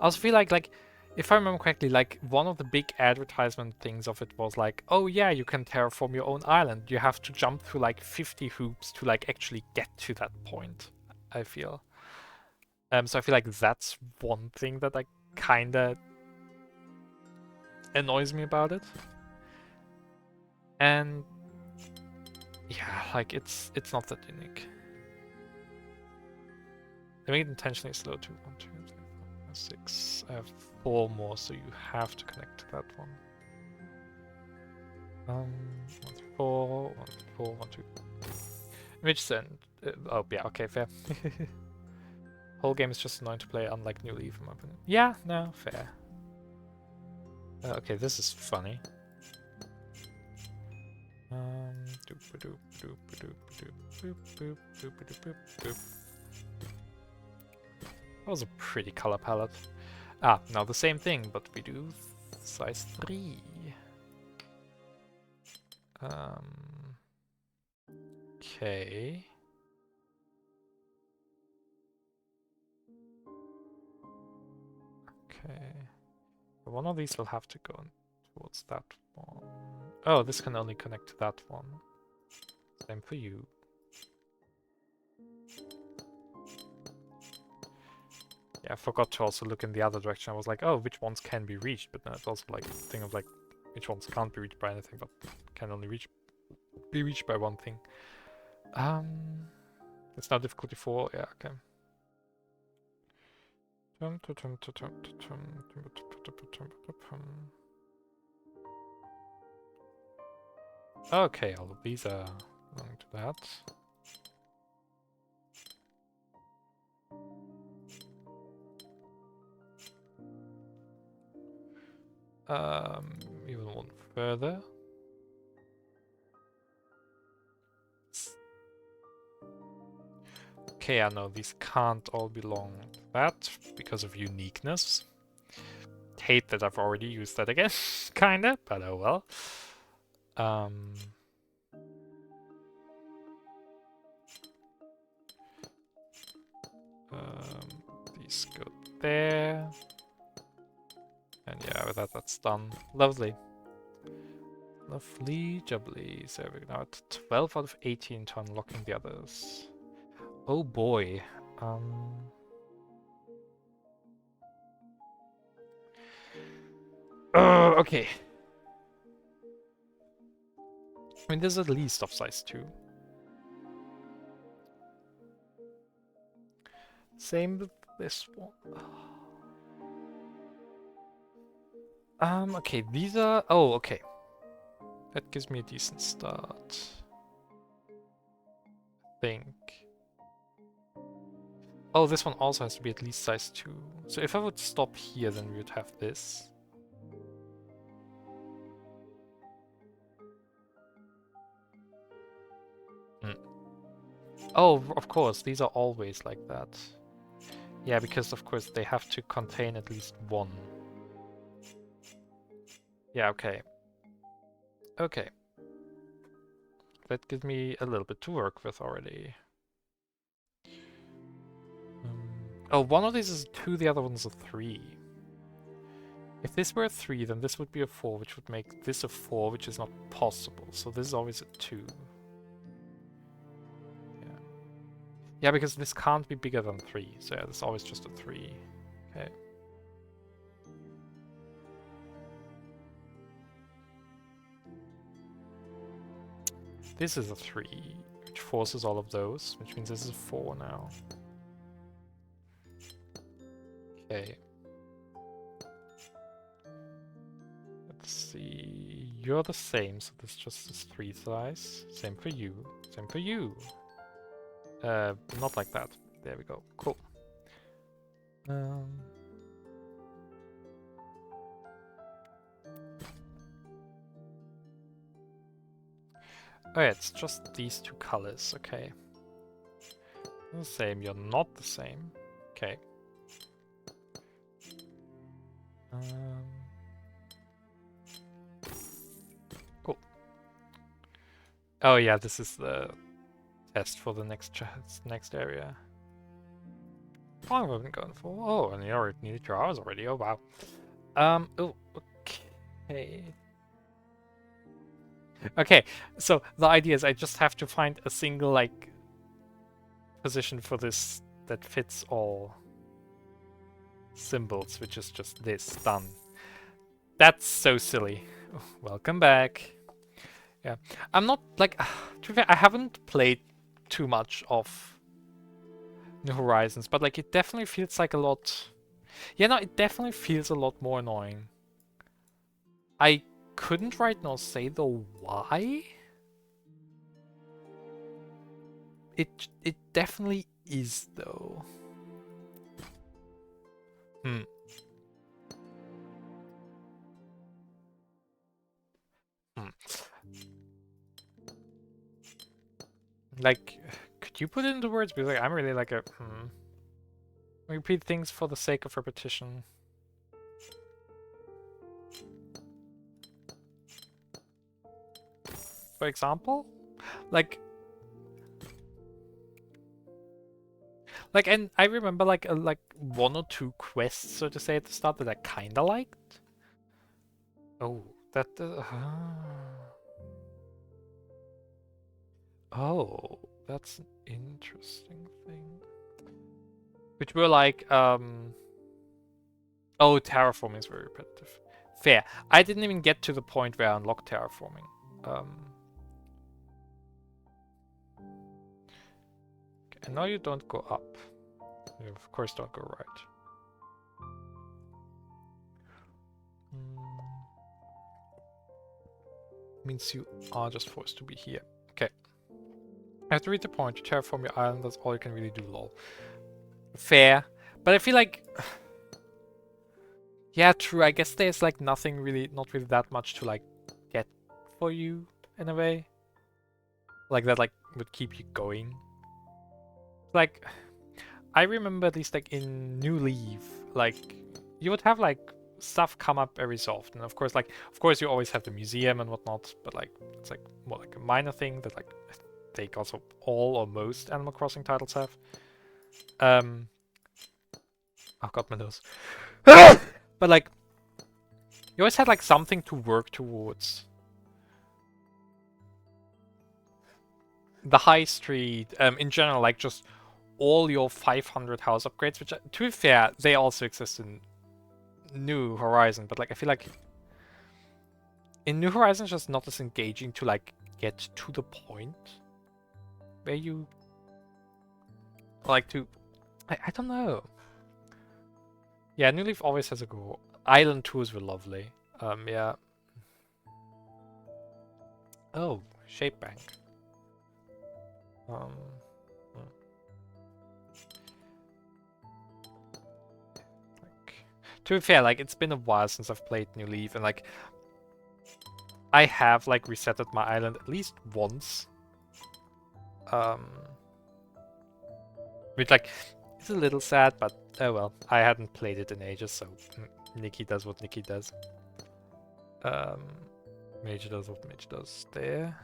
I also feel like if I remember correctly, like one of the big advertisement things of it was like, oh yeah, you can terraform your own island. You have to jump through like 50 hoops to like actually get to that point, I feel. So I feel like that's one thing that like kinda annoys me about it. And yeah, like it's not that unique. They made it intentionally slow too. 1, 2, 3, 4, 5, 6. I have 4 more, so you have to connect to that one. 1, 2, 4, 1, 2, 4, 1, 2. Which then? Oh yeah, okay, fair. Whole game is just annoying to play, unlike New Leaf, in my opinion. Yeah, no, fair. Okay, this is funny. That was a pretty color palette. Ah, now the same thing, but we do size 3. Okay. Okay. One of these will have to go towards that one. Oh, this can only connect to that one. Same for you. Yeah, I forgot to also look in the other direction. I was like, oh, which ones can be reached? But then it's also like a thing of like, which ones can't be reached by anything, but can only be reached by one thing. It's now difficulty 4. Yeah, okay. Okay, all of these are going to that. Even one further. Okay, I know these can't all belong to that because of uniqueness. Hate that I've already used that again, kinda, but oh well. These go there. And yeah, with that, that's done. Lovely. Lovely jubbly. So we're now at 12 out of 18 to unlocking the others. Oh boy. Okay. I mean, this is at least of size 2. Same with this one. Okay, these are... Oh, okay. That gives me a decent start. I think. Oh, this one also has to be at least size 2. So if I would stop here, then we would have this. Oh, of course, these are always like that. Yeah, because of course they have to contain at least one. Yeah, okay. Okay. That gives me a little bit to work with already. Oh, one of these is a 2, the other one's a 3. If this were a 3, then this would be a 4, which would make this a 4, which is not possible. So this is always a 2. Yeah. Yeah, because this can't be bigger than 3. So yeah, it's always just a 3. Okay. This is a 3, which forces all of those, which means this is a 4 now. Okay. Let's see. You're the same, so this just is 3 size. Same for you. Same for you. Not like that. There we go. Cool. Oh yeah, it's just these 2 colors. Okay. You're the same. You're not the same. Okay. Cool. Oh yeah, this is the test for the next area. How long have I been going for? Oh, and you're nearly 2 hours already. Oh wow. Oh, okay. Okay, so the idea is I just have to find a single like position for this that fits all symbols, which is just this. Done. That's so silly. Oh, welcome back. Yeah, I'm not like to be fair, I haven't played too much of New Horizons, but like it definitely feels like a lot. Yeah, no, it definitely feels a lot more annoying. I couldn't right now say the why. It definitely is though. Hmm. Like, could you put it into words? Because like, I'm really like a repeat things for the sake of repetition. For example, like, and I remember like 1 or 2 quests, so to say, at the start that I kinda liked. Oh, that. Oh, that's an interesting thing. Which were like, oh, terraforming is very repetitive. Fair. I didn't even get to the point where I unlocked terraforming. And now you don't go up. You of course don't go right. Means you are just forced to be here. Okay. I have to reach the point to terraform your island. That's all you can really do, lol. Fair. But I feel like... yeah, true. I guess there's like nothing really, not really that much to like get for you in a way. Like that like would keep you going. Like, I remember at least like in New Leaf, like you would have like stuff come up every so often. Of course, you always have the museum and whatnot, but like it's like more like a minor thing that like I think also all or most Animal Crossing titles have. Oh god, my nose. But like you always had like something to work towards. The high street, in general, like just all your 500 house upgrades, which to be fair, they also exist in New Horizon, but like I feel like in New Horizon it's just not as engaging to like get to the point where you like to I don't know. Yeah, New Leaf always has a go. Island tours were lovely. Yeah. Oh, Shape Bank. To be fair, like it's been a while since I've played New Leaf, and like I have like resetted my island at least once. Which like it's a little sad, but Oh well, I hadn't played it in ages, so Nikki does what Nikki does. Mage does what Mage does there.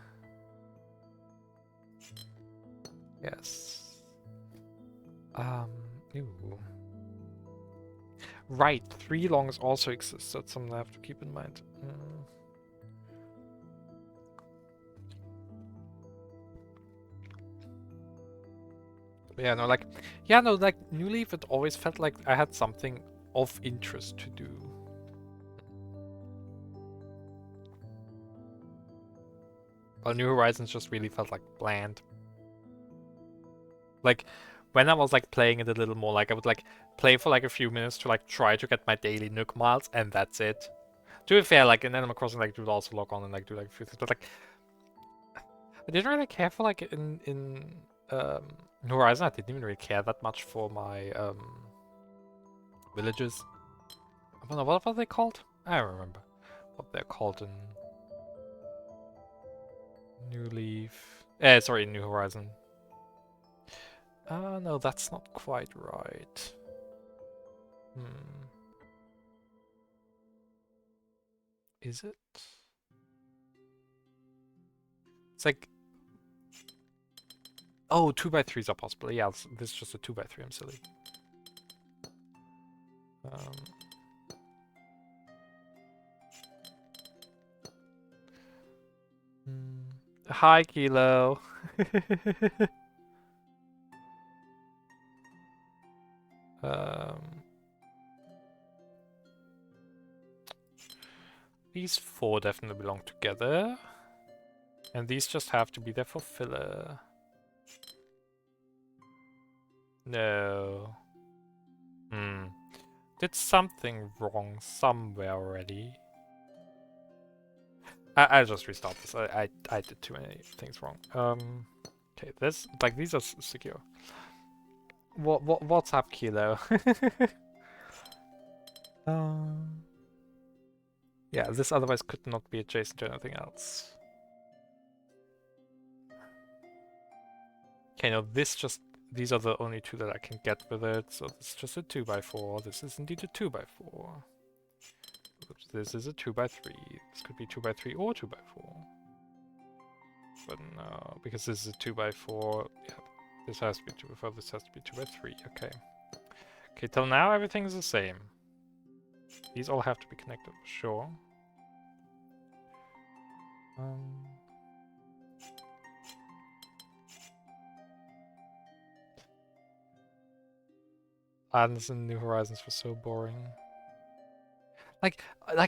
Yes. Ooh. Right, 3 longs also exist. That's something I have to keep in mind. Yeah, no, like, New Leaf, it always felt like I had something of interest to do. While New Horizons just really felt like bland. Like, when I was like playing it a little more, like I would like play for like a few minutes to like try to get my daily Nook miles, and that's it. To be fair, like in Animal Crossing, like you would also log on and like do like a few things, but like I didn't really care for like in Horizon. I didn't even really care that much for my villages. I don't know what are they called. I don't remember what they're called in New Leaf. Sorry, New Horizon. No, that's not quite right. Is it? It's like... Oh, 2x3s are possible. Yeah, this is just a 2x3. I'm silly. Hi, Kilo. These 4 definitely belong together. And these just have to be there for filler. No. Did something wrong somewhere already. I'll just restart this. I did too many things wrong. Okay, this like these are secure. What's up, Kilo? Yeah, this otherwise could not be adjacent to anything else. Okay, no, these are the only 2 that I can get with it, so this is just a 2x4. This is indeed a 2x4. Oops, this is a 2x3. This could be 2x3 or 2x4. But no, because this is a 2x4. Yeah, this has to be 2x4, this has to be 2x3. Okay. Okay, till now everything's the same. These all have to be connected, sure. Islands in New Horizons were so boring. Like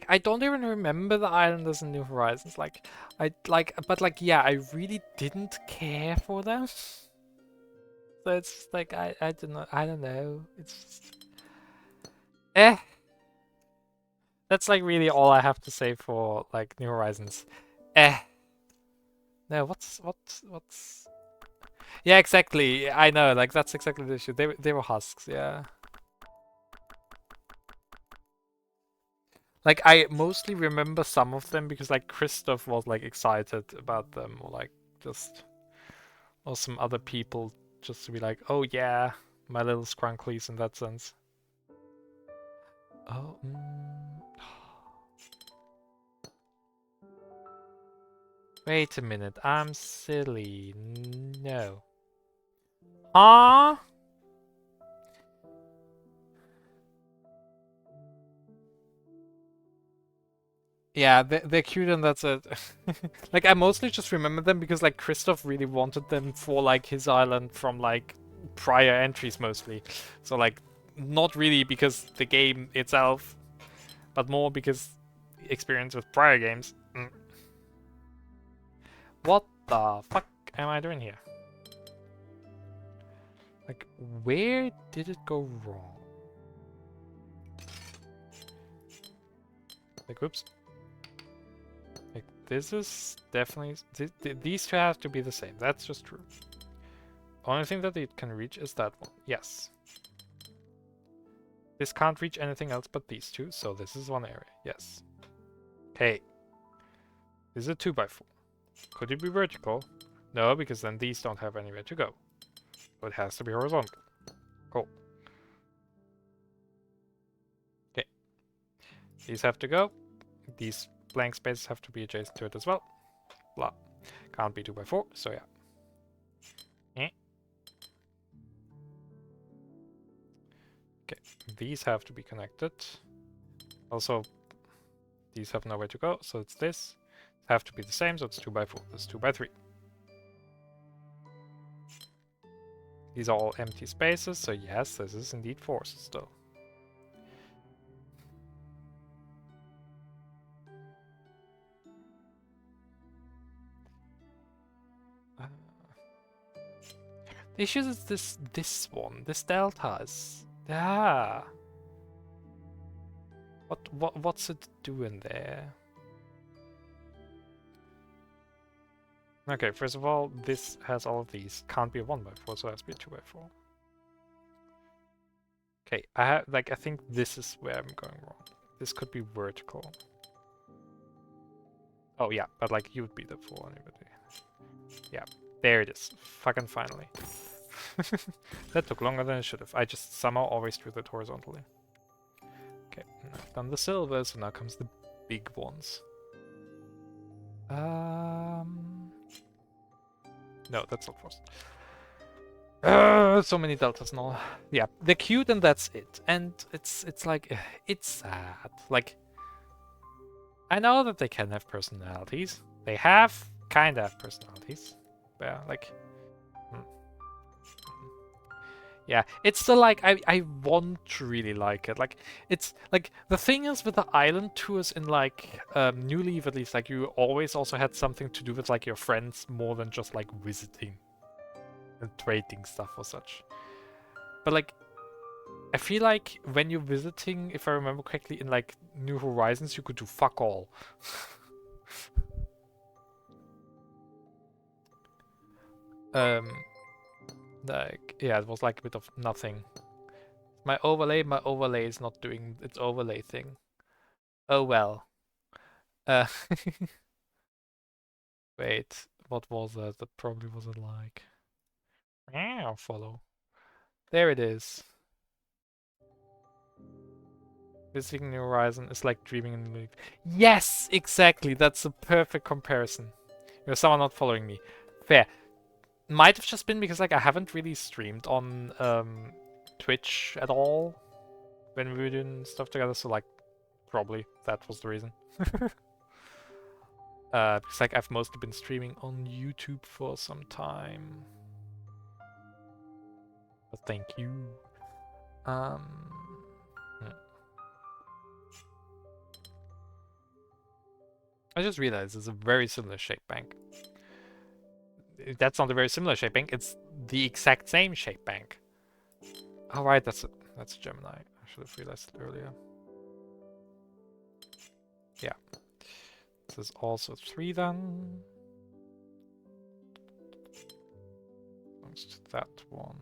I don't even remember the islanders in New Horizons. Yeah, I really didn't care for them. So it's like I don't know. It's just That's like really all I have to say for like New Horizons. No, what's Yeah, exactly. I know, like that's exactly the issue. They were husks, yeah. Like I mostly remember some of them because like Christoph was like excited about them, or like just or some other people just to be like, oh yeah, my little scrunklies in that sense. Oh. Wait a minute, I'm silly. No. Huh? Yeah, they're cute and that's it. Like, I mostly just remember them because, like, Christoph really wanted them for, like, his island from, like, prior entries mostly. So, like, not really because the game itself, but more because experience with prior games. What the fuck am I doing here? Like, where did it go wrong? Like, whoops. Like, this is definitely... These 2 have to be the same. That's just true. Only thing that it can reach is that one. Yes. This can't reach anything else but these 2, so this is one area. Yes. Okay. This is a 2x4. Could it be vertical? No, because then these don't have anywhere to go. So it has to be horizontal. Cool. These have to go. These blank spaces have to be adjacent to it as well. Blah. Can't be 2x4, so yeah. Eh. Okay, these have to be connected. Also, these have nowhere to go, so it's this. Have to be the same, so it's 2x4. This is 2x3. These are all empty spaces, so yes, this is indeed forces still. The issue is this one. This delta is... Ah. What's it doing there? Okay, first of all, this has all of these. Can't be a 1x4, so it has to be a 2x4. Okay, I think this is where I'm going wrong. This could be vertical. Oh yeah, but like you would be the 4 anybody. Yeah, there it is. Fucking finally. That took longer than it should have. I just somehow always drew that horizontally. Okay, I've done the silver, so now comes the big ones. No, that's not forced. So many deltas and all. Yeah, they're cute and that's it. And it's like, it's sad. Like, I know that they can have personalities. They have kind of personalities. But yeah, like, yeah, it's still like, I want to really like it. Like, it's like, the thing is with the island tours in like New Leaf at least, like you always also had something to do with like your friends more than just like visiting and trading stuff or such. But like, I feel like when you're visiting, if I remember correctly, in like New Horizons, you could do fuck all. Like, yeah, it was like a bit of nothing. My overlay is not doing its overlay thing. Oh well. Wait, what was that? That probably wasn't like. I'll follow. There it is. Visiting New Horizon is like dreaming in the leaf. Yes, exactly. That's a perfect comparison. There's someone not following me. Fair. Might have just been because like I haven't really streamed on Twitch at all when we were doing stuff together, so like probably that was the reason. Because like I've mostly been streaming on YouTube for some time. But thank you. Hmm. I just realized it's a very similar shape bank. That's not a very similar shape bank, it's the exact same shape bank. Oh right, that's a Gemini. I should have realized it earlier. Yeah. This is also 3 then. Belongs to that one.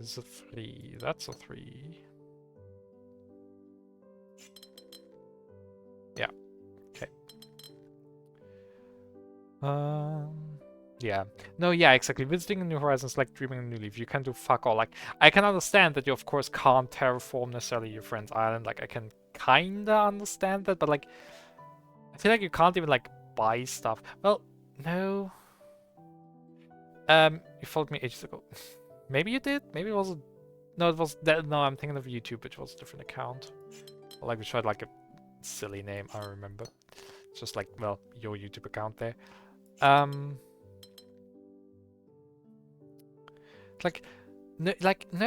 This is a 3. That's a 3. Yeah. Okay. Yeah. No, yeah, exactly. Visiting a New Horizons like dreaming a New Leaf. You can do fuck all. Like, I can understand that you, of course, can't terraform necessarily your friend's island. Like, I can kinda understand that, but like, I feel like you can't even like buy stuff. Well, no. You followed me ages ago. Maybe you did. Maybe it was. No, it was. No, I'm thinking of YouTube, which was a different account. Like we tried like a silly name. I remember. It's just like, well, your YouTube account there. No,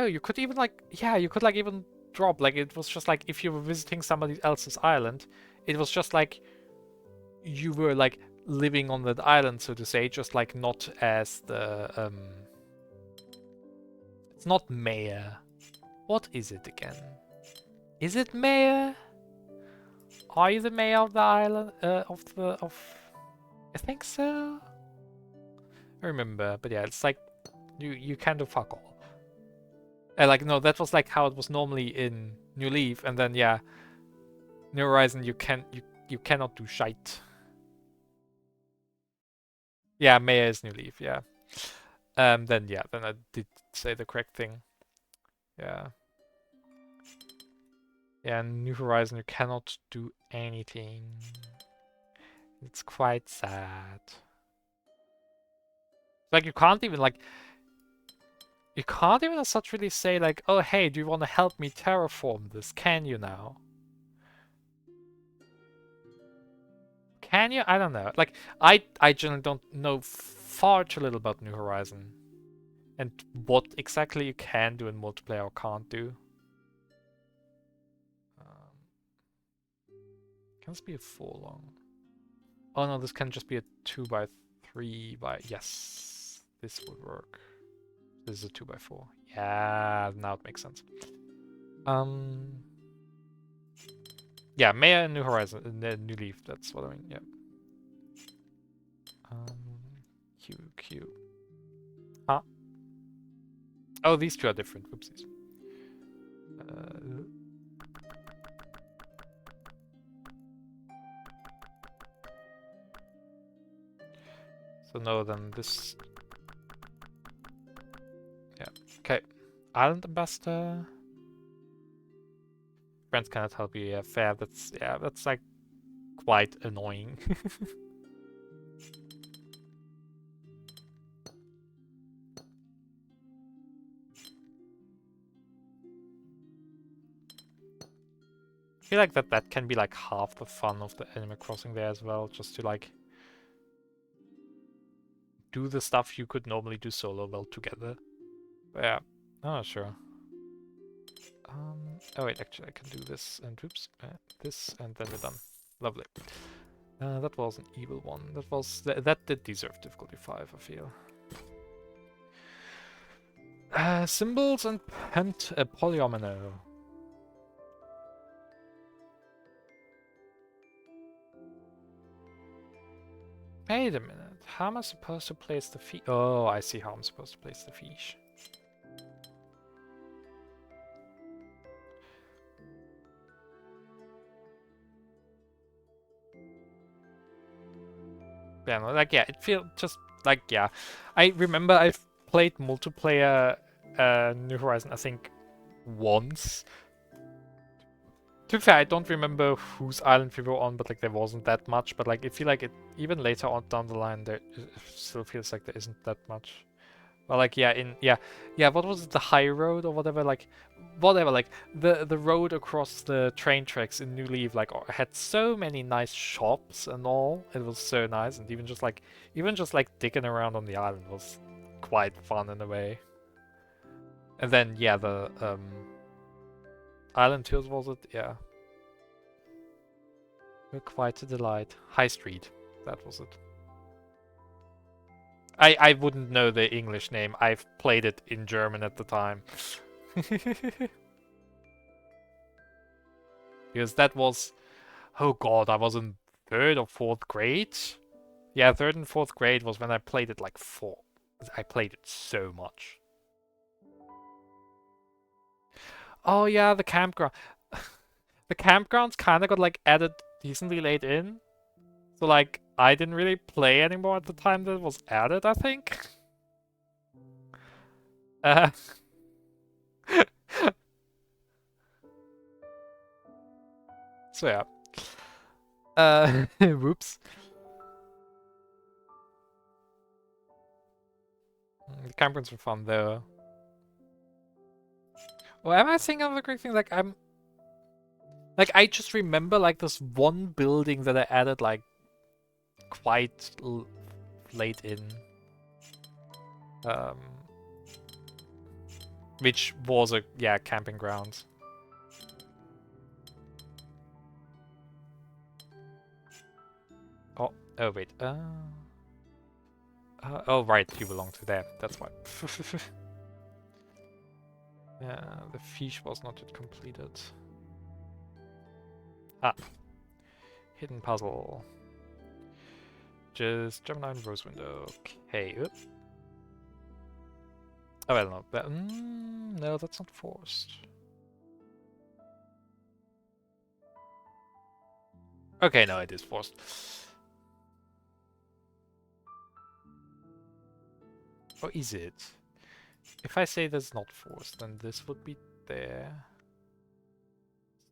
you could even like, yeah, you could like even drop. Like it was just like if you were visiting somebody else's island, it was just like you were like living on that island, so to say, just like not as the it's not mayor. What is it again? Is it mayor? Are you the mayor of the island? I think so. I remember, but yeah, it's like you kind of fuck all. Like no, that was like how it was normally in New Leaf, and then yeah, New Horizon you cannot do shite. Yeah, mayor is New Leaf. Yeah. Then I did say the correct thing. Yeah. Yeah, New Horizon, you cannot do anything. It's quite sad. Like, you can't even, like... You can't even as such really say, like, oh, hey, do you want to help me terraform this? Can you now? Can you? I don't know. Like, I generally don't know far too little about New Horizon. And what exactly you can do in multiplayer or can't do. Can this be a 4 long? Oh no, this can just be a 2x3 by... Yes, this would work. This is a 2x4. Yeah, now it makes sense. Yeah, Maya and New Horizon, New Leaf, that's what I mean, yeah. Q. Huh? Oh, these two are different, whoopsies. So no, then this... Yeah, okay. Island Ambassador. Friends cannot help you, yeah, fair, that's like quite annoying. I feel like that can be like half the fun of the Animal Crossing there as well, just to like do the stuff you could normally do solo well together. But yeah, oh sure. Oh wait, actually I can do this and whoops, this and then we're done. Lovely. That was an evil one. That did deserve difficulty 5, I feel. Symbols and polyomino. Wait a minute. How am I supposed to place the fish? Oh, I see how I'm supposed to place the fish. Yeah, no, like, yeah, it feels just like, yeah. I remember I've played multiplayer New Horizon, I think, once. To be fair, I don't remember whose island we were on, but like there wasn't that much. But like I feel like it even later on down the line, there it still feels like there isn't that much. Well, like yeah. What was it? The high road or whatever? Like whatever. Like the road across the train tracks in New Leaf like had so many nice shops and all. It was so nice, and even just like digging around on the island was quite fun in a way. And then yeah, the Island Hills was it? Yeah. Quite a delight. High Street. That was it. I wouldn't know the English name. I've played it in German at the time. Because that was... Oh god, I was in 3rd or 4th grade? Yeah, 3rd and 4th grade was when I played it like 4. I played it so much. Oh yeah, the campground. The campgrounds kind of got like added decently late in. So like, I didn't really play anymore at the time that it was added, I think. Uh, so yeah. Whoops. The campgrounds were fun though. Well, am I thinking of a great thing? Like I just remember like this one building that I added like quite late in. Um, which was a camping ground. Oh wait. Oh right, you belong to there. That's why. Yeah, the fish was not yet completed. Ah, hidden puzzle. Just Gemini and Rose window. Okay. Oop. Oh, I don't know. That, no, that's not forced. Okay, no, it is forced. Or is it? If I say that's not forced, then this would be there.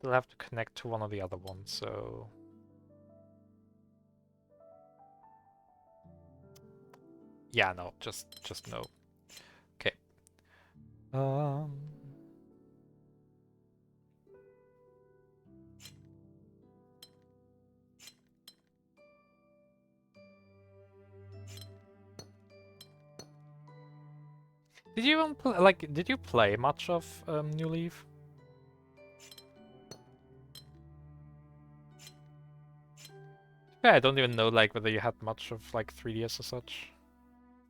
Still have to connect to one of the other ones, so... Yeah, no, just no. Okay. Did you even did you play much of New Leaf? Yeah, I don't even know like whether you had much of like 3DS or such.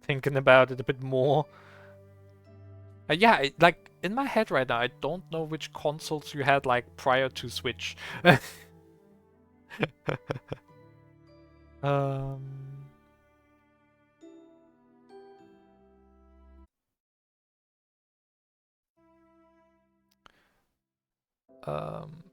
Thinking about it a bit more. Yeah, like in my head right now, I don't know which consoles you had like prior to Switch. um, um,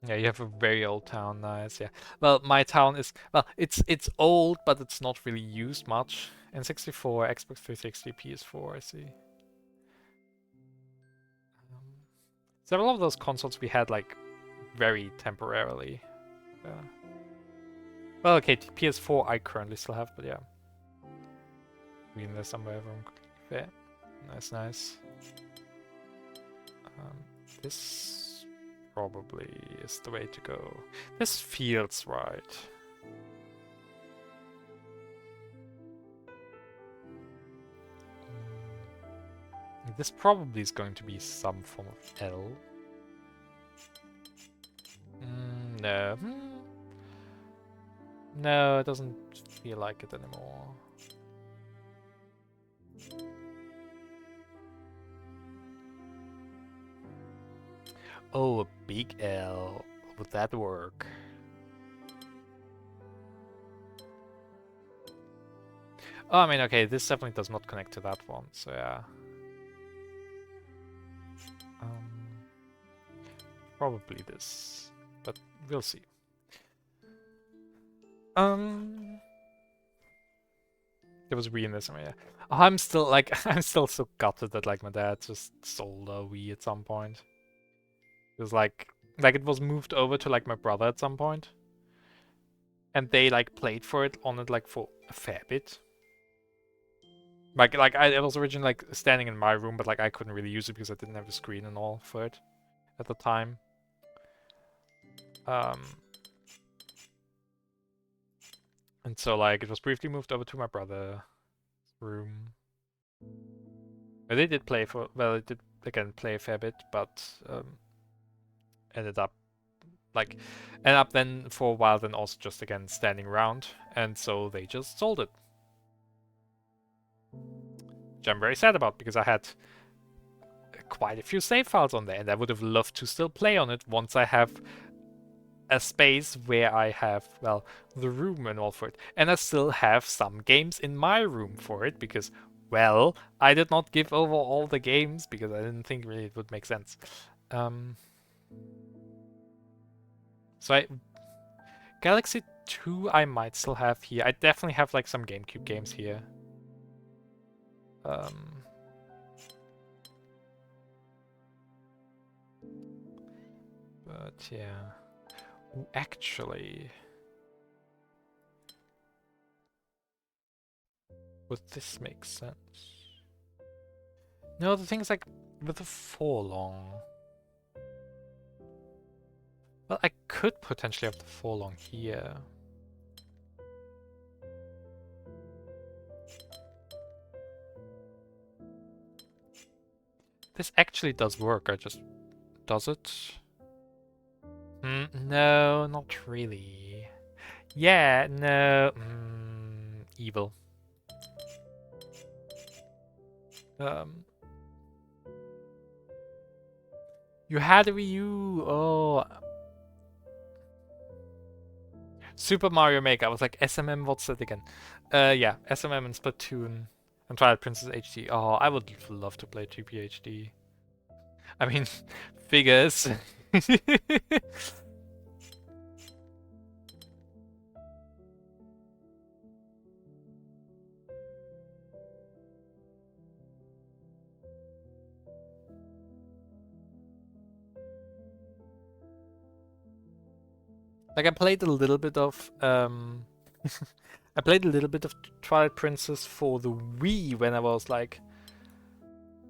yeah, you have a very old town, nice. Yeah. Well, my town is it's old, but it's not really used much. N64, Xbox 360, PS4. I see. Several of those consoles we had like very temporarily. Yeah. Well, okay, PS4 I currently still have, but yeah. In there somewhere, everyone could fit. Nice, nice. This probably is the way to go. This feels right. This probably is going to be some form of L. No. No, it doesn't feel like it anymore. Oh, a big L. Would that work? Oh, I mean, okay, this definitely does not connect to that one, so yeah. Probably this, but we'll see. There was a Wii in this one, yeah. I'm still like I'm still so gutted that like my dad just sold a Wii at some point. It was like it was moved over to like my brother at some point, and they like played for it on it like for a fair bit. It was originally like standing in my room, but like I couldn't really use it because I didn't have a screen and all for it at the time. And so like it was briefly moved over to my brother's room. But they did play for it did again play a fair bit, but ended up then for a while then also just again standing around, and so they just sold it. Which I'm very sad about because I had quite a few save files on there and I would have loved to still play on it once I have a space where I have, well, the room and all for it. And I still have some games in my room for it because, well, I did not give over all the games because I didn't think really it would make sense. So Galaxy 2 I might still have here. I definitely have like some GameCube games here. But yeah. Actually, would this make sense? No, the thing is like with the Forlong. Well, I could potentially have the Forlong here. This actually does work, does it? No, not really. Yeah, no. Evil. You had a Wii U. Oh. Super Mario Maker. I was like, SMM, what's that again? Yeah, SMM and Splatoon and Twilight Princess HD. Oh, I would love to play GP I mean, figures. Like I played a little bit of I played a little bit of Twilight Princess for the Wii when I was like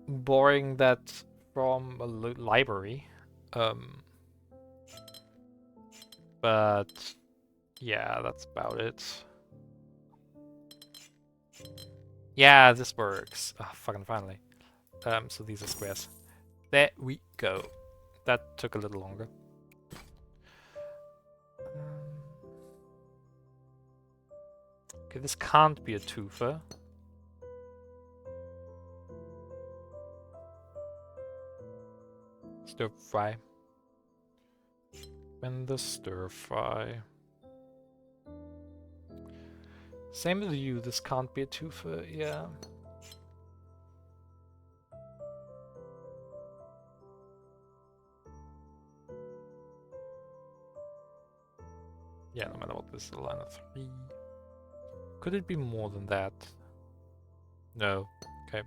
borrowing that from a library. But yeah, that's about it. Yeah, this works. Oh, fucking finally. So these are squares. There we go. That took a little longer. Okay, this can't be a twofer. Stir fry. When the stir fry. Same with you, this can't be a twofer, yeah. Yeah, no matter what, this is a line of 3. Could it be more than that? No. Okay.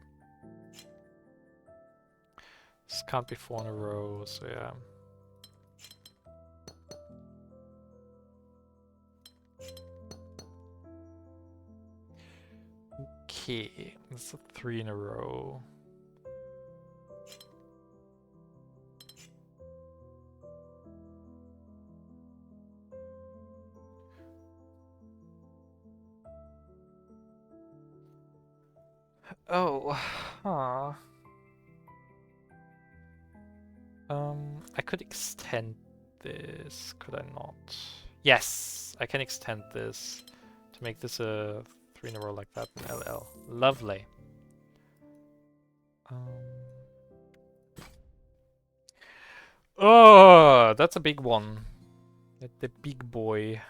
This can't be 4 in a row, so yeah. Okay, that's a 3 in a row. Oh, huh. I could extend this, could I not? Yes, I can extend this to make this a 3 in a row like that in LL. Lovely. Oh, that's a big one. The big boy.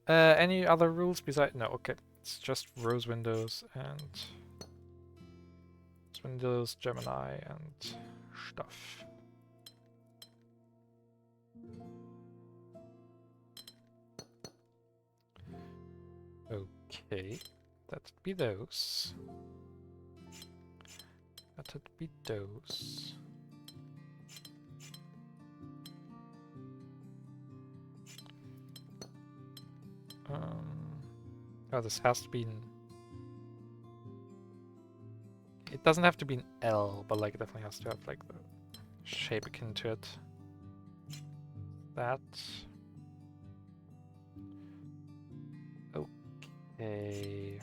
Any other rules besides? No, okay. It's just rose windows and Windows, Gemini, and stuff. Okay, that'd be those. That'd be those. Oh, this has to be in... It doesn't have to be an L, but like it definitely has to have like the shape akin to it. That. Okay.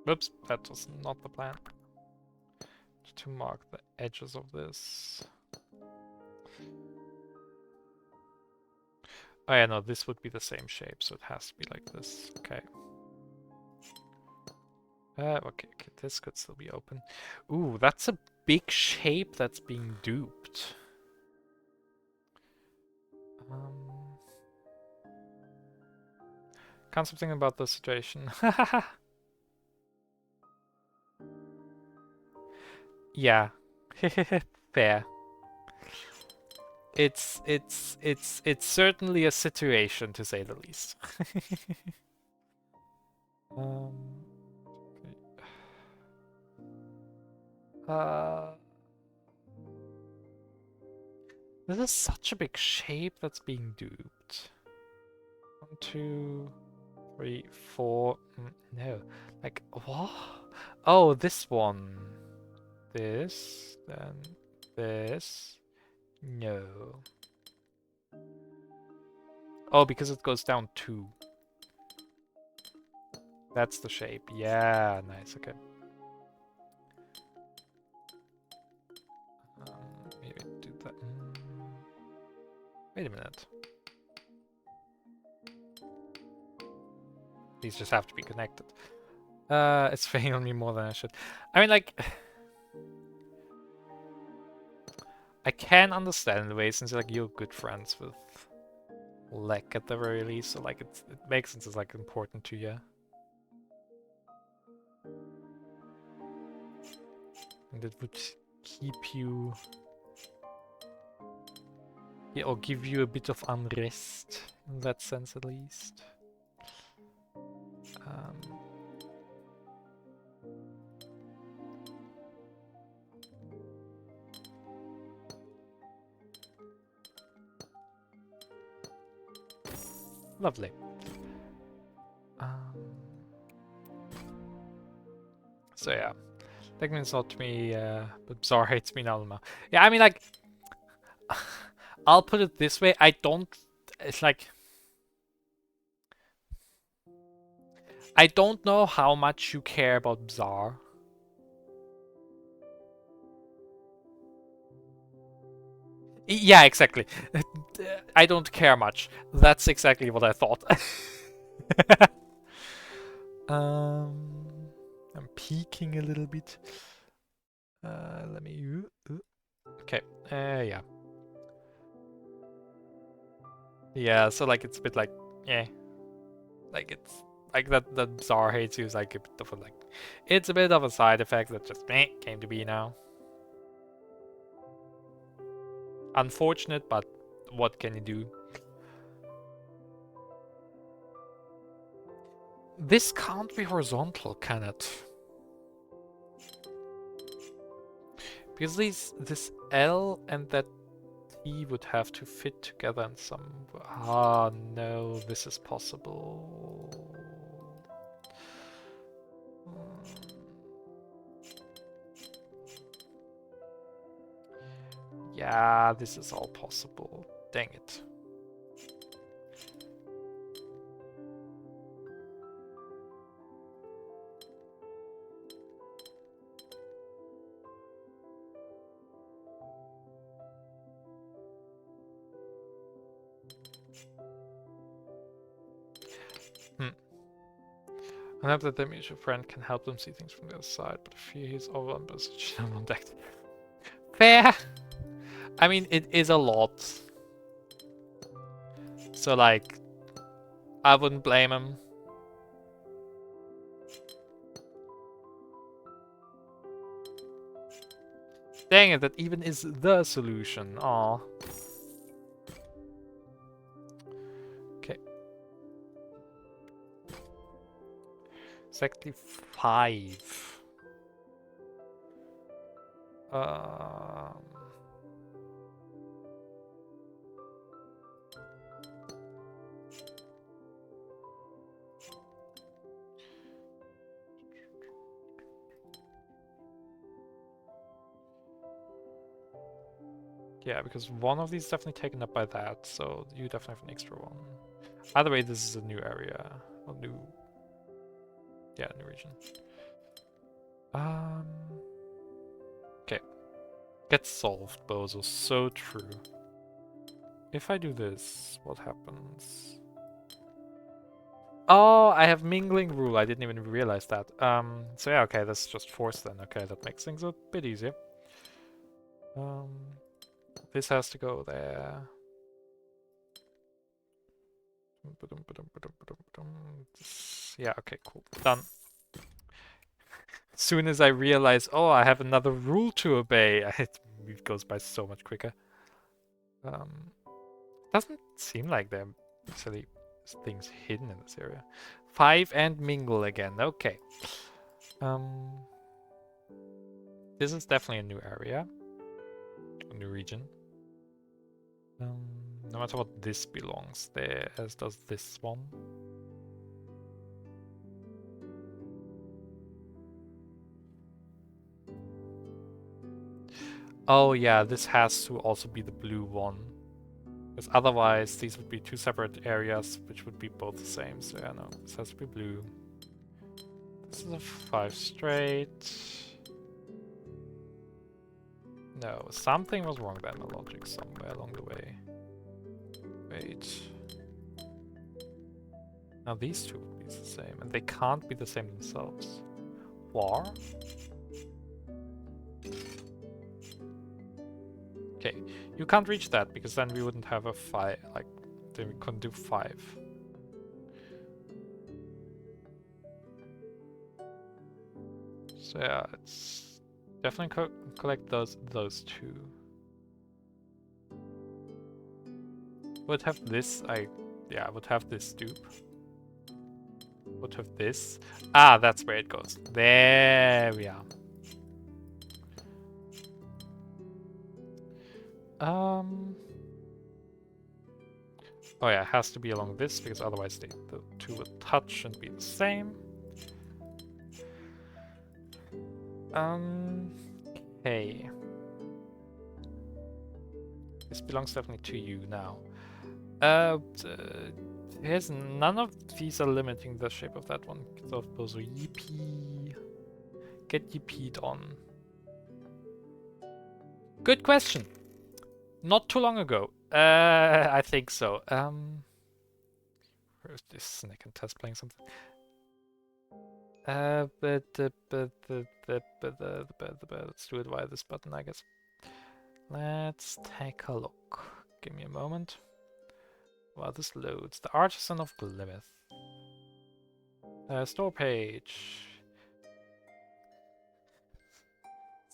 Whoops, that was not the plan. To mark the edges of this. Oh yeah, no, this would be the same shape, so it has to be like this. Okay. Okay, this could still be open. Ooh, that's a big shape that's being duped. Can't stop thinking about the situation. Yeah. Fair. It's certainly a situation, to say the least. Okay. This is such a big shape that's being duped. 1, 2, 3, 4. No. Like, what? Oh, this one. This, then this. No. Oh, because it goes down 2. That's the shape. Yeah, nice, okay. Maybe do that. Wait a minute. These just have to be connected. It's weighing on me more than I should. I mean, like... I can understand in a way, since like you're good friends with Lek at the very least, so like it makes sense. It's like important to you. And it would keep you, yeah, or give you a bit of unrest in that sense at least. Lovely. So yeah, that means not me, but Czar hates me now. Yeah, I mean like, I'll put it this way, I don't, it's like, I don't know how much you care about Czar. Yeah, exactly. I don't care much. That's exactly what I thought. I'm peeking a little bit. Let me. Okay. Yeah. Yeah. So like it's a bit like, yeah, like it's like that Czar hates you is like a bit of a like, it's a bit of a side effect that just came to be now. Unfortunate, but what can you do? This can't be horizontal, can it? Because this L and that T would have to fit together in some... Ah, no, this is possible. Yeah, this is all possible. Dang it. I hope that their mutual friend can help them see things from the other side, but I fear he's over on position on deck. Fair! I mean, it is a lot. So, like, I wouldn't blame him. Dang it, that even is the solution. Aw. Okay. Exactly 5. Yeah, because one of these is definitely taken up by that, so you definitely have an extra one. Either way, this is a new area. A new... Yeah, new region. Okay. Get solved, Bozo. So true. If I do this, what happens? Oh, I have mingling rule. I didn't even realize that. So yeah, okay, that's just force then. Okay, that makes things a bit easier. This has to go there. Yeah, okay, cool. Done. As soon as I realize, oh, I have another rule to obey, it goes by so much quicker. Doesn't seem like there are necessarily things hidden in this area. 5 and mingle again. Okay. This is definitely a new area. A new region. No matter what, this belongs there, as does this one. Oh yeah, this has to also be the blue one. Because otherwise these would be 2 separate areas, which would be both the same. So yeah, no, this has to be blue. This is a 5 straight. No, something was wrong there in the logic somewhere along the way. Wait. Now these two would be the same, and they can't be the same themselves. War? Okay, you can't reach that because then we wouldn't have a 5, like, then we couldn't do 5. So yeah, it's definitely collect those two. Would have this, I would have this dupe. Would have this. Ah, that's where it goes. There we are. Oh yeah, it has to be along this because otherwise the two would touch and be the same. Okay. This belongs definitely to you now. Here's none of these are limiting the shape of that one. So yippee. Get yippied on. Good question. Not too long ago. I think so. Where's this snake and test playing something? Let's do it via this button, I guess. Let's take a look. Give me a moment. While this loads. The Artisan of Glimeth. Store page.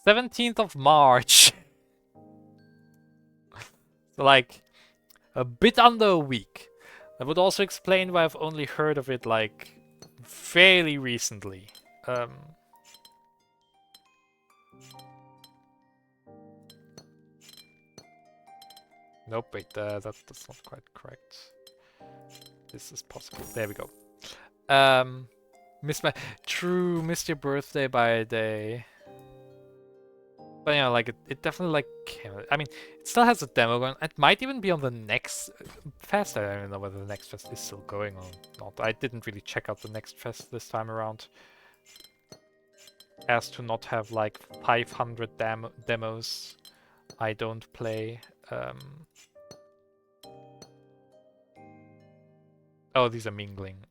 17th of March. So like a bit under a week. That would also explain why I've only heard of it like fairly recently. Nope, wait, that's not quite correct. This is possible. There we go. Missed your birthday by a day. But you know, like it definitely like came. I mean, it still has a demo going. It might even be on the next fest. I don't even know whether the next fest is still going or not. I didn't really check out the next fest this time around, as to not have like 500 demos I don't play. Oh, these are mingling.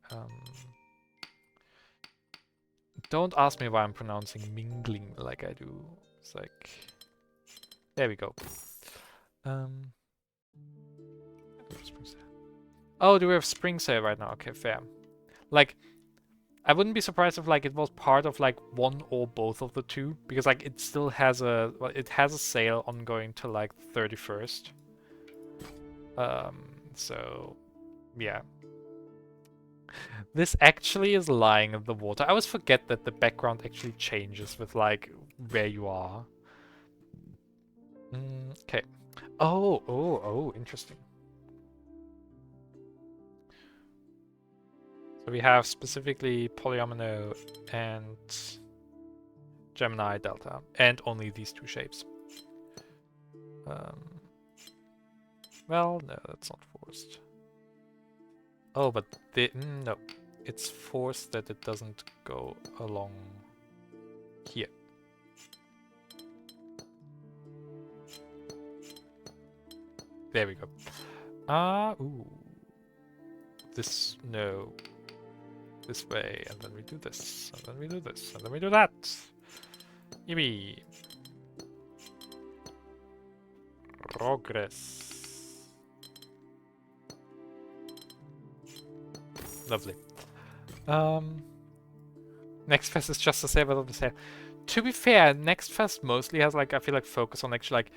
Don't ask me why I'm pronouncing mingling like I do. It's like, there we go. Oh, do we have spring sale right now? Okay, fair. Like, I wouldn't be surprised if like it was part of like one or both of the two, because like it still has a sale ongoing till like 31st. So yeah. This actually is lying in the water. I always forget that the background actually changes with like where you are. Okay. Oh, interesting. So we have specifically Polyomino and Gemini Delta, and only these two shapes. Well, no, that's not forced. Oh, but no, it's forced that it doesn't go along here. There we go. Ooh. This, no. This way, and then we do this, and then we do this, and then we do that. Yippee. Progress. Lovely. Next fest is just the same as the same. To be fair, next fest mostly has like, I feel like, focus on actually like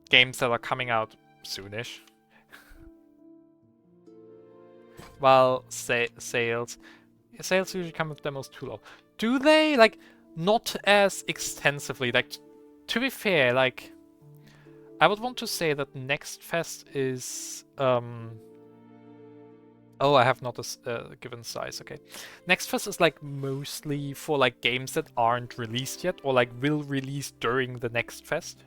games that are coming out soonish. While sales usually come with demos too long. Do they? Like, not as extensively. Like, to be fair, like, I would want to say that next fest is oh, I have not a given size. Okay, next fest is like mostly for like games that aren't released yet or like will release during the next fest.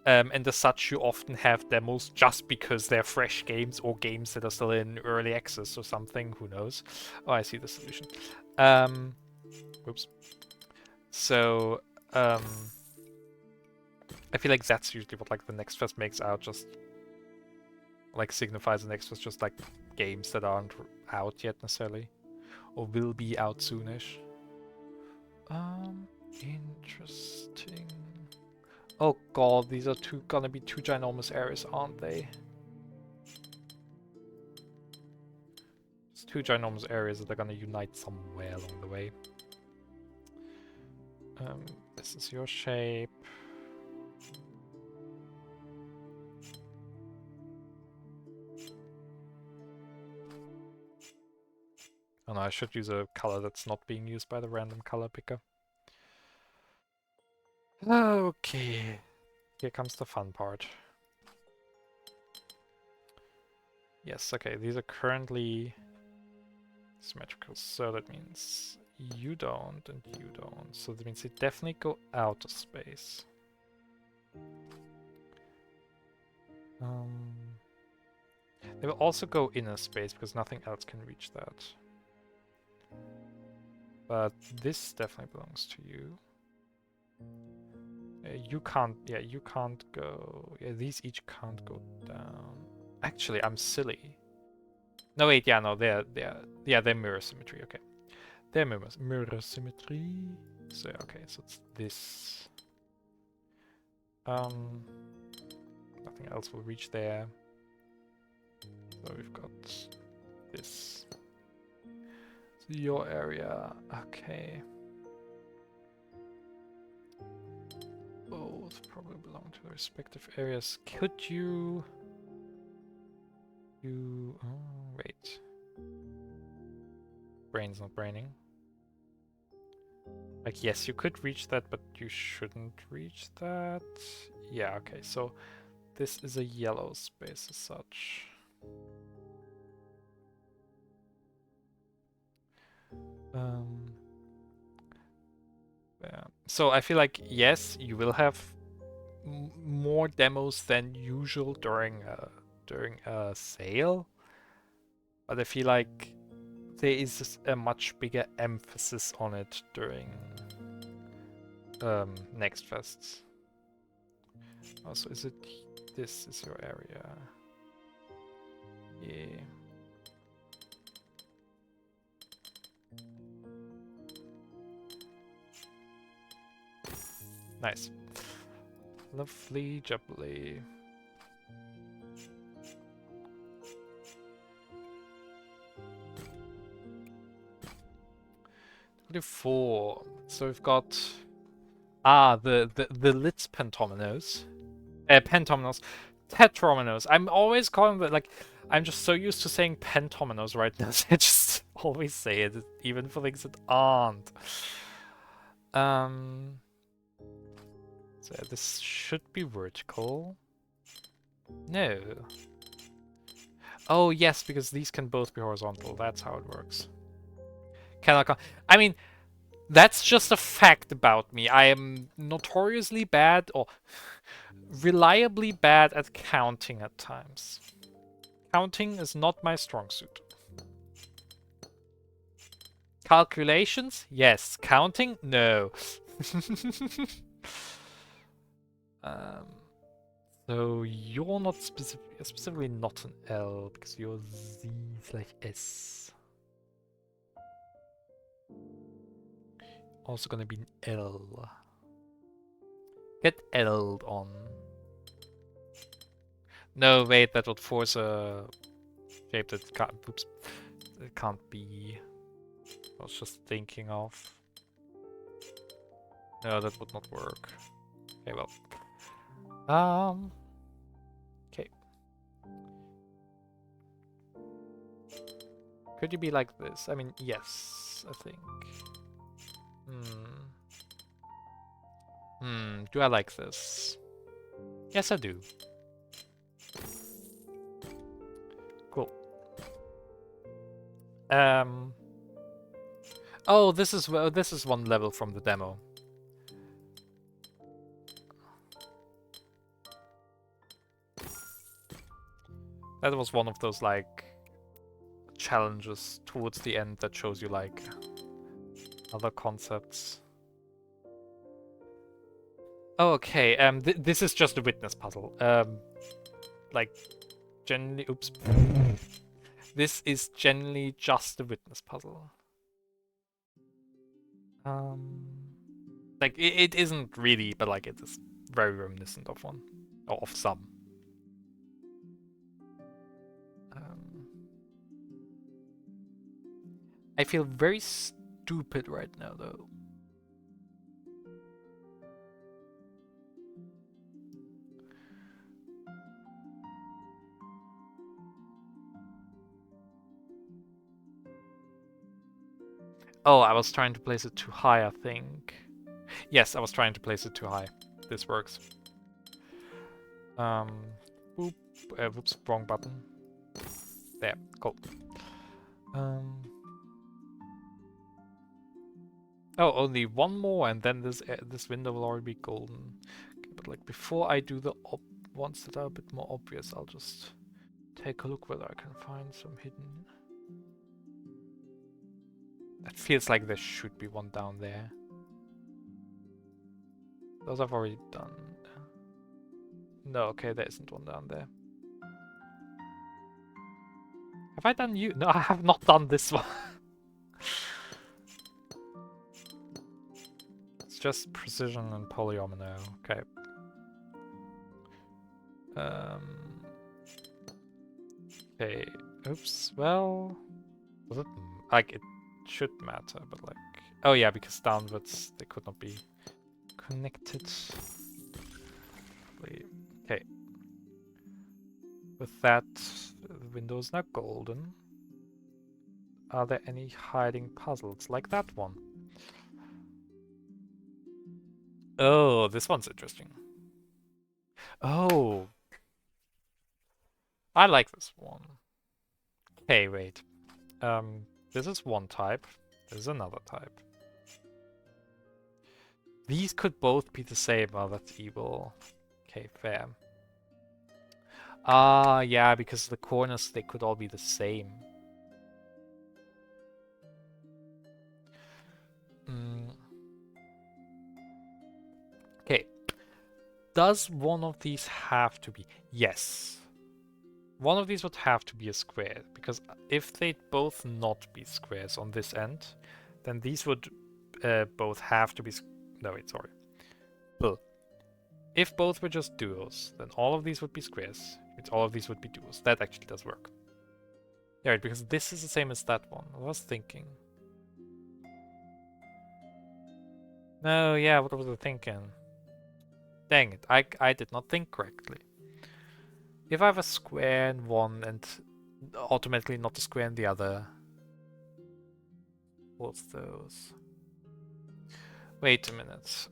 And as such, you often have demos just because they're fresh games or games that are still in early access or something. Who knows? Oh, I see the solution. Oops. So, I feel like that's usually what like the next fest makes out. Just like signifies the next fest, just like games that aren't out yet necessarily, or will be out soonish. Interesting. Oh god, these are gonna be two ginormous areas, aren't they? It's two ginormous areas that are gonna unite somewhere along the way. This is your shape. Oh no, I should use a color that's not being used by the random color picker. Okay, here comes the fun part. Yes, okay, these are currently symmetrical, so that means you don't and you don't. So that means they definitely go out of space. They will also go inner space because nothing else can reach that. But this definitely belongs to you. You can't, yeah, you can't go, yeah, these each can't go down. Actually, I'm silly. No, wait, yeah, no, they're mirror symmetry, okay. They're mirror symmetry. So, okay, so it's this. Nothing else will reach there. So we've got this. So your area, okay. Both probably belong to the respective areas. Could you... oh, wait. Brain's not braining. Like, yes, you could reach that, but you shouldn't reach that. Yeah, okay, so this is a yellow space as such. Yeah. So I feel like, yes, you will have more demos than usual during a sale, but I feel like there is a much bigger emphasis on it during next fests. Also, is it this is your area? Yeah. Nice. Lovely jubbly. Four. So we've got the lit pentominoes. Pentominoes. Tetrominoes. I'm always calling them like I'm just so used to saying pentominoes right now, so I just always say it, even for things that aren't. So this should be vertical. No. Oh yes, because these can both be horizontal. That's how it works. I mean, that's just a fact about me. I am notoriously bad or reliably bad at counting at times. Counting is not my strong suit. Calculations? Yes. Counting? No. So you're not specifically not an L because you're Z/S. Also gonna be an L. Get L'd on. No, wait, that would force a shape that can't. Oops, it can't be. I was just thinking of. No, that would not work. Okay, well. Okay. Could you be like this? I mean, yes, I think. Do I like this? Yes, I do. Cool. Oh, this is one level from the demo. That was one of those like challenges towards the end that shows you like other concepts. Oh, okay. This is just a witness puzzle. Like generally, oops. This is generally just a witness puzzle. Like it isn't really, but like it is very reminiscent of one, or of some. I feel very stupid right now, though. Oh, I was trying to place it too high, I think. Yes, I was trying to place it too high. This works. Whoops, wrong button. There, cool. Oh, only one more, and then this window will already be golden. Okay, but like before I do the ones that are a bit more obvious, I'll just take a look whether I can find some hidden. That feels like there should be one down there. Those I've already done. No, okay, there isn't one down there. Have I done you? No, I have not done this one. It's just precision and polyomino. Okay. Okay. Oops. Well, does it like it should matter, but like, oh yeah, because downwards they could not be connected. Okay. With that, the window is now golden. Are there any hiding puzzles like that one? Oh, this one's interesting. Oh, I like this one. Okay, wait. This is one type. This is another type. These could both be the same. Oh, that's evil. Okay, fair. Ah, yeah, because the corners, they could all be the same. Okay. Does one of these have to be? Yes. One of these would have to be a square, because if they'd both not be squares on this end, then these would both have to be... No, wait, sorry. Well, if both were just duos, then all of these would be squares. Means all of these would be duos. That actually does work. Yeah, right, because this is the same as that one. I was thinking. No, yeah, what was I thinking? Dang it, I did not think correctly. If I have a square in one and automatically not a square in the other. What's those? Wait a minute.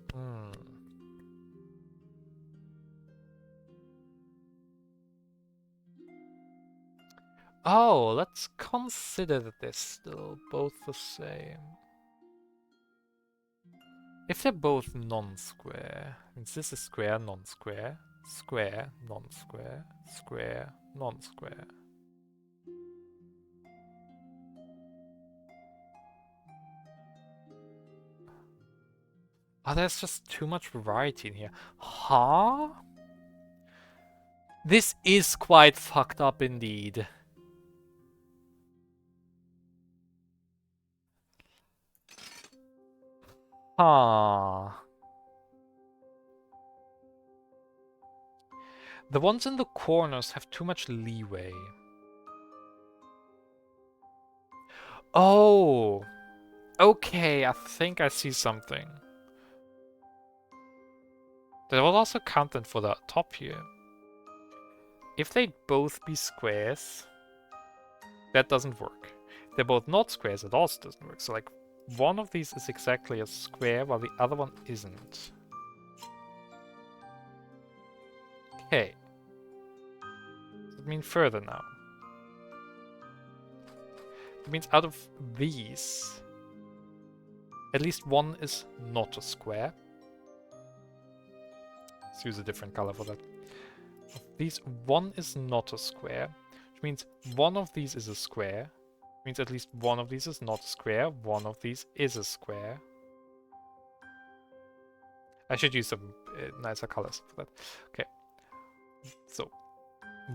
Oh, let's consider that they're still both the same. If they're both non-square, means this is square, non-square, square, non-square, square, non-square. Oh, there's just too much variety in here. Huh? This is quite fucked up indeed. Huh. The ones in the corners have too much leeway. Oh! Okay, I think I see something. There was also content for the top here. If they'd both be squares, that doesn't work. If they're both not squares, it also doesn't work. So like, one of these is exactly a square, while the other one isn't. Okay. Does it mean further now? It means out of these, at least one is not a square. Let's use a different color for that. Of these, one is not a square, which means one of these is a square. Which means at least one of these is not a square, one of these is a square. I should use some nicer colors for that. Okay. So,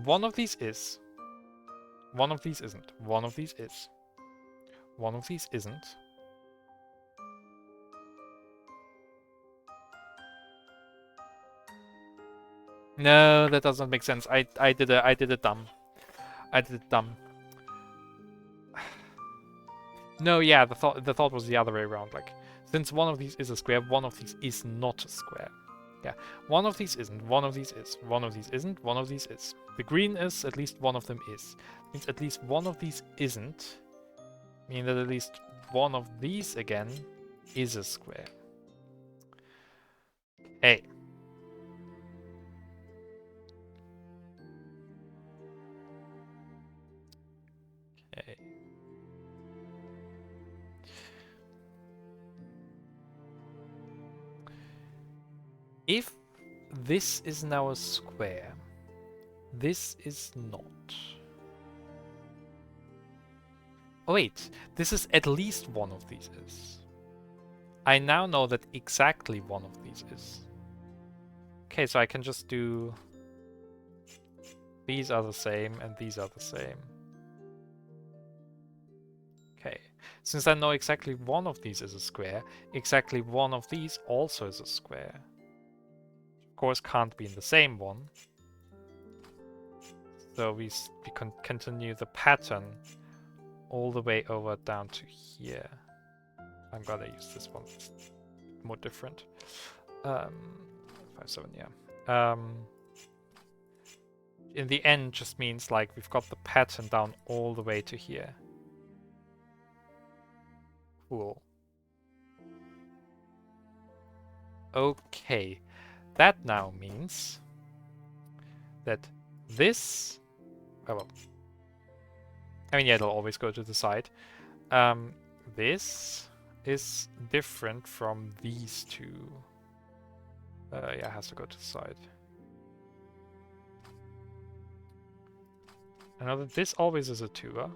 one of these is. One of these isn't. One of these is. One of these isn't. No, that doesn't make sense. I did it dumb. I did it dumb. No, yeah, the thought was the other way around. Like, since one of these is a square, one of these is not a square. Yeah, one of these isn't, one of these is, one of these isn't, one of these is. The green is, at least one of them is. Means at least one of these isn't. Meaning that at least one of these again is a square. Hey. Okay. If this is now a square, this is not. Oh wait, this is at least one of these is. I now know that exactly one of these is. Okay, so I can just do... These are the same and these are the same. Okay, since I know exactly one of these is a square, exactly one of these also is a square. Of course, can't be in the same one. So we continue the pattern all the way over down to here. I'm gonna use this one. It's more different. 5, 7, yeah. In the end, just means like we've got the pattern down all the way to here. Cool. Okay, that now means that this. Oh well. I mean, yeah, it'll always go to the side. This is different from these two. Yeah, it has to go to the side. I know that this always is a 2,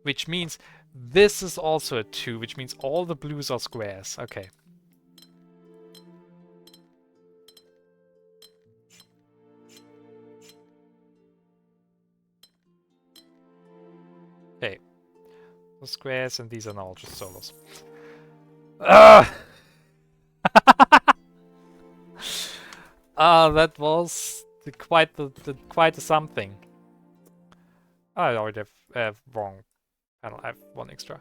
which means this is also a 2, which means all the blues are squares. Okay. Okay. The squares and these are now just solos. Ah! That was quite the something. I already have wrong panel. I have one extra.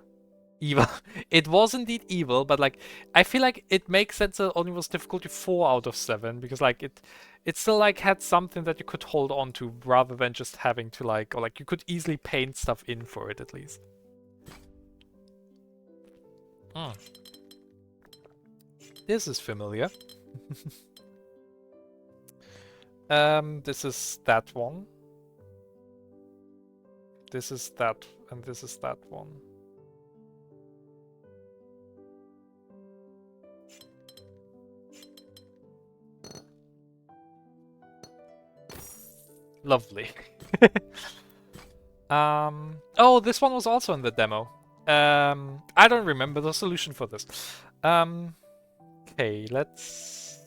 Evil. It was indeed evil, but like I feel like it makes sense that it only was difficulty 4 out of 7 because like it still like had something that you could hold on to rather than just having to like, or like you could easily paint stuff in for it at least. This is familiar. This is that one. This is that, and this is that one. Lovely. Oh, this one was also in the demo. I don't remember the solution for this. Okay, let's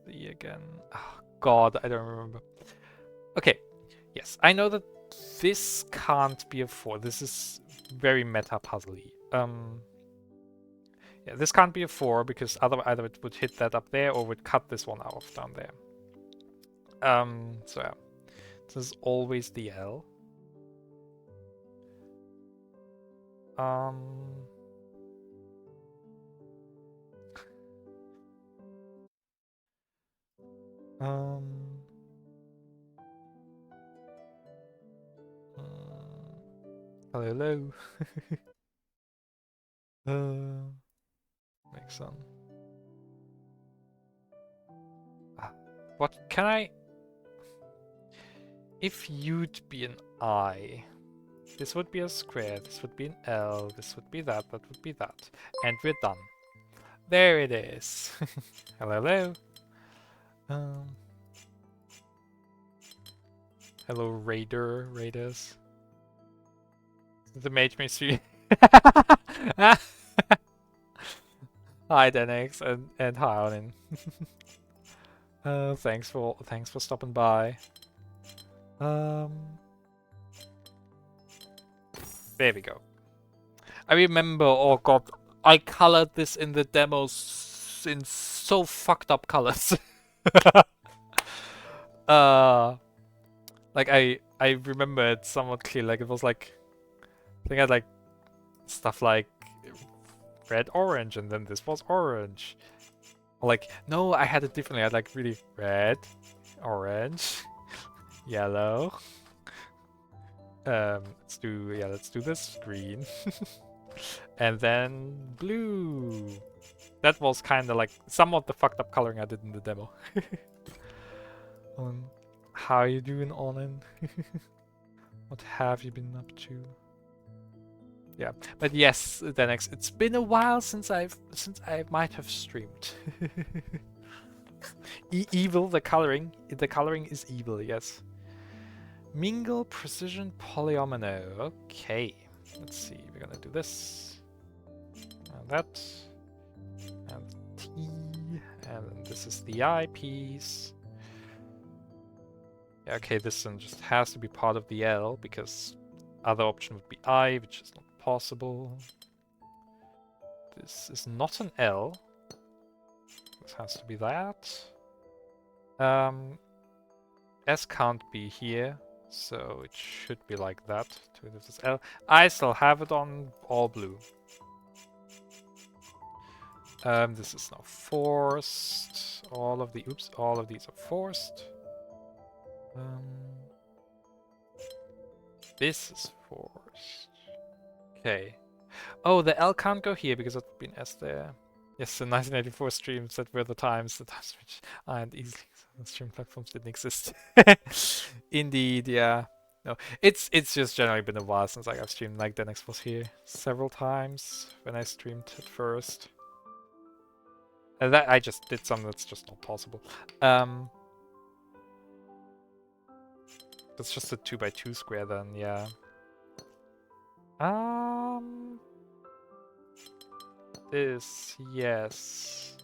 see again. Oh, God, I don't remember. Okay, yes, I know that this can't be a 4. This is very meta puzzly. Yeah, this can't be a 4 because either it would hit that up there or would cut this one off down there. So yeah, this is always the L. Hello. Makes sense. What can I? If you'd be an I, this would be a square, this would be an L, this would be that would be that. And we're done. There it is. Hello. Hello, Raiders. The Mage Mystery. Hi, Denix, and hi, Alan. Thanks for stopping by. There we go. I remember, oh god, I colored this in the demos in so fucked up colors. Like I remember it somewhat clear. Like it was like I think I had like stuff like red, orange, and then this was orange. Or like no, I had it differently. I had like really red, orange, yellow. Let's do this green, and then blue. That was kind of like somewhat the fucked up coloring I did in the demo. How are you doing, Onin? What have you been up to? Yeah, but yes, Denex, it's been a while since I might have streamed. Evil, the coloring is evil, yes. Mingle precision polyomino. Okay, let's see. We're gonna do this and that and T, and this is the I piece. Yeah, okay, this one just has to be part of the L because other option would be I, which is not possible. This is not an L. This has to be that. S can't be here, so it should be like that. This is L. I still have it on all blue. This is now forced. All of these are forced. This is forced. Okay. Oh, the L can't go here because it's been S there. Yes, the 1984 streams that were the times which aren't easily stream platforms didn't exist. Indeed, yeah. No, it's just generally been a while since I've streamed. Like Denex was here several times when I streamed at first. And that I just did something that's just not possible. That's just a 2x2 square then, yeah. This, yes.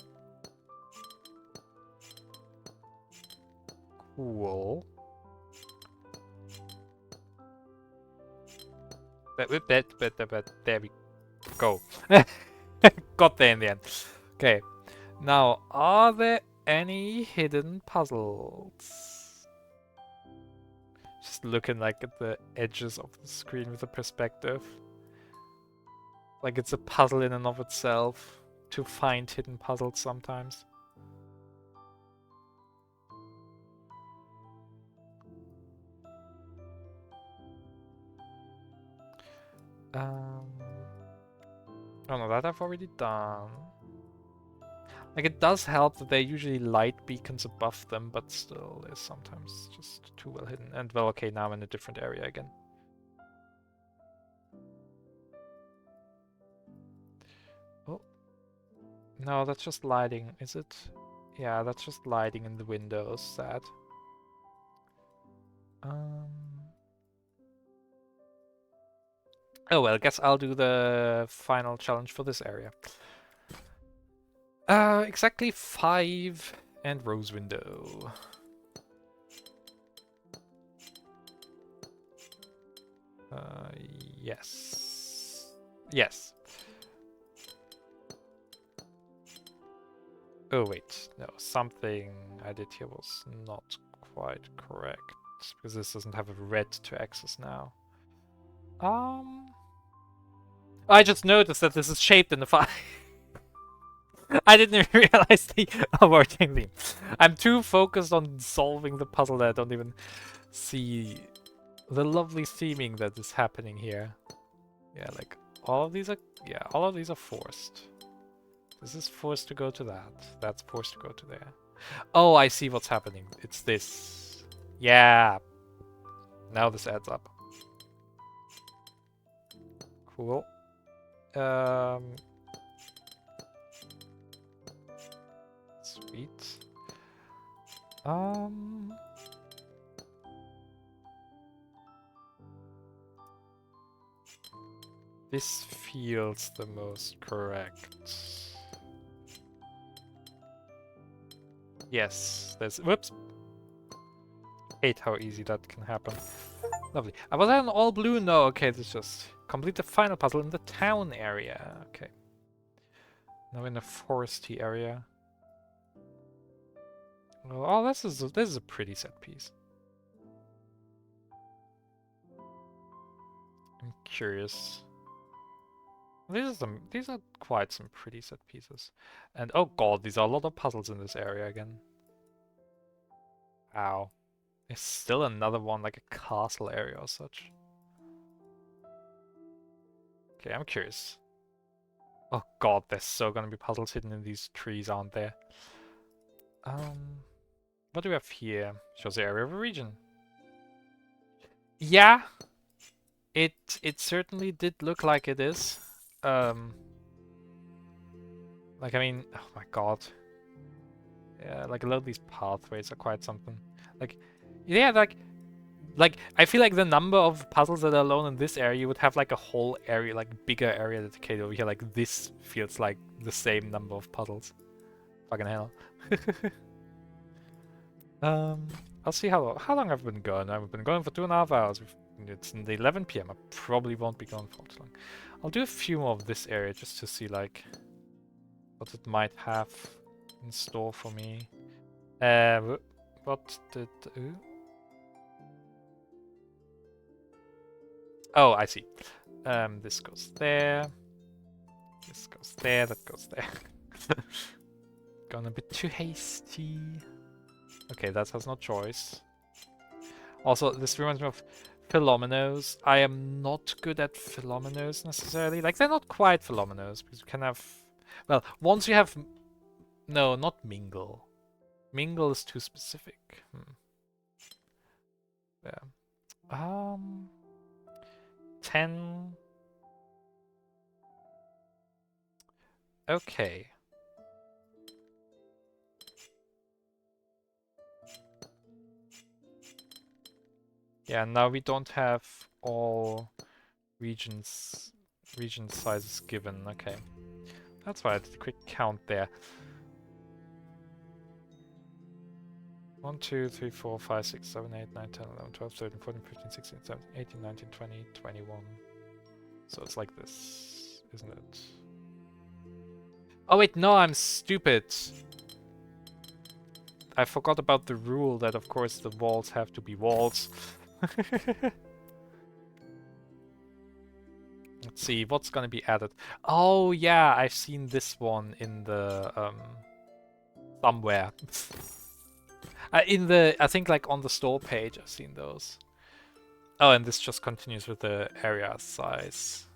Cool. But there we go. Got there in the end. Okay. Now, are there any hidden puzzles? Just looking like at the edges of the screen with the perspective. Like it's a puzzle in and of itself to find hidden puzzles sometimes. Oh no, that I've already done. Like it does help that there are usually light beacons above them, but still there's sometimes just too well hidden. And well, okay, now I'm in a different area again. Oh. No, that's just lighting, is it? Yeah, that's just lighting in the windows, sad. Oh well, I guess I'll do the final challenge for this area. Exactly 5 and rose window. Yes. Yes. Oh wait, no, something I did here was not quite correct, because this doesn't have a red to access now. I just noticed that this is shaped in the file. I didn't even realize the overarching theme. I'm too focused on solving the puzzle that I don't even see the lovely theming that is happening here. Yeah, like all of these are forced. This is forced to go to that. That's forced to go to there. Oh, I see what's happening. It's this. Yeah. Now this adds up. Cool. Sweet. This feels the most correct. Yes, there's... Whoops! Hate how easy that can happen. Lovely. Was that an all blue? No, okay, this just... Complete the final puzzle in the town area. Okay. Now in the foresty area. Oh, this is a pretty set piece. I'm curious. These are quite some pretty set pieces. And oh god, these are a lot of puzzles in this area again. Ow. There's still another one, like a castle area or such. Okay, I'm curious. Oh god, there's so gonna be puzzles hidden in these trees, aren't there? What do we have here? Shows the area of a region. Yeah, it certainly did look like it is. Like I mean, oh my god. Yeah, like a lot of these pathways are quite something. Like, yeah, like I feel like the number of puzzles that are alone in this area, you would have like a whole area, like bigger area dedicated over here. Like this feels like the same number of puzzles. Fucking hell. I'll see how long I've been going. I've been going for 2.5 hours. It's in the 11 p.m. I probably won't be going for too long. I'll do a few more of this area just to see like what it might have in store for me. What did? Oh, I see. This goes there. This goes there. That goes there. Gone a bit too hasty. Okay, that has no choice. Also, this reminds me of Philomenos. I am not good at Philomenos necessarily. Like, they're not quite Philomenos, because you can have... Well, once you have... No, not Mingle. Mingle is too specific. Yeah. 10... Okay. Yeah, now we don't have all region sizes given. Okay. That's why I did a quick count there. 1, 2, 3, 4, 5, 6, 7, 8, 9, 10, 11, 12, 13, 14, 15, 16, 17, 18, 19, 20, 21. So it's like this, isn't it? Oh wait, no, I'm stupid. I forgot about the rule that of course the walls have to be walls. Let's see, what's gonna be added? Oh yeah, I've seen this one in the somewhere. I think like on the store page I've seen those. Oh, and this just continues with the area size.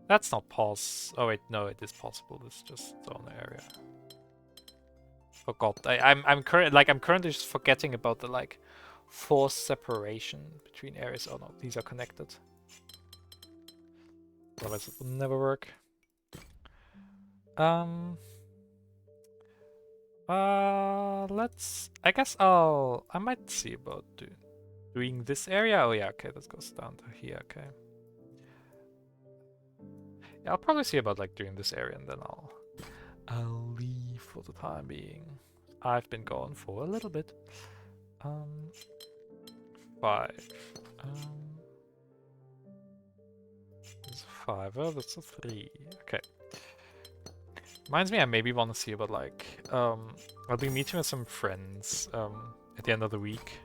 That's not pause. Oh wait, no, it is possible. This is just zone area. Oh god, I'm currently just forgetting about the like forced separation between areas. Oh no, these are connected. Otherwise it will never work. I guess I might see about doing this area. Oh yeah, okay, that goes down to here. Okay. Yeah, I'll probably see about like doing this area and then I'll leave for the time being. I've been gone for a little bit. 5. There's a 5. Oh, that's a 3. Okay. Reminds me, I maybe want to see about like I'll be meeting with some friends at the end of the week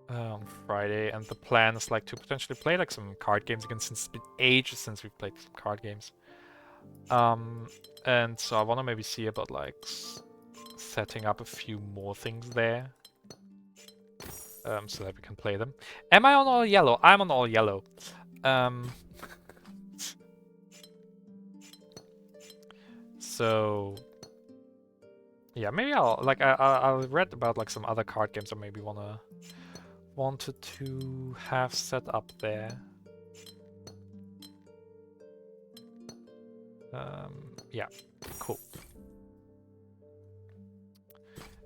on Friday, and the plan is like to potentially play like some card games again, since it's been ages since we've played some card games. And so I want to maybe see about like setting up a few more things there, so that we can play them. Am I on all yellow? I'm on all yellow. So yeah, maybe I read about like some other card games I maybe wanted to have set up there. Yeah, cool.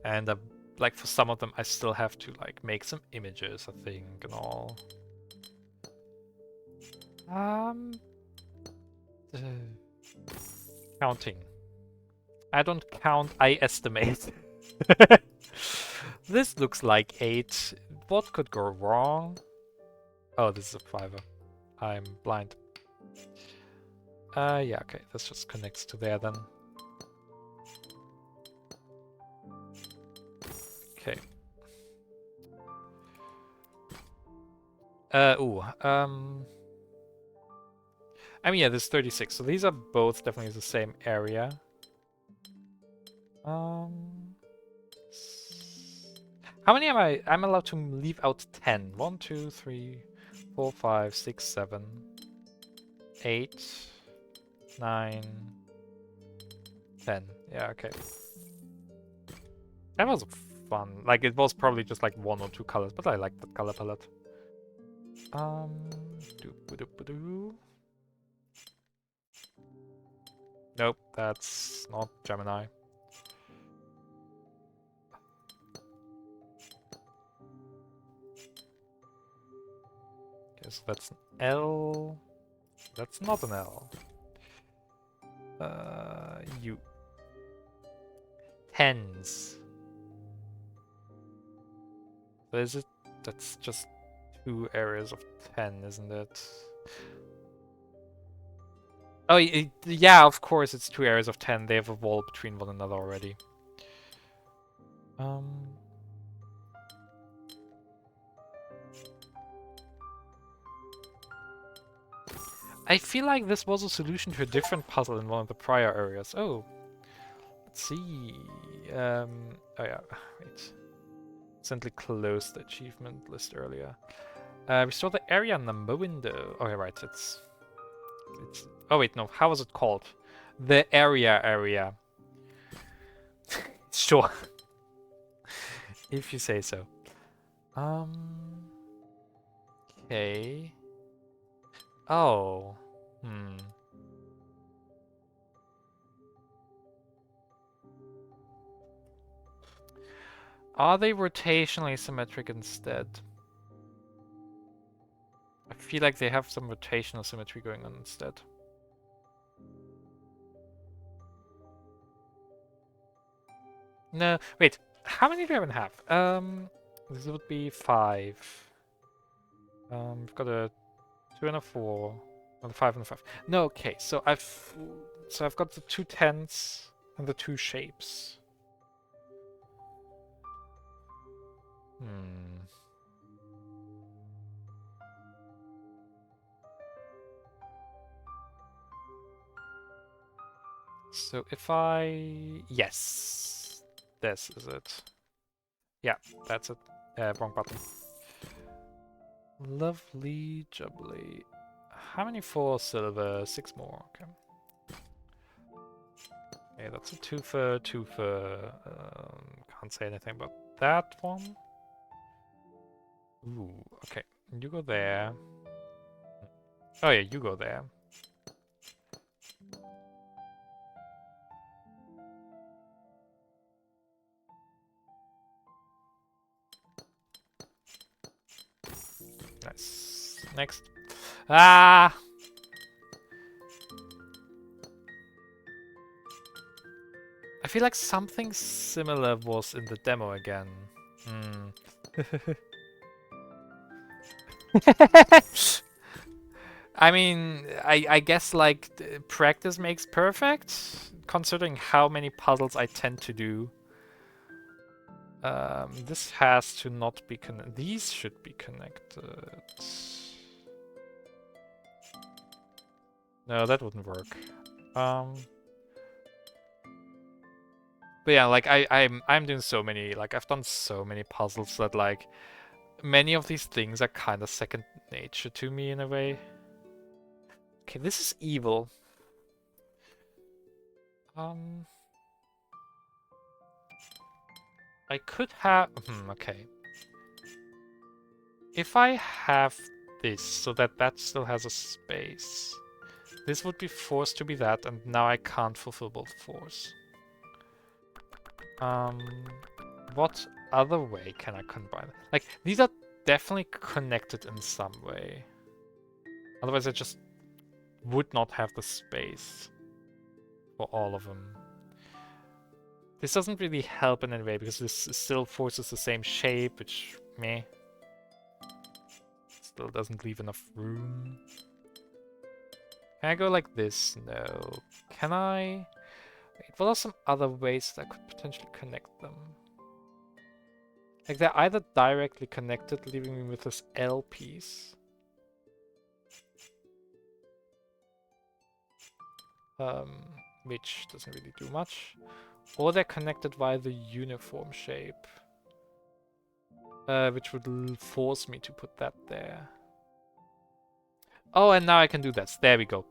And like for some of them, I still have to like make some images, I think, and all. Counting. I don't count, I estimate. This looks like 8. What could go wrong? Oh, this is a 5er. I'm blind. Yeah, okay, this just connects to there then. Okay. I mean, yeah, there's 36, so these are both definitely the same area. How many am I? I'm allowed to leave out 10. 1, 2, 3, 4, 5, 6, 7, 8, 9, 10. Yeah, okay. That was fun. Like, it was probably just like 1 or 2 colors, but I like that color palette. Doo-ba-doo-ba-doo. Nope, that's not Gemini. Okay, so that's an L. That's not an L. U. Tens. So is it? That's just 2 areas of 10, isn't it? Oh, yeah, of course, it's 2 areas of 10. They have a wall between one another already. I feel like this was a solution to a different puzzle in one of the prior areas. Oh, let's see. Oh yeah, wait. Simply closed the achievement list earlier. Restore the area number window. Okay, right, it's... Oh wait, no, how was it called? The area. Sure. If you say so. Okay. Oh. Are they rotationally symmetric instead? I feel like they have some rotational symmetry going on instead. No, wait. How many do I even have? This would be 5. We've got a 2 and a 4, and a 5 and a 5. No, okay. So I've got the 2 tens and the 2 shapes. So if yes, this is it. Yeah, that's it. Wrong button. Lovely jubbly. How many for silver? 6 more. Okay. Okay, that's a twofer. Can't say anything about that one. Ooh, okay. You go there. Oh yeah, you go there. Nice. Next. Ah! I feel like something similar was in the demo again. I mean, I guess like practice makes perfect, considering how many puzzles I tend to do. This has to not be connected. These should be connected. No, that wouldn't work. But yeah, like I'm doing so many, like I've done so many puzzles that like many of these things are kind of second nature to me in a way. Okay, this is evil. I could have... okay. If I have this so that that still has a space, this would be forced to be that, and now I can't fulfill both fours. What other way can I combine? Like, these are definitely connected in some way. Otherwise I just would not have the space for all of them. This doesn't really help in any way because this still forces the same shape, which meh. Still doesn't leave enough room. Can I go like this? No. Can I? Wait, what are some other ways that I could potentially connect them? Like they're either directly connected, leaving me with this L piece. Which doesn't really do much. Or they're connected via the uniform shape. Which would force me to put that there. Oh, and now I can do this. There we go.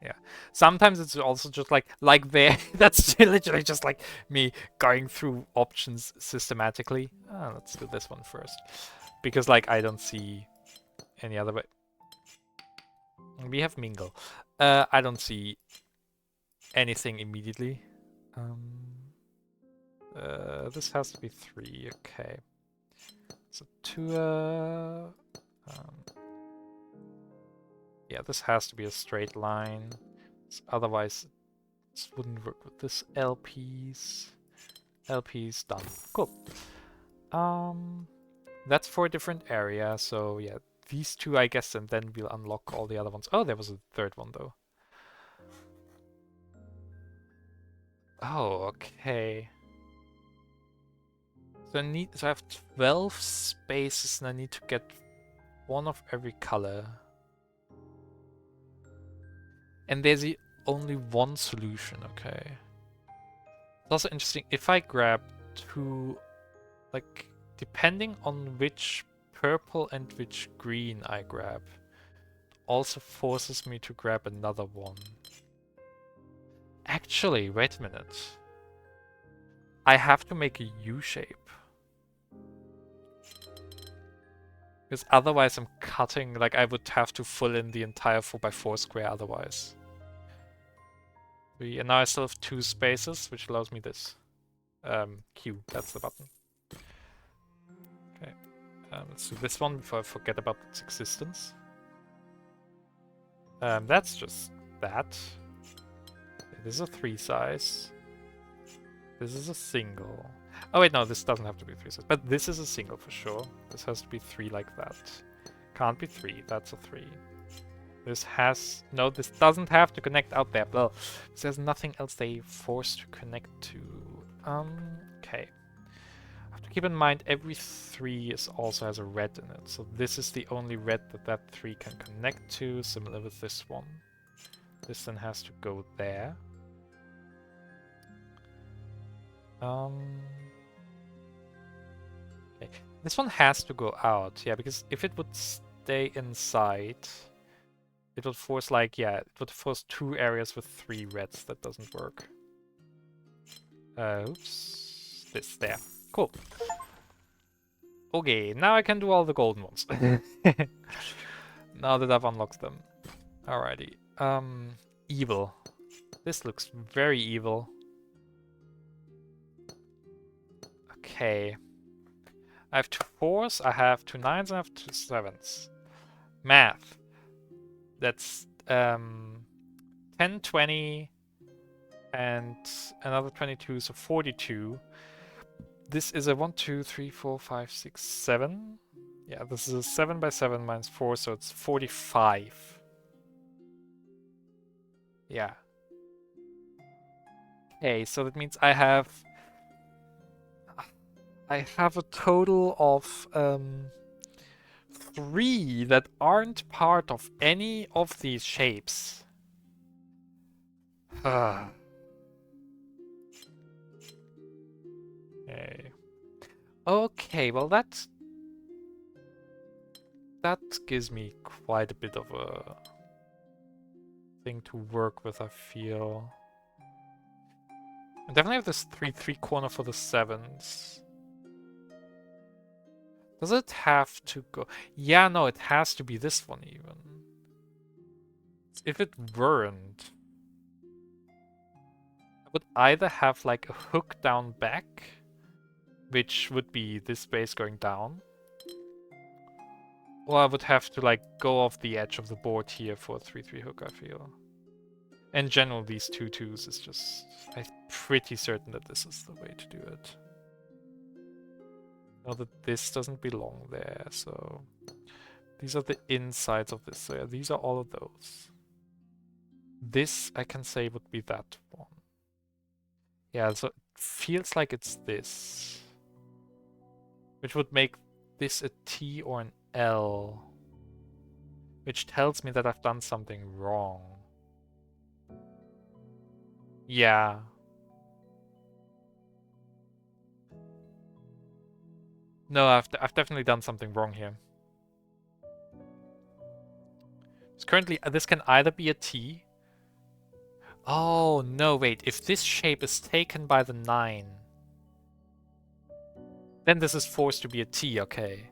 Yeah. Sometimes it's also just like there. That's literally just like me going through options systematically. Let's do this one first. Because like I don't see any other way. We have mingle. I don't see anything immediately. This has to be 3, okay. So 2, yeah, this has to be a straight line. Otherwise, this wouldn't work with this L piece. L piece done. Cool. That's for a different area, so yeah, these 2, I guess, and then we'll unlock all the other ones. Oh, there was a third one, though. Oh, okay. So I have 12 spaces, and I need to get one of every color. And there's only one solution, okay. It's also interesting, if I grab 2, like, depending on which purple and which green I grab, also forces me to grab another one. Actually, wait a minute. I have to make a U shape. Because otherwise I'm cutting, like I would have to fill in the entire 4x4 square otherwise. And now I still have 2 spaces, which allows me this. Q, that's the button. Okay, let's do this one before I forget about its existence. That's just that. This is a 3 size. This is a single. Oh wait, no, this doesn't have to be 3 size, but this is a single for sure. This has to be 3 like that. Can't be 3, that's a 3. This has... No, this doesn't have to connect out there. Well, there's nothing else they forced to connect to. Okay. I have to keep in mind every 3 also has a red in it. So this is the only red that 3 can connect to, similar with this one. This then has to go there. Okay. This one has to go out, yeah, because if it would stay inside, it would force, like, yeah, it would force 2 areas with 3 reds. That doesn't work. Oops. This, there. Cool. Okay, now I can do all the golden ones. Now that I've unlocked them. Alrighty. Evil. This looks very evil. Okay. I have 2 4s, I have 2 9s, and I have 2 7s. Math. That's 10, 20, and another 22, so 42. This is a 1, 2, 3, 4, 5, 6, 7. Yeah, this is a 7 by 7 minus 4, so it's 45. Yeah. Okay, so that means I have a total of 3 that aren't part of any of these shapes. Okay. Okay, well that gives me quite a bit of a thing to work with, I feel. I definitely have this 3-3 corner for the 7s. Does it have to go? Yeah, no, it has to be this one even. If it weren't, I would either have like a hook down back, which would be this space going down, or I would have to like go off the edge of the board here for a 3-3 hook, I feel. In general, these 2 2s is just... I'm pretty certain that this is the way to do it. Know that this doesn't belong there, so... These are the insides of this, so yeah, these are all of those. This, I can say, would be that one. Yeah, so it feels like it's this. Which would make this a T or an L. Which tells me that I've done something wrong. Yeah. No, I've definitely done something wrong here. It's currently, this can either be a T. Oh, no, wait. If this shape is taken by the 9, then this is forced to be a T, okay.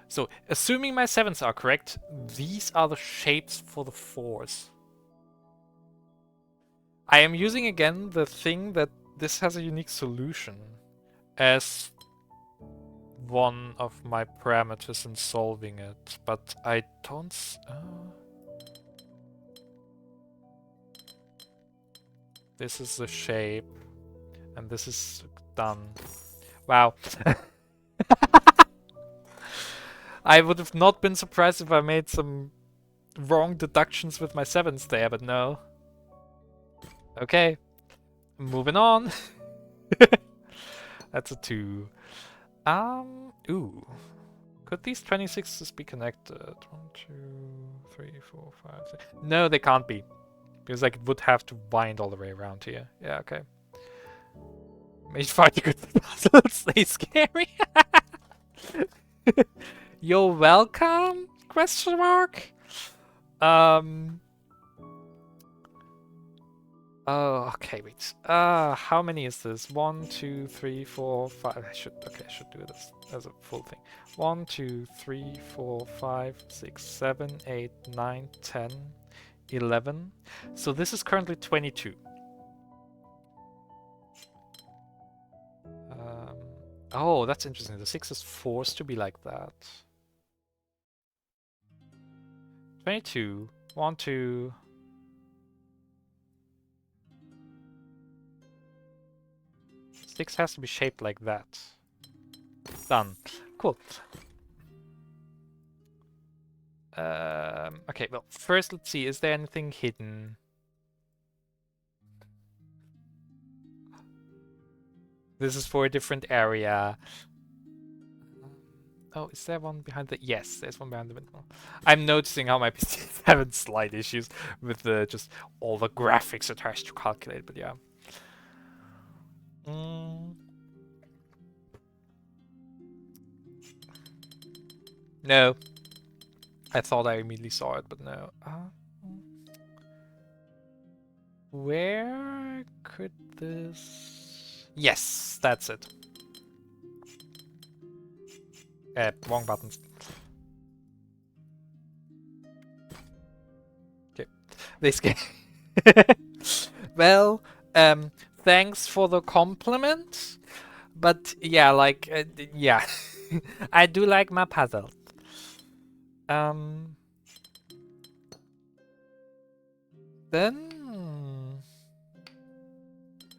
So, assuming my 7s are correct, these are the shapes for the 4s. I am using again the thing that this has a unique solution as one of my parameters in solving it, but I don't... This is the shape, and this is done. Wow. I would have not been surprised if I made some wrong deductions with my 7s there, but no. Okay, moving on. That's a 2. Ooh. Could these 26s be connected? 1, 2, 3, 4, 5, 6. No, they can't be. Because like it would have to wind all the way around here. Yeah, okay. Made far too good puzzles. They scary. You're welcome? Question mark? Oh, okay, wait. How many is this? 1, 2, 3, 4, 5. I should do this as a full thing. 1, 2, 3, 4, 5, 6, 7, 8, 9, 10, 11. So this is currently 22. Oh, that's interesting. The 6 is forced to be like that. 22. 1, 2. Six has to be shaped like that. Done. Cool. Okay, well, first let's see, is there anything hidden? This is for a different area. Oh, is there one behind the... Yes, there's one behind the window. I'm noticing how my PC is having slight issues with the just all the graphics it tries to calculate, but yeah. No. I thought I immediately saw it, but no. Where could this... Yes, that's it. Wrong buttons. Okay. They scare. Well, thanks for the compliment. But yeah, like, yeah. I do like my puzzle. Then...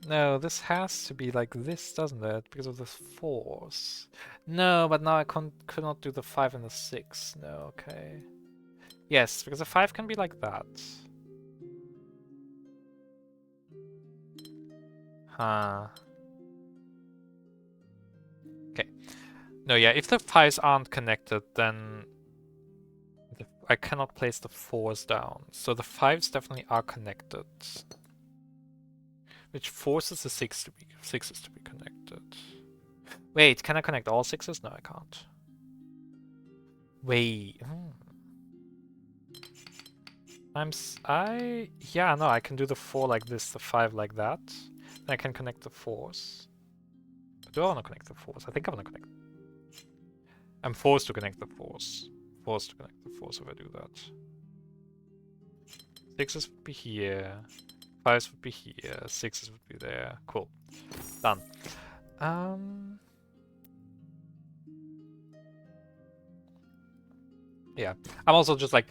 No, this has to be like this, doesn't it? Because of the force. No, but now I could not do the 5 and the 6. No, okay. Yes, because the 5 can be like that. Huh. Okay. No, yeah, if the 5s aren't connected, then I cannot place the 4s down. So the 5s definitely are connected. Which forces the 6s to be connected. Wait, can I connect all 6s? No, I can't. Wait. Yeah, no, I can do the 4 like this, the 5 like that. Then I can connect the 4s. But do I want to connect the 4s? I think I want to connect. I'm forced to connect the 4s. Forced to connect the 4s if I do that. 6s would be here. 5s would be here. 6s would be there. Cool. Done. Yeah, I'm also just like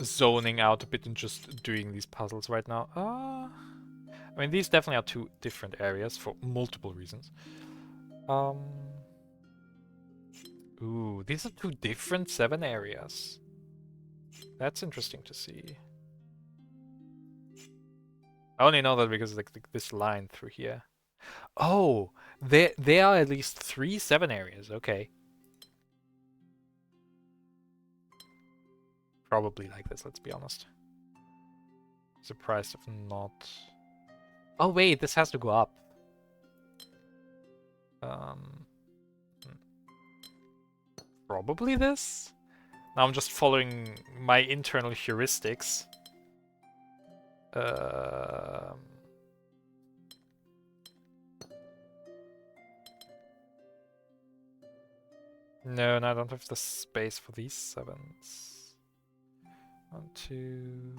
zoning out a bit and just doing these puzzles right now. I mean, these definitely are two different areas for multiple reasons. Ooh, these are two different 7 areas. That's interesting to see. I only know that because like this line through here. Oh, there are at least 3 7 areas. Okay. Probably like this, let's be honest. Surprised if not. Oh wait, this has to go up. Um, Probably this? Now I'm just following my internal heuristics. No, I don't have the space for these 7s. 1, 2...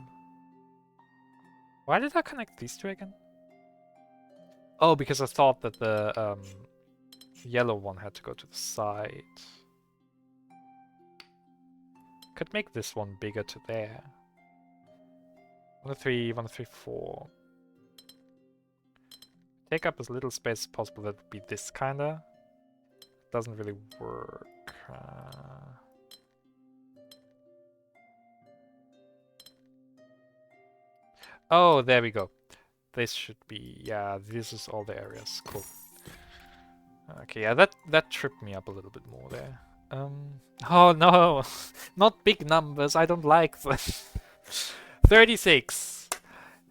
Why did I connect these 2 again? Oh, because I thought that the yellow one had to go to the side. Could make this one bigger to there. 1, 3, 1, 3, 4. Take up as little space as possible. That would be this kinda. Doesn't really work. Oh, there we go. This should be, yeah, this is all the areas. Cool. Okay, yeah, that tripped me up a little bit more there. Oh no, not big numbers. I don't like them. 36.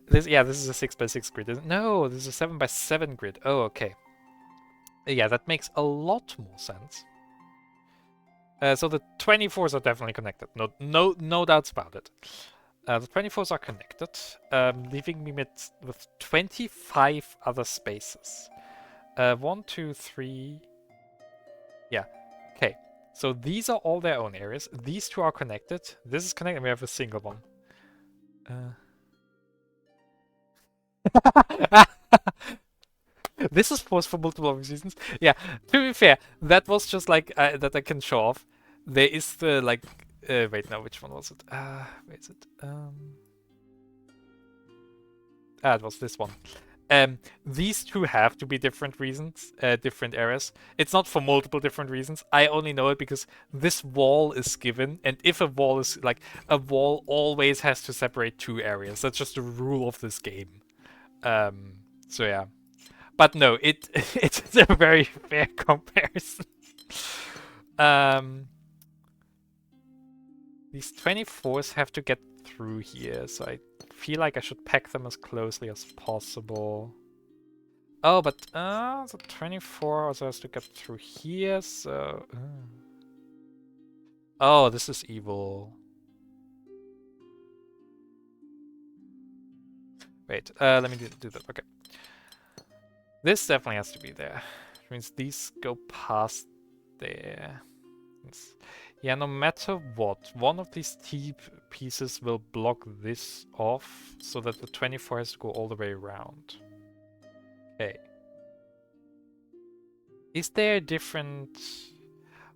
This is a 6x6 grid. No, this is a 7x7 grid. Oh, okay. Yeah, that makes a lot more sense. So the 24s are definitely connected. No doubts about it. The 24s are connected, leaving me with 25 other spaces. 1, 2, 3. Yeah. Okay. So these are all their own areas. These 2 are connected. This is connected. We have a single one. This is forced for multiple reasons. Yeah. To be fair, that was just like that I can show off. There is the like. Wait, no. Which one was it? Where is it? It was this one. These 2 have to be different reasons, different areas. It's not for multiple different reasons. I only know it because this wall is given, and if a wall is like a wall always has to separate 2 areas. That's just the rule of this game. So yeah, but no, it's a very fair comparison. These 24s have to get through here, so I feel like I should pack them as closely as possible. Oh, but the 24 also has to get through here, so... Oh, this is evil. Wait, let me do that. Okay. This definitely has to be there. Which means these go past there. Yeah, no matter what, one of these T pieces will block this off so that the 24 has to go all the way around. Okay. Is there a different...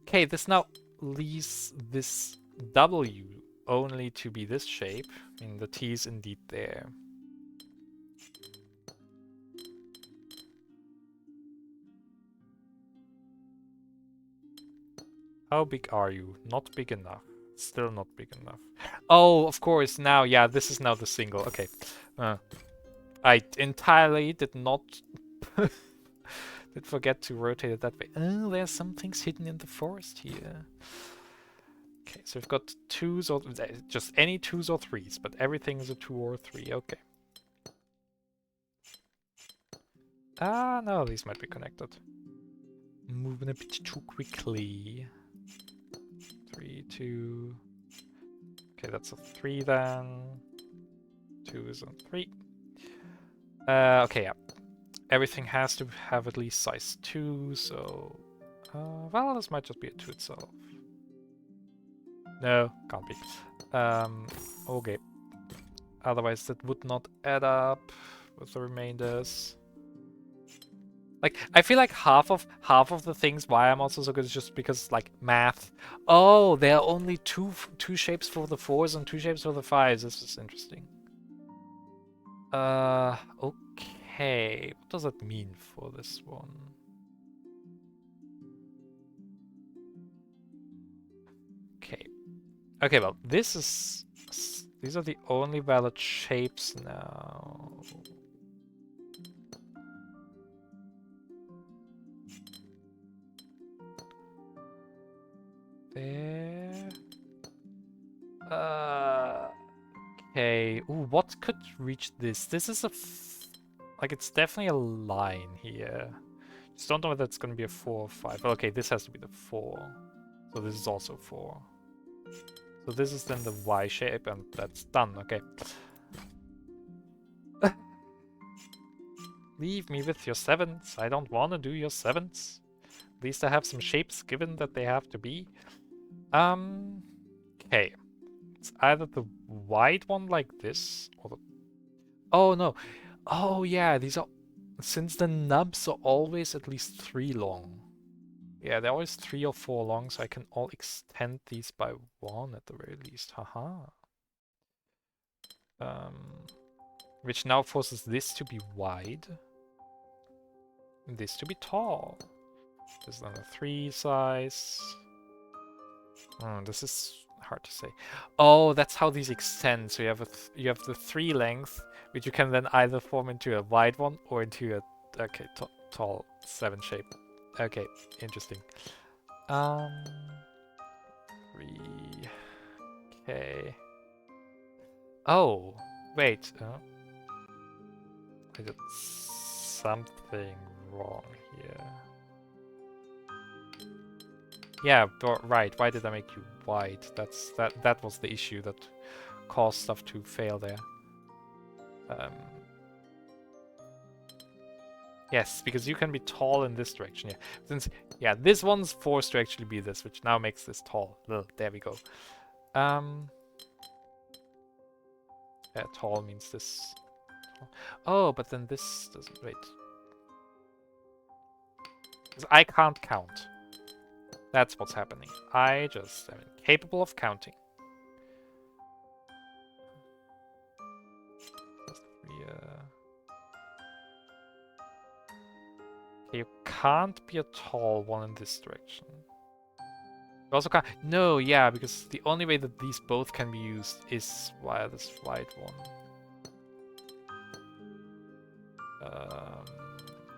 Okay, this now leaves this W only to be this shape. I mean, the T is indeed there. How big are you? Not big enough. Still not big enough. Oh, of course, now, yeah, this is now the single. Okay. I entirely did not... did forget to rotate it that way. Oh, there's some things hidden in the forest here. Okay, so we've got 2s or... just any 2s or 3s, but everything is a 2 or 3. Okay. Ah, no, these might be connected. Moving a bit too quickly. 3, 2... Okay, that's a 3 then. 2 is a 3. Okay, yeah. Everything has to have at least size 2, so... well, this might just be a 2 itself. No, can't be. Okay. Otherwise, that would not add up with the remainders. Like, I feel like half of the things why I'm also so good is just because, like, math. Oh, there are only two shapes for the 4s and 2 shapes for the 5s. This is interesting. Okay. What does that mean for this one? Okay. Okay, well, this is These are the only valid shapes now. There. Okay. Ooh, what could reach this? This is like, it's definitely a line here. Just don't know whether it's gonna be a 4 or 5. Okay, this has to be the 4. So this is also 4. So this is then the Y shape, and that's done. Okay. Leave me with your 7s. I don't want to do your 7s. At least I have some shapes given that they have to be. Okay. It's either the wide one like this, or the... Oh, no. Oh, yeah, these are... Since the nubs are always at least 3 long. Yeah, they're always 3 or 4 long, so I can all extend these by 1 at the very least. Haha. Which now forces this to be wide. And this to be tall. This is then a 3 size. This is hard to say. Oh, that's how these extend. So you have the 3 length, which you can then either form into a wide one or into a tall 7 shape. Okay, interesting. 3. Okay. Oh, wait. I did something wrong here. Yeah, right. Why did I make you white? That was the issue that caused stuff to fail there. Yes, because you can be tall in this direction. Yeah, since this one's forced to actually be this, which now makes this tall. There we go. Yeah, tall means this. Oh, but then this doesn't. Wait. Because I can't count. That's what's happening. I just am incapable of counting. You can't be a tall one in this direction. You also can't... No, yeah, because the only way that these both can be used is via this wide one.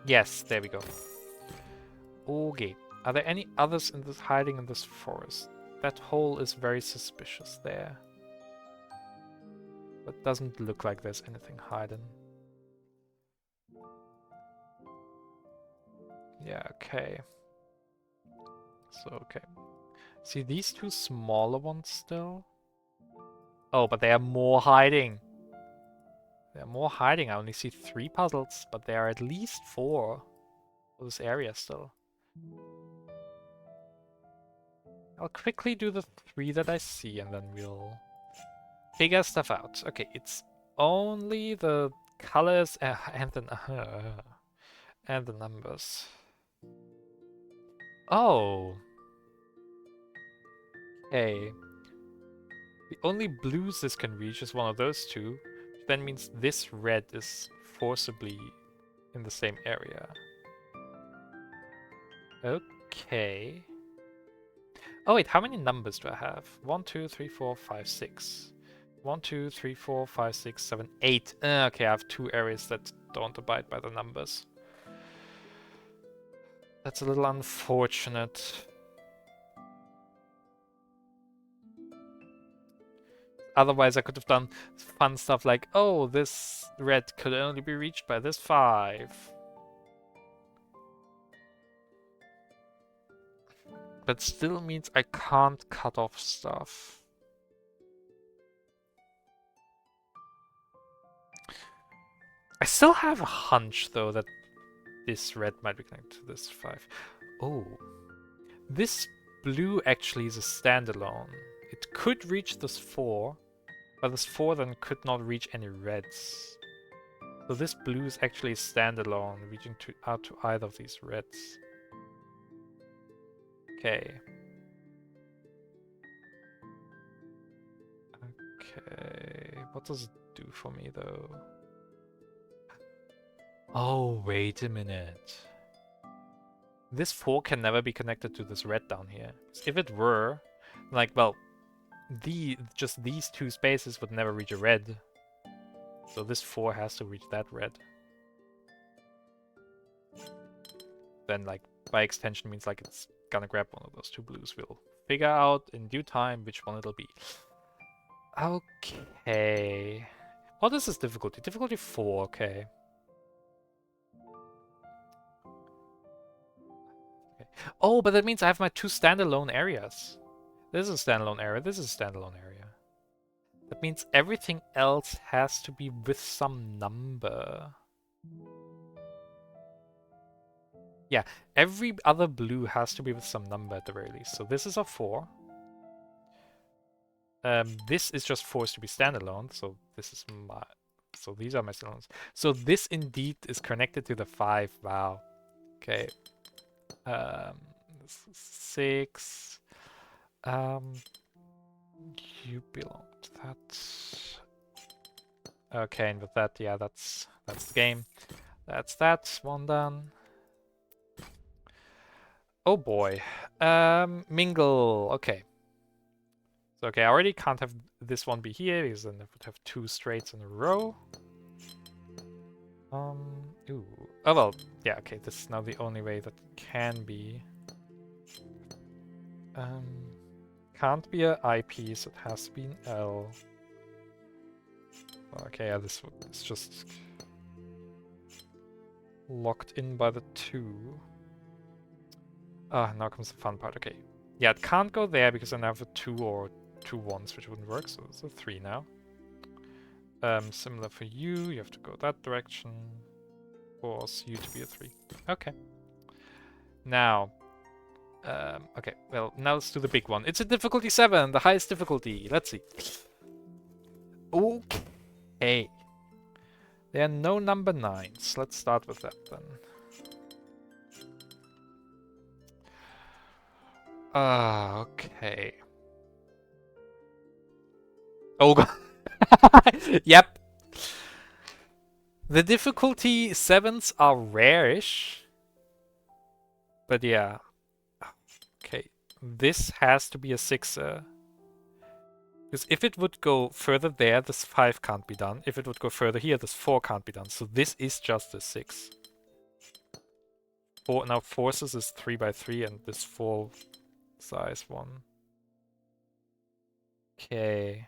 Yes, there we go. Okay. Are there any others in this hiding in this forest? That hole is very suspicious there. But doesn't look like there's anything hidden. Yeah, okay. So, okay. See these 2 smaller ones still? Oh, but they are more hiding. There are more hiding. I only see 3 puzzles, but there are at least 4 for this area still. I'll quickly do the 3 that I see, and then we'll figure stuff out. Okay, it's only the colors and the numbers. Oh. Okay. The only blues this can reach is one of those 2, which then means this red is forcibly in the same area. Okay. Oh wait, how many numbers do I have? 1, 2, 3, 4, 5, 6. 1, 2, 3, 4, 5, 6, 7, 8. Okay, I have 2 areas that don't abide by the numbers. That's a little unfortunate. Otherwise, I could have done fun stuff like, oh, this red could only be reached by this 5. But still means I can't cut off stuff. I still have a hunch, though, that this red might be connected to this 5. Oh. This blue actually is a standalone. It could reach this 4, but this 4 then could not reach any reds. So this blue is actually a standalone, reaching out to either of these reds. Okay. Okay, what does it do for me though? Oh, wait a minute. This 4 can never be connected to this red down here. If it were, like, well, just these two spaces would never reach a red. So this 4 has to reach that red. Then, like, by extension means like it's gonna grab one of those two blues. We'll figure out in due time which one it'll be. Okay. What is this difficulty? Difficulty 4, okay. Oh, but that means I have my two standalone areas. This is a standalone area, this is a standalone area. That means everything else has to be with some number. Yeah, every other blue has to be with some number at the very least. So this is a 4. This is just forced to be standalone, so this is my... So these are my standalones. So this indeed is connected to the 5. Wow. Okay. 6. You belong to that. Okay, and with that, yeah, that's the game. That's that. One done. Oh boy. Mingle. Okay. So, okay, I already can't have this one be here because then I would have 2 straights in a row. Ooh. Oh well, yeah, okay, this is now the only way that can be. Can't be a I piece, it has to be an L. Okay, yeah, this is just locked in by the 2. Ah, now comes the fun part. Okay. Yeah, it can't go there because then I have a 2 or 2 1s, which wouldn't work, so it's a 3 now. Similar for you, you have to go that direction. Force you to be a 3. Okay. Now, okay, well, now let's do the big one. It's a difficulty 7, the highest difficulty. Let's see. Okay. There are no number 9s. Let's start with that then. Okay. Oh god. Yep. The difficulty 7s are rare-ish. But yeah. Okay. This has to be a 6er. Because if it would go further there, this 5 can't be done. If it would go further here, this 4 can't be done. So this is just a 6. Now forces is 3 by 3 and this 4 size 1. Okay.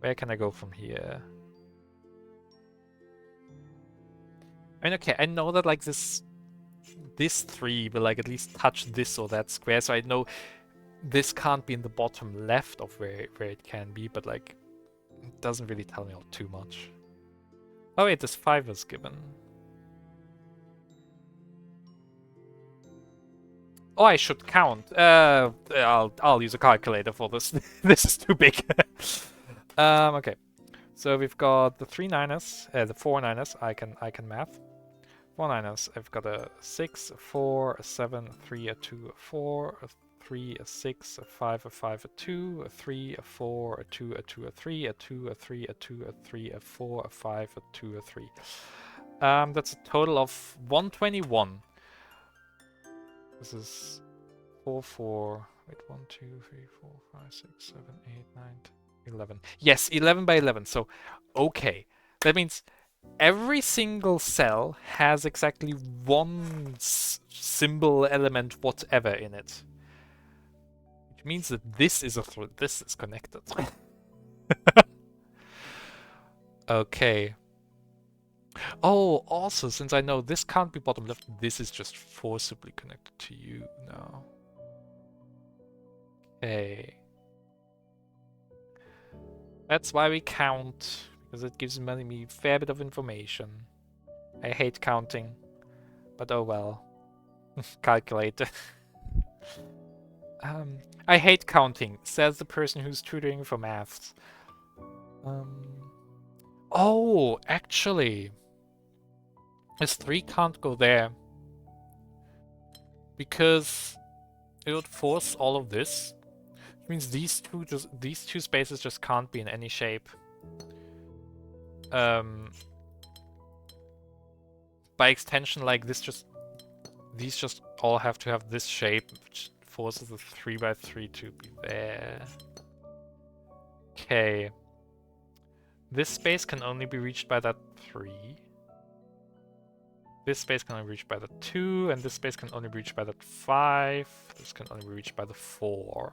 Where can I go from here? I mean, okay, I know that like this 3 will like at least touch this or that square, so I know this can't be in the bottom left of where it can be, but like it doesn't really tell me too much. Oh wait, this 5 is given. Oh, I should count. I'll use a calculator for this. This is too big. Okay. So we've got the 3 9s, the 4 9s. I can math. 4 9s. I've got a 6, a 4, a 7, a 3, a 2, a 4, a 3, a 6, a 5, a 5, a 2, a 3, a 4, a 2, a 2, a 3, a 2, a 3, a 2, a 3, a 4, a 5, a 2, a 3. That's a total of 121. This is 4, 4. Wait, 1, 2, 3, 4, 5, 6, 7, 8, 9, 10, 11. Yes, 11 by 11. So, okay. That means every single cell has exactly one symbol, element, whatever in it. Which means that this is this is connected. Okay. Oh, also, since I know this can't be bottom left, this is just forcibly connected to you now. Okay. That's why we count, because it gives me a fair bit of information. I hate counting, but oh well. Calculator. I hate counting, says the person who's tutoring for maths. Oh, actually. This 3 can't go there. Because it would force all of this. Which means these two spaces just can't be in any shape. By extension, like these just all have to have this shape, which forces the 3x3 to be there. Okay. This space can only be reached by that 3. This space can only be reached by the 2, and this space can only be reached by the 5. This can only be reached by the 4.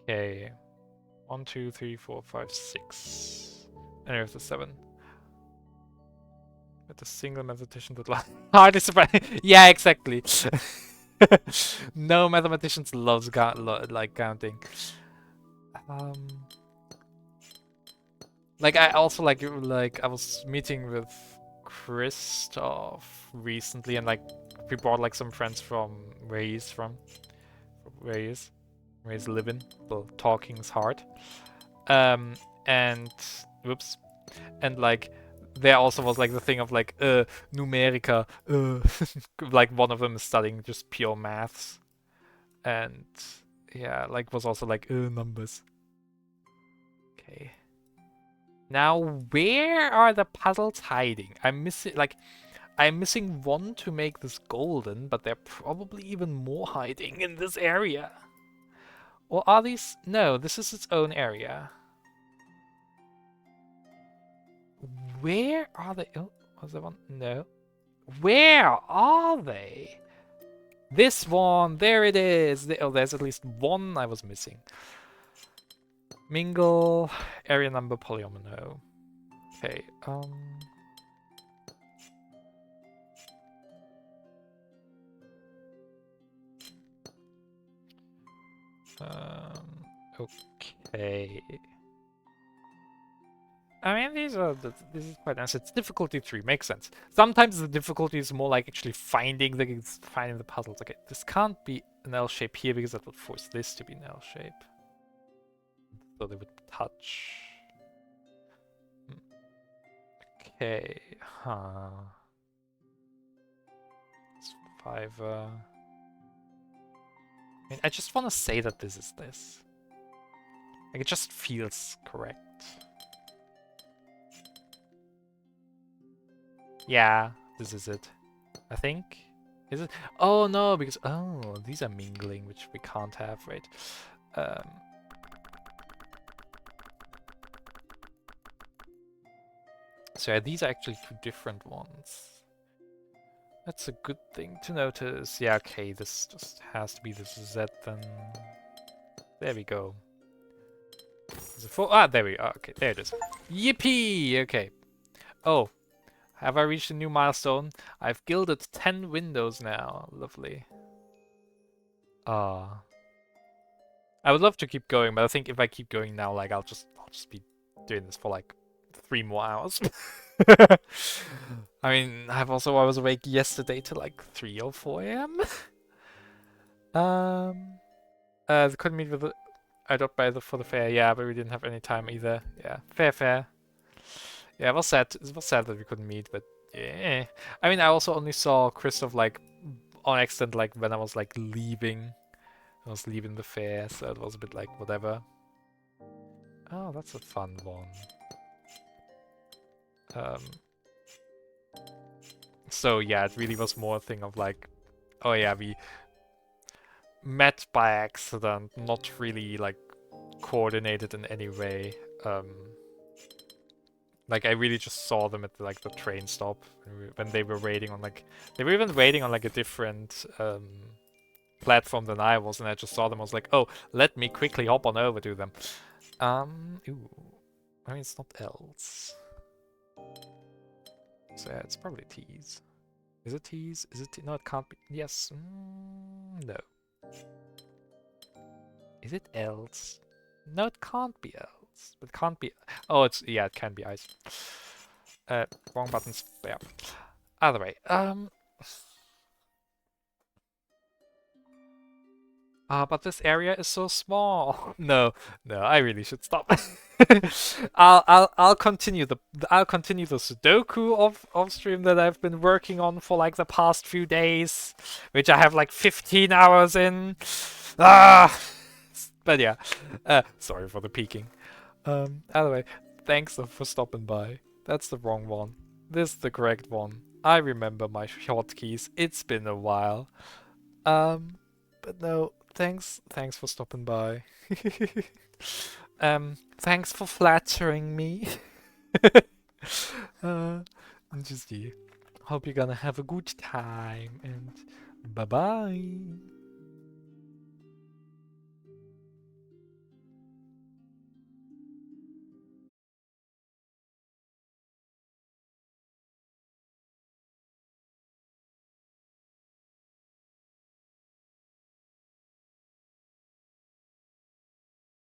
Okay. 1, 2, 3, 4, 5, 6. And here's the 7. With a single mathematician that hardly surprising. Yeah, exactly. No mathematicians loves like counting. Like I also like I was meeting with Christoph recently, and like we brought like some friends from where he's from, where he's living. Well, talking is hard. And whoops, and like there also was like the thing of like numerica, like one of them is studying just pure maths, and yeah, like was also like numbers. Okay. Now, where are the puzzles hiding? I'm missing one to make this golden, but there are probably even more hiding in this area. Or are these? No, this is its own area. Where are they? Oh, was there one? No. Where are they? This one, there it is. Oh, there's at least one I was missing. Mingle, area number, polyomino. Okay, okay. I mean, this is quite nice. It's difficulty 3, makes sense. Sometimes the difficulty is more like actually finding the puzzles. Okay, this can't be an L shape here because that would force this to be an L shape. So they would touch. Okay, huh. It's 5. I mean, I just want to say that this is this. Like, it just feels correct. Yeah, this is it. I think. Is it? Oh no, because these are mingling, which we can't have, right? So yeah, these are actually 2 different ones. That's a good thing to notice. Yeah, okay, this just has to be this Z then. There we go. There we are. Okay, there it is. Yippee! Okay. Oh, have I reached a new milestone? I've gilded 10 windows now. Lovely. I would love to keep going, but I think if I keep going now, like I'll just be doing this for like 3 more hours. I mean, I was awake yesterday till like 3 or 4 a.m. Couldn't meet with I dropped by for the fair, yeah, but we didn't have any time either. Yeah, fair. Yeah, it was sad that we couldn't meet, but yeah. I mean, I also only saw Christoph like on accident, like when I was like leaving. I was leaving the fair, so it was a bit like whatever. Oh, that's a fun one. So yeah, it really was more a thing of like, oh yeah, we met by accident, not really like coordinated in any way. Like I really just saw them at like the train stop when they were waiting on like they were even waiting on like a different platform than I was, and I just saw them. I was like, oh, let me quickly hop on over to them. Ooh, I mean it's not L's, so yeah, it's probably T's. Is it T's? Is it T? No, it can't be. Yes. No. Is it L's? No, it can't be L's. It can't be. Oh, it can be I's. Wrong buttons. Yeah. Either way. But this area is so small. No, I really should stop. I'll continue the Sudoku off stream that I've been working on for like the past few days, which I have like 15 hours in. But yeah, sorry for the peeking. Either way, thanks for stopping by. That's the wrong one. This is the correct one. I remember my hotkeys. It's been a while. But no, thanks for stopping by. Thanks for flattering me. uh, and just you. Hope you're gonna have a good time and bye bye.